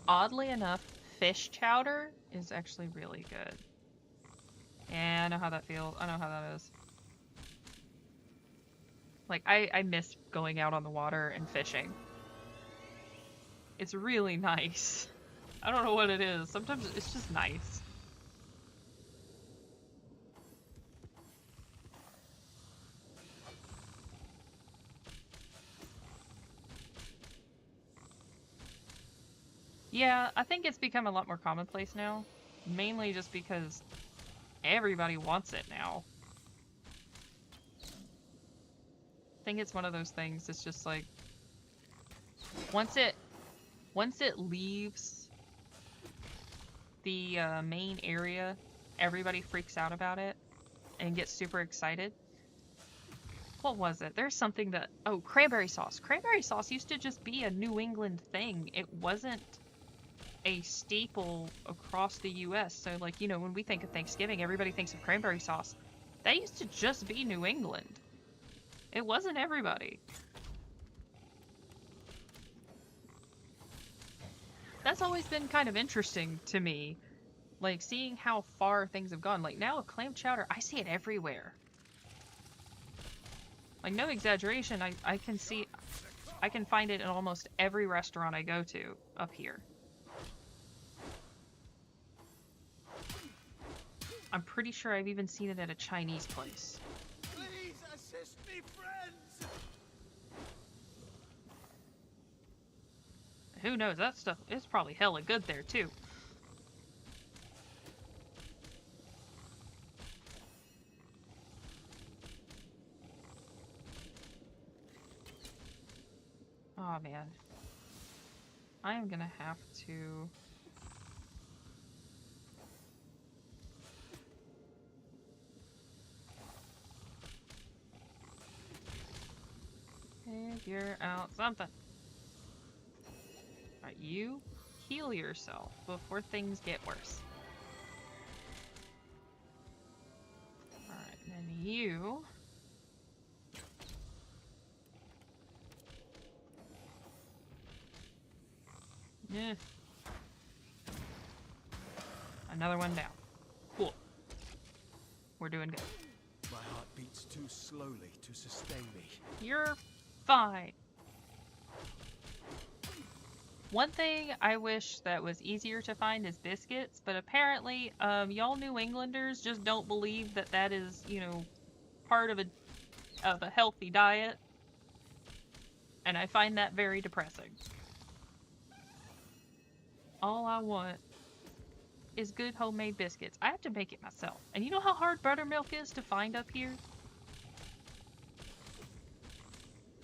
Oddly enough, fish chowder is actually really good. Yeah, I know how that feels. I know how that is. Like, I miss going out on the water and fishing. It's really nice. I don't know what it is. Sometimes it's just nice. Yeah, I think it's become a lot more commonplace now. Mainly just because everybody wants it now. I think it's one of those things, it's just like once it leaves the main area, everybody freaks out about it and gets super excited. What was it? There's something that... Oh, cranberry sauce. Cranberry sauce used to just be a New England thing. It wasn't a staple across the US. So, like, you know, when we think of Thanksgiving, everybody thinks of cranberry sauce. That used to just be New England. It wasn't everybody. That's always been kind of interesting to me. Like, seeing how far things have gone. Like, now a clam chowder, I see it everywhere. Like, no exaggeration, I can find it in almost every restaurant I go to up here. I'm pretty sure I've even seen it at a Chinese place.
Please assist me, friends!
Who knows, that stuff is probably hella good there, too. Oh man. I am gonna have to... figure out something. Alright, you heal yourself before things get worse. Alright, then you... Eh. Another one down. Cool. We're doing good.
My heart beats too slowly to sustain me.
You're fine. One thing I wish that was easier to find is biscuits, but apparently, y'all New Englanders just don't believe that that is, you know, part of a healthy diet. And I find that very depressing. All I want is good homemade biscuits. I have to make it myself. And you know how hard buttermilk is to find up here?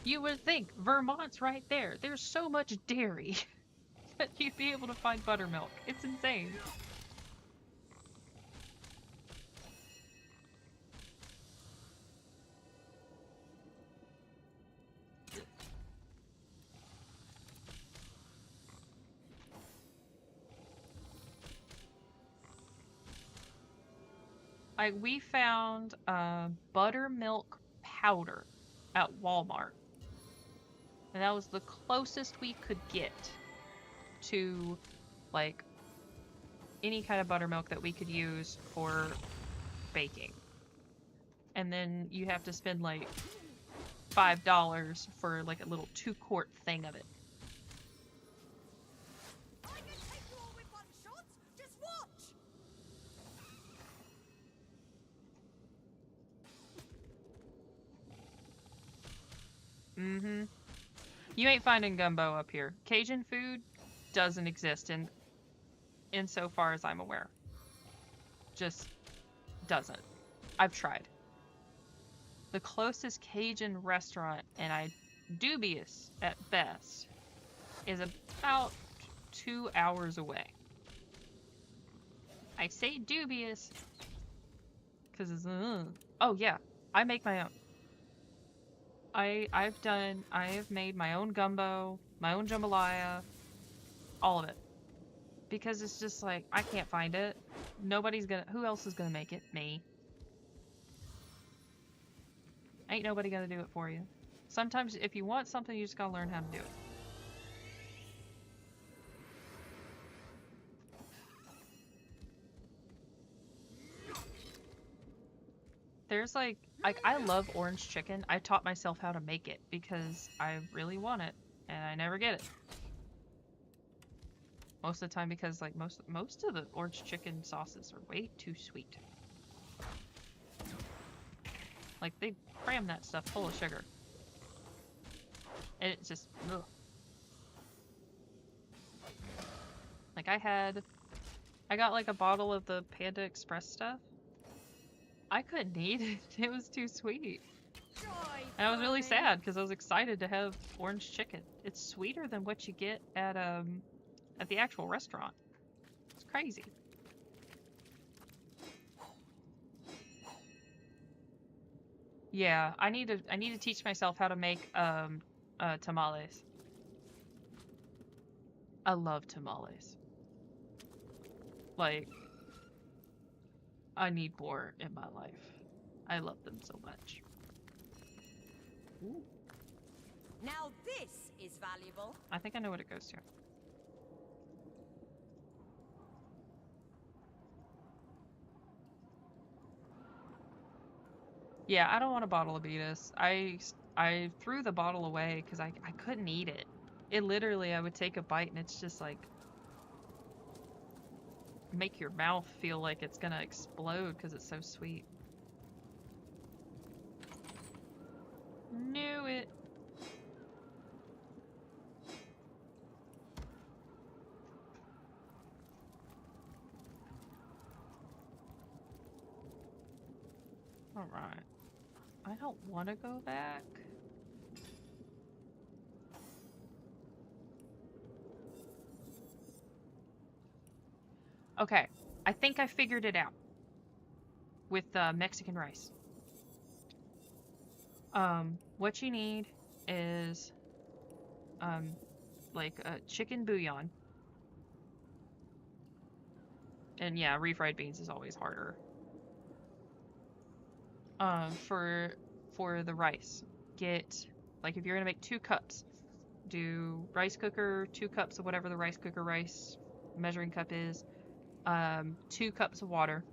You would think Vermont's right there. There's so much dairy that you'd be able to find buttermilk. It's insane. We found buttermilk powder at Walmart. And that was the closest we could get to, like, any kind of buttermilk that we could use for baking. And then you have to spend, like, $5 for, like, a little 2-quart thing of it.
I can take you all with one shot. Just watch.
Mm-hmm. You ain't finding gumbo up here. Cajun food doesn't exist in so far as I'm aware. Just doesn't. I've tried. The closest Cajun restaurant, and I dubious at best, is about 2 hours away. I say dubious because it's oh yeah, I make my own. I have made my own gumbo, my own jambalaya, all of it. Because it's just like, I can't find it. Who else is gonna make it? Me. Ain't nobody gonna do it for you. Sometimes if you want something, you just gotta learn how to do it. There's like I love orange chicken. I taught myself how to make it because I really want it and I never get it. Most of the time because like most of the orange chicken sauces are way too sweet. Like they cram that stuff full of sugar. And it's just ugh. Like I got like a bottle of the Panda Express stuff. I couldn't eat it. It was too sweet. And I was really sad because I was excited to have orange chicken. It's sweeter than what you get at the actual restaurant. It's crazy. Yeah, I need to teach myself how to make tamales. I love tamales. Like I need more in my life. I love them so much. Ooh.
Now this is valuable.
I think I know what it goes to. Yeah, I don't want a bottle of Beatus. I threw the bottle away because I couldn't eat it. It literally, I would take a bite and it's just like make your mouth feel like it's gonna explode because it's so sweet. Knew it. All right. I don't want to go back. Okay, I think I figured it out with Mexican rice. What you need is like a chicken bouillon. And yeah, refried beans is always harder. For the rice, get like if you're gonna make 2 cups, do rice cooker, 2 cups of whatever the rice cooker rice measuring cup is, 2 cups of water.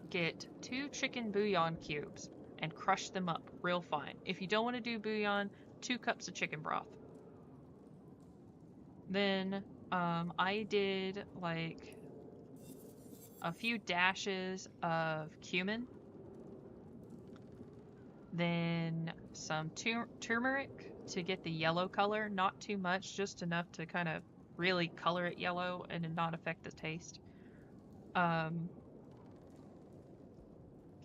Get 2 chicken bouillon cubes and crush them up real fine. If you don't want to do bouillon, 2 cups of chicken broth. Then I did like a few dashes of cumin, then some turmeric to get the yellow color, not too much, just enough to kind of really color it yellow and not affect the taste.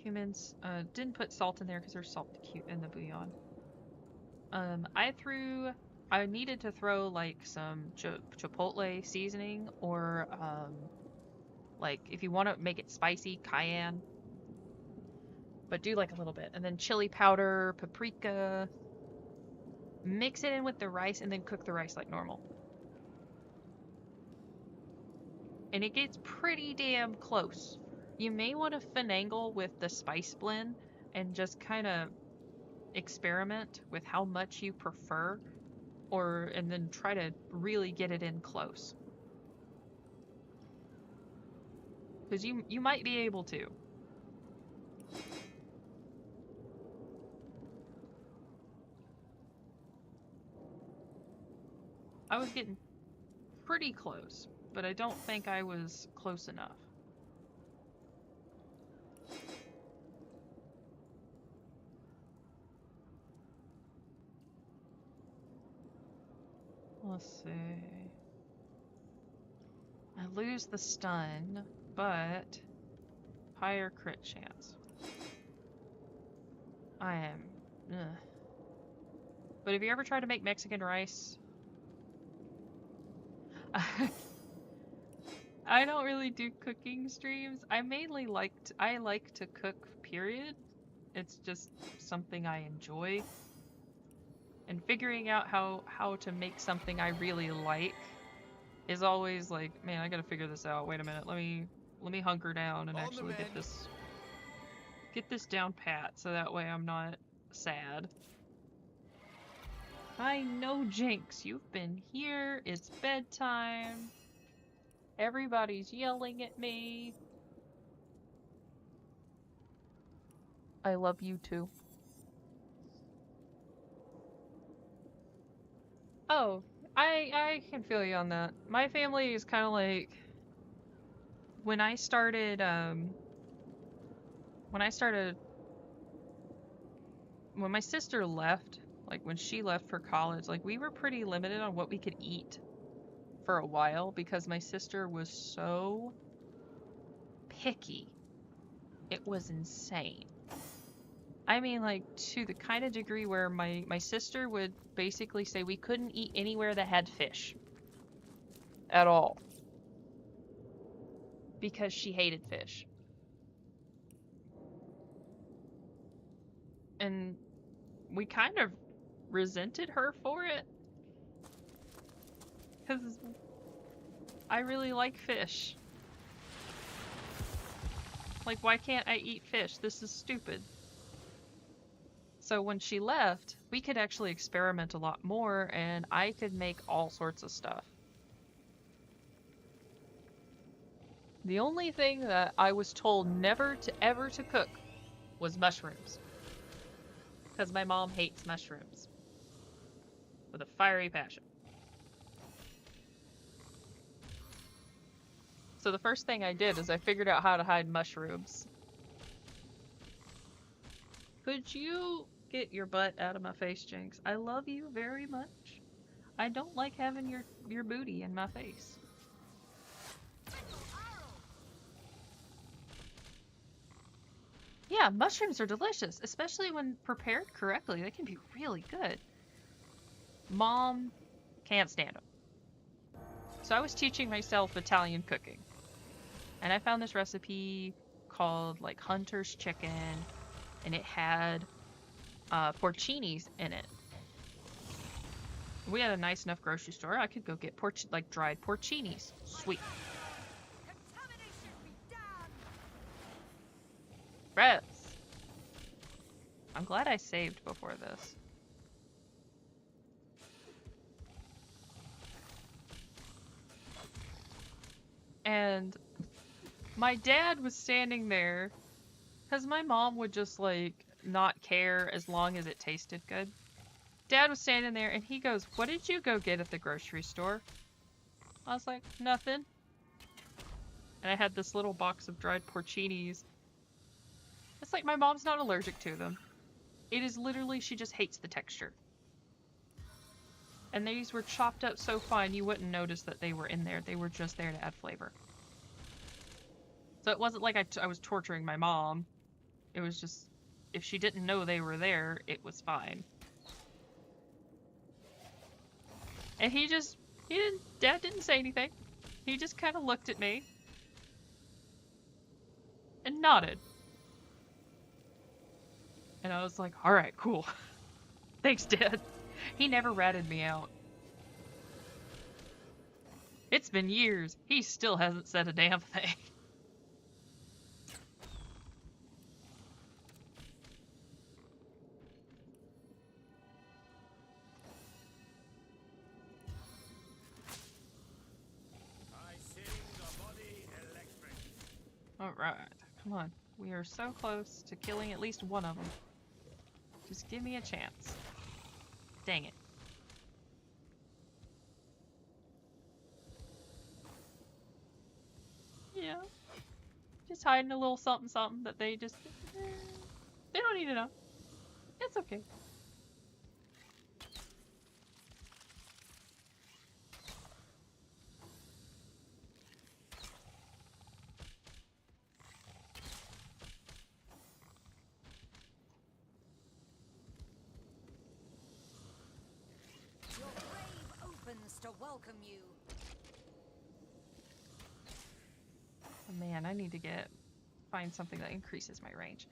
Humans didn't put salt in there because there's salt in the bouillon. I needed to throw like some chipotle seasoning or like if you want to make it spicy, cayenne, but do like a little bit, and then chili powder, paprika. Mix it in with the rice and then cook the rice like normal. And it gets pretty damn close. You may want to finagle with the spice blend and just kind of experiment with how much you prefer, and then try to really get it in close. Because you might be able to. I was getting pretty close, but I don't think I was close enough. Let's see. I lose the stun, but higher crit chance. I am. Ugh. But have you ever tried to make Mexican rice? I don't really do cooking streams. I like to cook, period. It's just something I enjoy. And figuring out how to make something I really like is always like, man, I gotta figure this out. Wait a minute, let me hunker down and actually get this down pat so that way I'm not sad. I know, Jinx, you've been here. It's bedtime. Everybody's yelling at me. I love you too. Oh, I can feel you on that. My family is kind of like when I started when my sister left, like when she left for college, like we were pretty limited on what we could eat for a while because my sister was so picky. It was insane. I mean, like, to the kind of degree where my sister would basically say we couldn't eat anywhere that had fish. At all. Because she hated fish. And we kind of resented her for it. Because I really like fish. Like, why can't I eat fish? This is stupid. So when she left, we could actually experiment a lot more, and I could make all sorts of stuff. The only thing that I was told never to ever to cook was mushrooms. Because my mom hates mushrooms. With a fiery passion. So the first thing I did is I figured out how to hide mushrooms. Could you get your butt out of my face, Jinx? I love you very much. I don't like having your booty in my face. Yeah, mushrooms are delicious, especially when prepared correctly. They can be really good. Mom can't stand them. So I was teaching myself Italian cooking. And I found this recipe called like Hunter's Chicken, and it had porcinis in it. We had a nice enough grocery store. I could go get dried porcinis. Sweet. Gross. I'm glad I saved before this. And my dad was standing there because my mom would just like not care as long as it tasted good. Dad was standing there and he goes, "What did you go get at the grocery store?" I was like, "Nothing." And I had this little box of dried porcinis. It's like my mom's not allergic to them. It is literally, she just hates the texture. And these were chopped up so fine you wouldn't notice that they were in there. They were just there to add flavor. So it wasn't like I was torturing my mom. It was just, if she didn't know they were there, it was fine. And Dad didn't say anything. He just kind of looked at me and nodded. And I was like, all right, cool. Thanks, Dad. He never ratted me out. It's been years. He still hasn't said a damn thing. Alright, come on. We are so close to killing at least one of them. Just give me a chance. Dang it. Yeah. Just hiding a little something something that they just... they don't need to know. It's okay.
Your grave opens to welcome you.
Oh man, I need to find something that increases my range.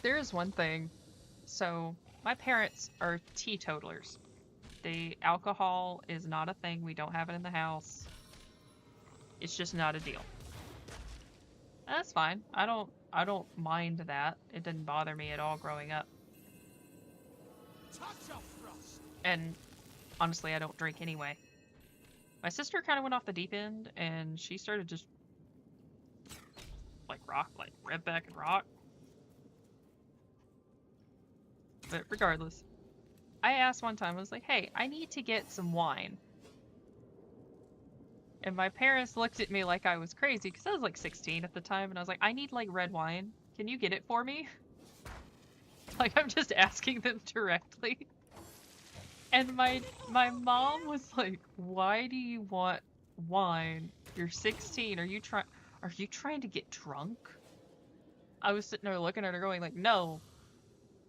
There is one thing. So, my parents are teetotalers. Alcohol is not a thing. We don't have it in the house. It's just not a deal. That's fine. I don't mind that. It didn't bother me at all growing up. And honestly, I don't drink anyway. My sister kind of went off the deep end, and she started just like redback and rock. But regardless, I asked one time, I was like, hey, I need to get some wine. And my parents looked at me like I was crazy, because I was like 16 at the time, and I was like, I need like red wine. Can you get it for me? Like, I'm just asking them directly. And my mom was like, why do you want wine? You're 16. Are you trying to get drunk? I was sitting there looking at her going like, no.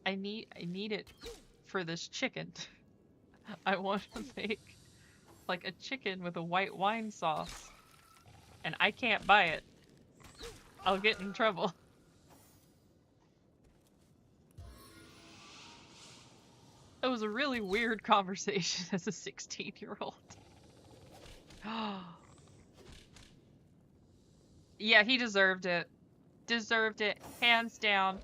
I need it for this chicken. I want to make like a chicken with a white wine sauce. And I can't buy it. I'll get in trouble. It was a really weird conversation as a 16-year-old. Yeah, he deserved it. Deserved it. Hands down.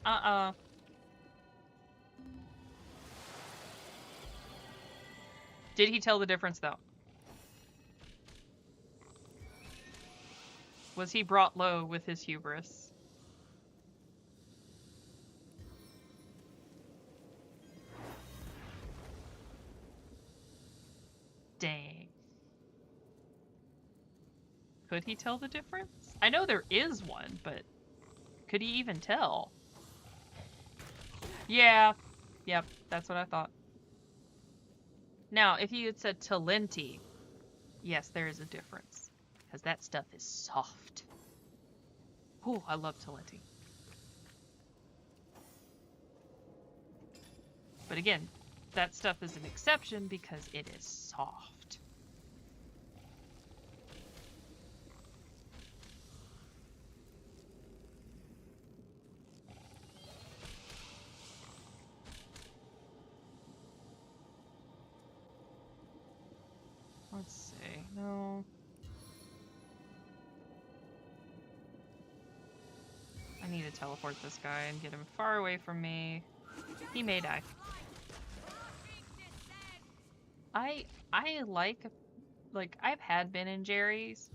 Did he tell the difference, though? Was he brought low with his hubris? Dang. Could he tell the difference? I know there is one, but could he even tell? Yeah. Yep, that's what I thought. Now, if he had said Talenti, yes, there is a difference. Because that stuff is soft. Oh, I love Talenti. But again, that stuff is an exception because it is soft. Let's see. No. I need to teleport this guy and get him far away from me. He may die. I like I've had Ben and Jerry's.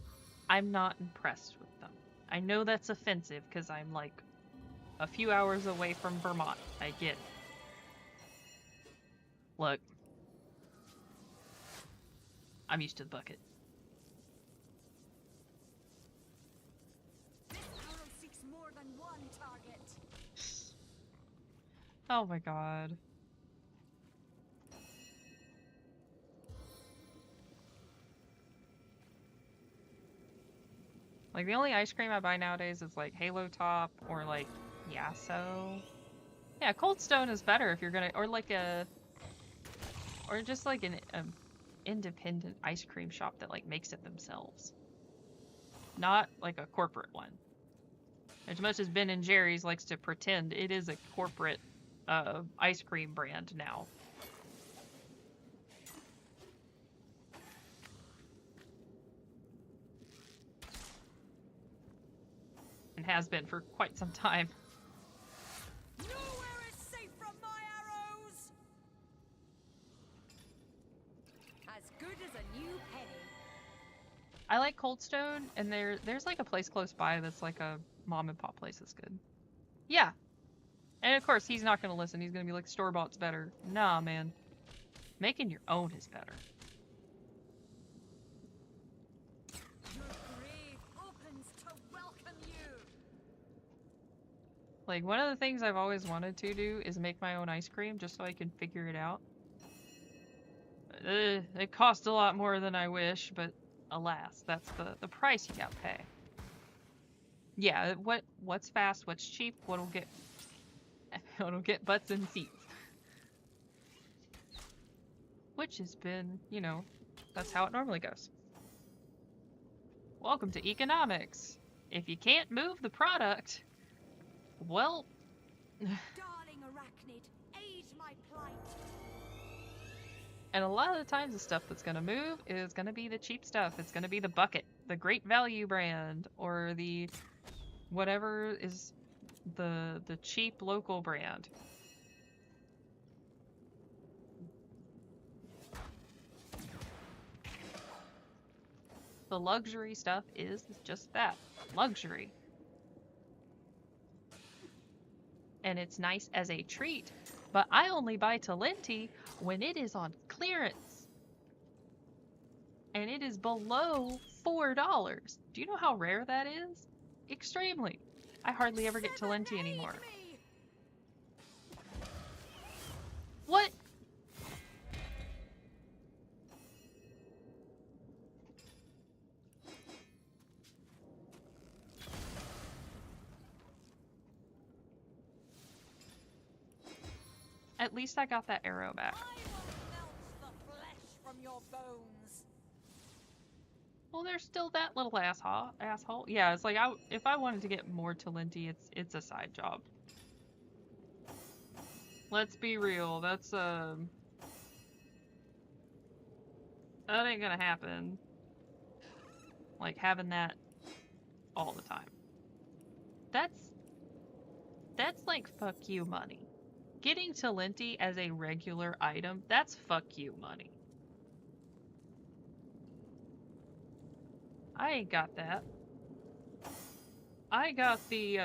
I'm not impressed with them. I know that's offensive because I'm like a few hours away from Vermont. I get it. Look. I'm used to the bucket.
This arrow seeks more than one target.
Oh my god. Like, the only ice cream I buy nowadays is like Halo Top or like Yasso. Yeah, Cold Stone is better if you're gonna, or like or just like an independent ice cream shop that like makes it themselves. Not like a corporate one. As much as Ben and Jerry's likes to pretend it is a corporate ice cream brand now. And has been for quite some time.
Nowhere is safe from my arrows! As good as a new penny.
I like Cold Stone, and there's like a place close by that's like a mom and pop place that's good. Yeah. And of course, he's not going to listen. He's going to be like, store-bought's better. Nah, man. Making your own is better.
Your grave opens to welcome you.
Like, one of the things I've always wanted to do is make my own ice cream just so I can figure it out. It costs a lot more than I wish, but alas, that's the price you gotta pay. Yeah, what's fast, what's cheap, what'll get butts in seats. Which has been, you know, that's how it normally goes. Welcome to economics. If you can't move the product, well...
Darling arachnid, aid my plight.
And a lot of the times the stuff that's gonna move is gonna be the cheap stuff. It's gonna be the bucket, the Great Value brand, or the whatever is the cheap local brand. The luxury stuff is just that, luxury. And it's nice as a treat, but I only buy Talenti when it is on clearance. And it is below $4. Do you know how rare that is? Extremely. I hardly ever get Talenti anymore. What? At least I got that arrow back.
I will melt the flesh from your bones.
Well, there's still that little asshole. Yeah, it's like if I wanted to get more Talenti, it's a side job. Let's be real. That's that ain't gonna happen. Like having that all the time. That's like fuck you money. Getting Talenti as a regular item, that's fuck you money. I ain't got that. I got the,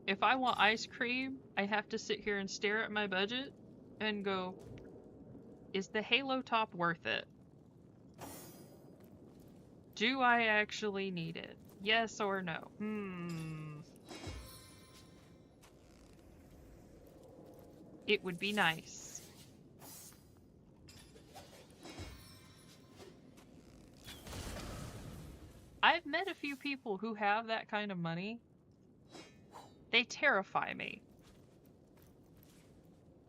if I want ice cream, I have to sit here and stare at my budget and go, is the Halo Top worth it? Do I actually need it? Yes or no? It would be nice. I've met a few people who have that kind of money. They terrify me.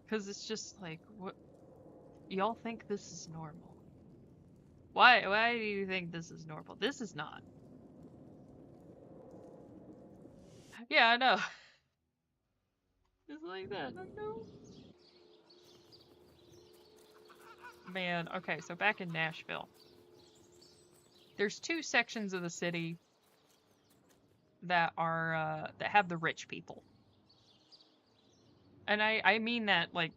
Because it's just like, what? Y'all think this is normal? Why do you think this is normal? This is not. Yeah, I know. It's like that, I know. Man, okay, so back in Nashville. There's two sections of the city that are, that have the rich people. And I mean that, like,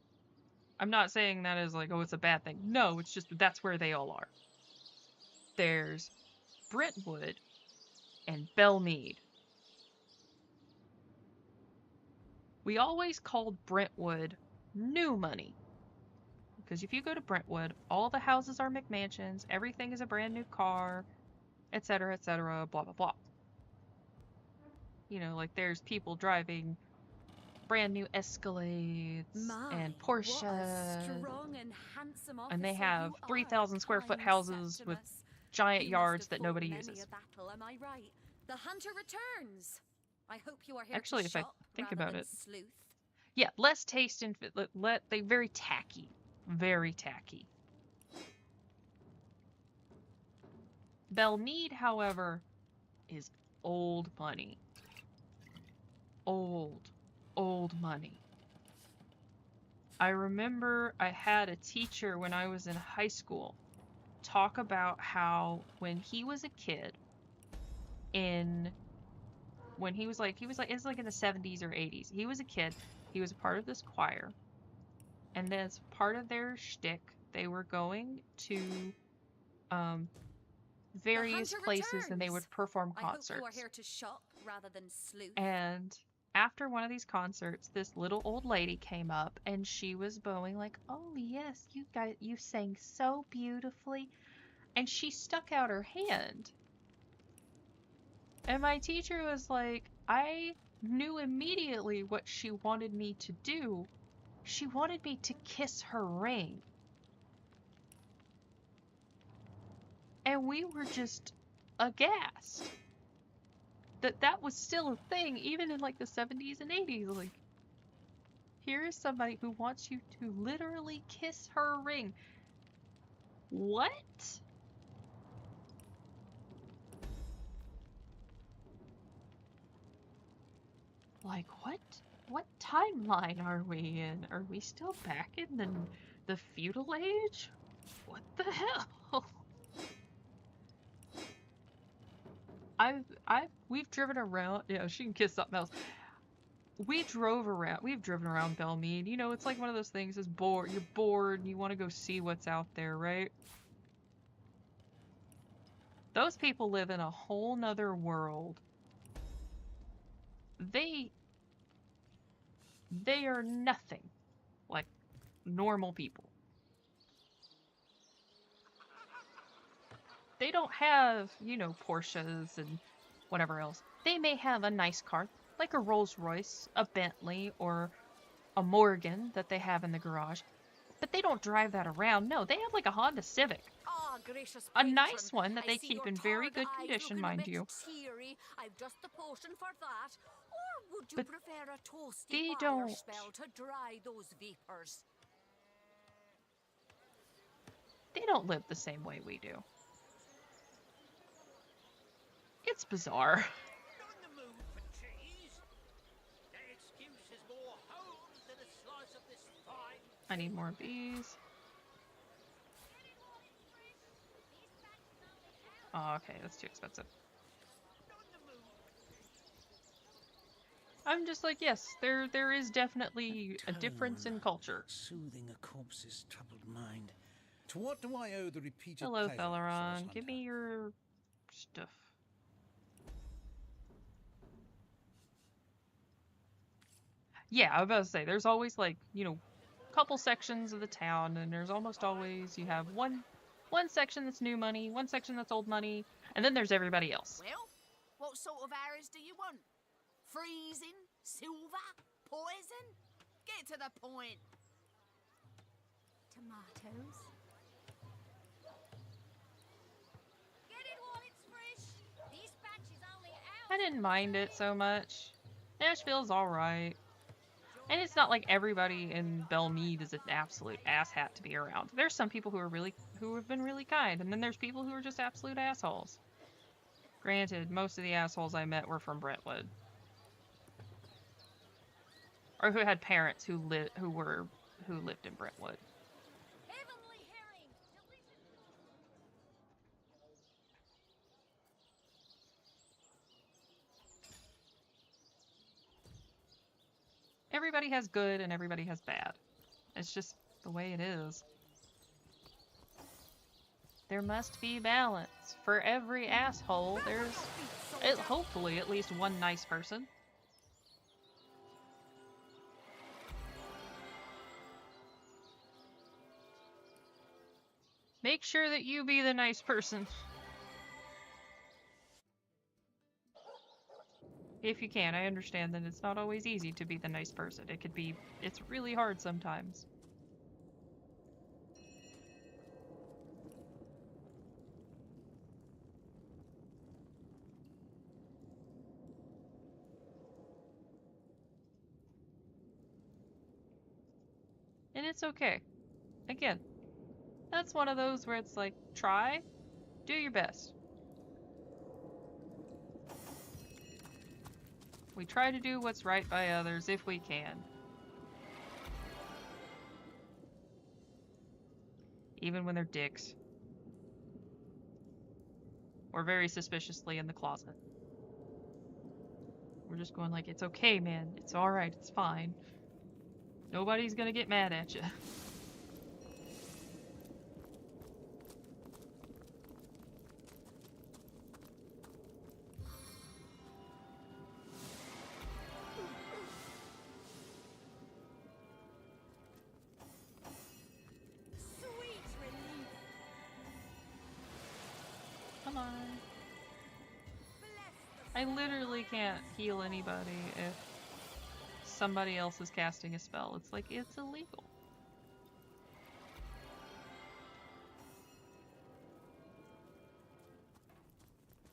I'm not saying that as like, oh, it's a bad thing. No, it's just that's where they all are. There's Brentwood and Belmead. We always called Brentwood new money. Because if you go to Brentwood, all the houses are McMansions, everything is a brand new car, etc., blah, blah, blah. You know, like there's people driving brand new Escalades and Porsches.
Strong and handsome
And they
officer
have
you are,
3,000 square foot
kind
houses with
Septimus.
giant
You must
yards
have
that
fought
nobody
many
uses.
a battle, am I right? The hunter returns. I hope you are here
Actually,
to
if I
shop
think
rather
about
than
it.
sleuth.
Yeah, less taste and they very tacky. Very tacky. Belmead, however, is old money. Old money. I remember I had a teacher when I was in high school talk about how when he was a kid when he was like it's like in the 70s or 80s. He was a kid. He was a part of this choir. And as part of their shtick, they were going to various places and they would perform concerts.
I hope you are here to shop rather than sleuth.
And after one of these concerts, this little old lady came up and she was bowing like, "Oh yes, you sang so beautifully." And she stuck out her hand. And my teacher was like, I knew immediately what she wanted me to do. She wanted me to kiss her ring. And we were just aghast that was still a thing, even in like the 70s and 80s. Like, here is somebody who wants you to literally kiss her ring. What? Like, what timeline are we in? Are we still back in the feudal age? What the hell? We've driven around. Yeah, she can kiss something else. We've driven around Belmead. You know, it's like one of those things. You're bored, and you want to go see what's out there, right? Those people live in a whole nother world. They are nothing like normal people. They don't have, you know, Porsches and whatever else. They may have a nice car, like a Rolls Royce, a Bentley, or a Morgan that they have in the garage. But they don't drive that around. No, they have like a Honda Civic.
Ah, gracious
A
patron,
nice one that
I
they
see
keep
your
in very
tired
good
eyes
condition,
looking a
mind
bit
you.
teary. I've just the potion for that. Or would you
But
prefer a toasty
they
fire
don't.
spell to dry those vapors?
They don't live the same way we do. It's bizarre.
Not in the mood for cheese. That excuse is more holes than a slice of this fine.
I need more of these. Oh, okay, that's too expensive. I'm just like, yes, there is definitely a difference in culture.
Soothing a corpse's troubled mind. To what do I owe the repeated
Hello,
pleasure,
Theleron.
Source
Give me your stuff. Yeah, I was about to say, there's always like, you know, couple sections of the town, and there's almost always, you have one section that's new money, one section that's old money, and then there's everybody else.
Well, what sort of arrows do you want? Freezing? Silver? Poison? Get to the point.
Tomatoes.
Get it while it's fresh. This batch is only out.
I didn't mind it so much. Nashville's alright. And it's not like everybody in Belmead is an absolute asshat to be around. There's some people who have been really kind, and then there's people who are just absolute assholes. Granted, most of the assholes I met were from Brentwood. Or who had parents who lived in Brentwood.
Heavenly herring.
Everybody has good and everybody has bad. It's just the way it is. There must be balance. For every asshole, there's hopefully at least one nice person. Make sure that you be the nice person. If you can. I understand that it's not always easy to be the nice person. It's really hard sometimes. And it's okay. Again, that's one of those where it's like, try, do your best. We try to do what's right by others if we can. Even when they're dicks. Or very suspiciously in the closet. We're just going like, it's okay, man. It's alright. It's fine. Nobody's gonna get mad at you. Come on. I literally can't heal anybody if somebody else is casting a spell. It's like, it's illegal.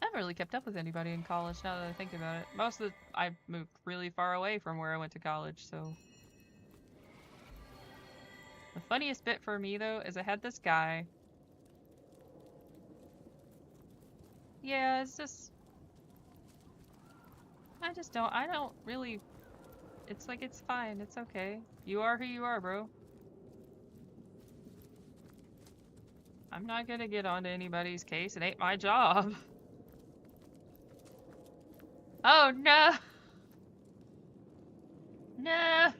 I haven't really kept up with anybody in college now that I think about it. I moved really far away from where I went to college, so. The funniest bit for me though is I had this guy. Yeah, it's just. I don't really. It's like, it's fine, it's okay. You are who you are, bro. I'm not gonna get onto anybody's case, it ain't my job. Oh no! No!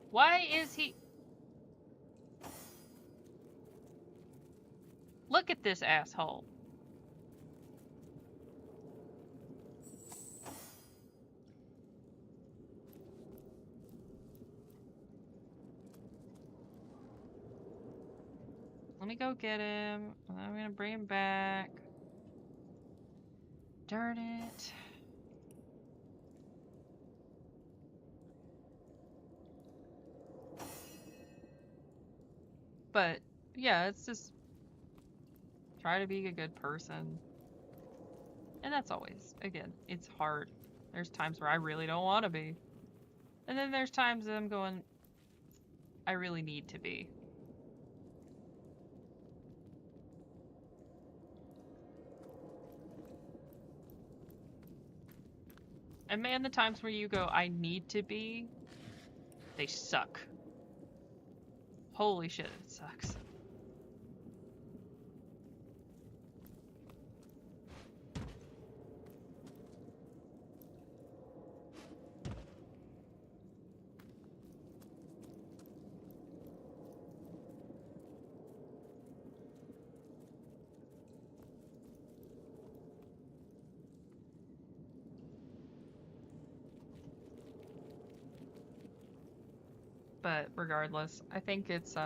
Why is he... Look at this asshole. Let me go get him. I'm gonna bring him back. Darn it. But, yeah, it's just... Try to be a good person. And that's always, again, it's hard. There's times where I really don't want to be. And then there's times that I'm going, I really need to be. And man, the times where you go, I need to be, they suck. Holy shit, it sucks. But regardless, I think it's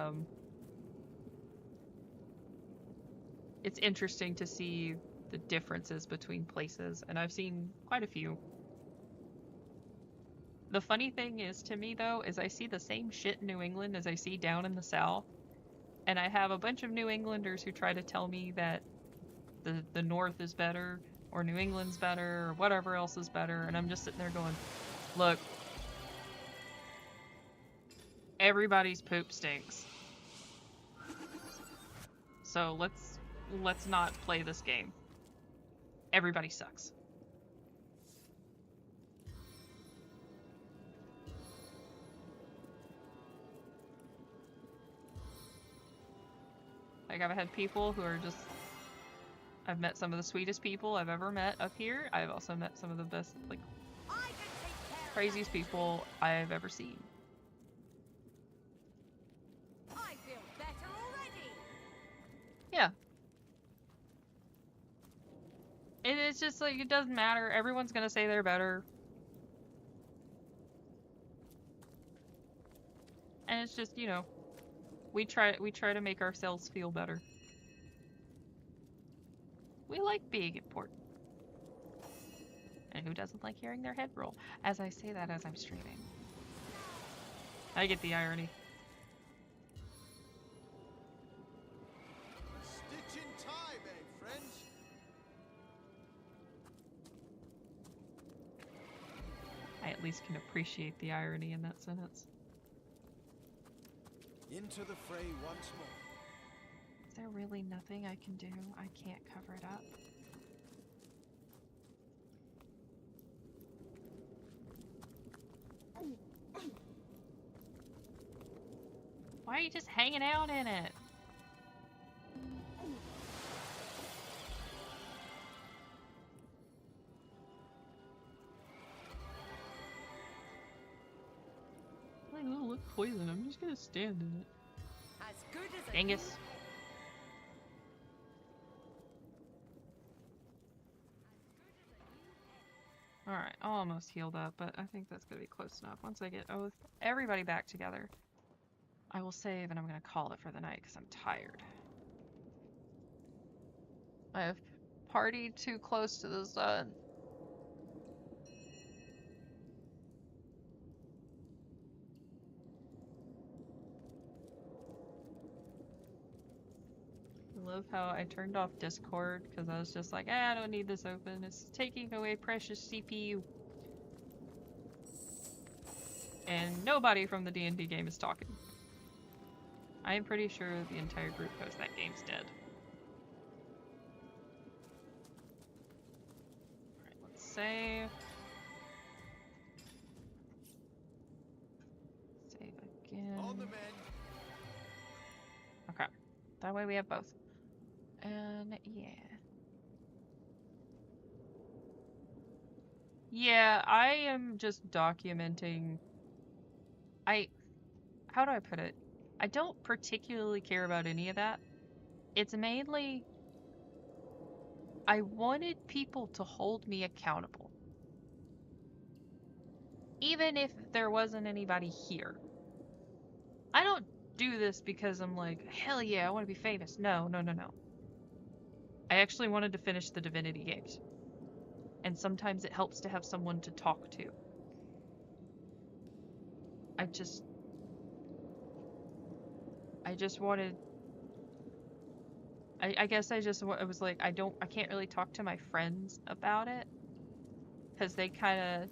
interesting to see the differences between places, and I've seen quite a few. The funny thing is to me though, is I see the same shit in New England as I see down in the South, and I have a bunch of New Englanders who try to tell me that the North is better, or New England's better, or whatever else is better, and I'm just sitting there going, look, everybody's poop stinks. So let's not play this game. Everybody sucks. Like, I've had people who are just... I've met some of the sweetest people I've ever met up here. I've also met some of the best, like, craziest people I've ever seen.
I feel better already.
Yeah. And it's just like, it doesn't matter. Everyone's gonna say they're better. And it's just, you know, we try to make ourselves feel better. We like being important. And who doesn't like hearing their head roll? As I say that as I'm streaming. I get the irony.
Stitch in time, eh, friends?
I at least can appreciate the irony in that sentence.
Into the fray once more.
Is there really nothing I can do? I can't cover it up. Why are you just hanging out in it? I don't look poison. I'm just gonna stand in it.
As good as
Angus. Alright, almost healed up, but I think that's gonna be close enough. Once I get everybody back together, I will save and I'm gonna call it for the night because I'm tired. I have partied too close to the sun. I love how I turned off Discord because I was just like, I don't need this open. It's taking away precious CPU. And nobody from the D&D game is talking. I am pretty sure the entire group knows that game's dead. Alright, let's save. Save again.
On the mend.
Okay. That way we have both. And yeah. Yeah, I am just documenting. How do I put it? I don't particularly care about any of that. It's mainly I wanted people to hold me accountable. Even if there wasn't anybody here. I don't do this because I'm like, hell yeah, I want to be famous. No, no, no, no. I actually wanted to finish the Divinity games. And sometimes it helps to have someone to talk to. I just wanted... I guess I was like, I can't really talk to my friends about it. Because they kind of,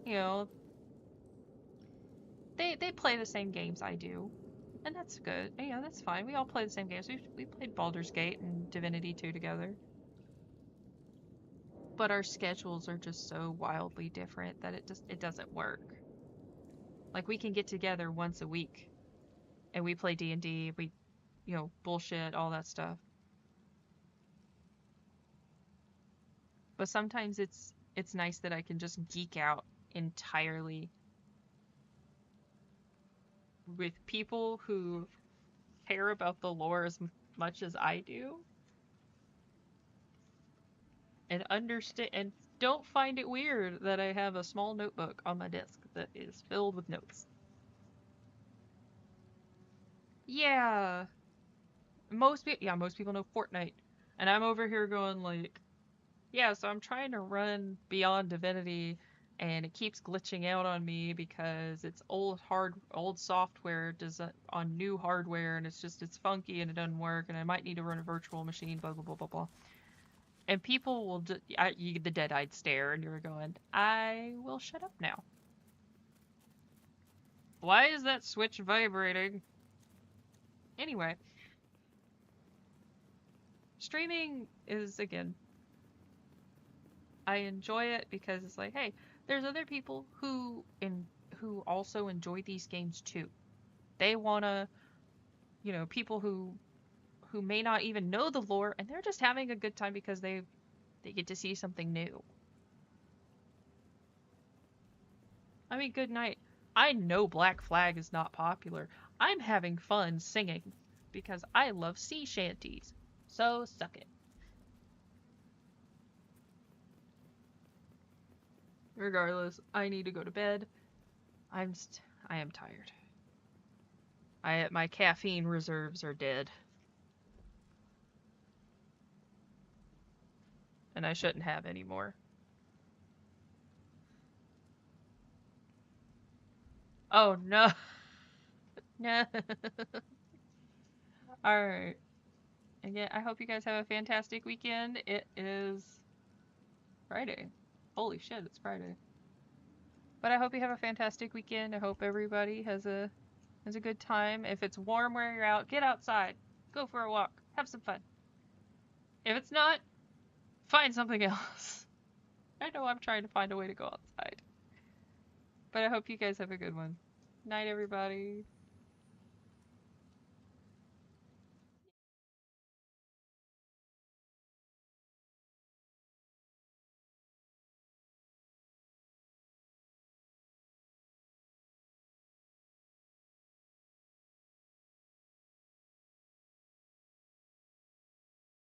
you know, they play the same games I do. And that's good. You know, that's fine. We all play the same games. We played Baldur's Gate and Divinity 2 together. But our schedules are just so wildly different that it doesn't work. Like, we can get together once a week. And we play D&D, we, you know, bullshit, all that stuff. But sometimes it's nice that I can just geek out entirely with people who care about the lore as much as I do. And understand and don't find it weird that I have a small notebook on my desk that is filled with notes. Yeah. Most people know Fortnite. And I'm over here going like, yeah, so I'm trying to run Beyond Divinity and it keeps glitching out on me because it's old software on new hardware and it's funky and it doesn't work and I might need to run a virtual machine, blah blah blah blah blah. And people will you get the dead-eyed stare and you're going, I will shut up now. Why is that switch vibrating? Anyway. Streaming is, again, I enjoy it because it's like, hey, there's other people who also enjoy these games too. They wanna, you know, people who may not even know the lore and they're just having a good time because they get to see something new. I mean, good night. I know Black Flag is not popular. I'm having fun singing because I love sea shanties. So suck it. Regardless, I need to go to bed. I am tired. My caffeine reserves are dead. And I shouldn't have any more. Oh no. No. Alright. Again, I hope you guys have a fantastic weekend. It is Friday. Holy shit, it's Friday. But I hope you have a fantastic weekend. I hope everybody has a good time. If it's warm where you're out, get outside. Go for a walk. Have some fun. If it's not, find something else. I know I'm trying to find a way to go outside. But I hope you guys have a good one. Night, everybody.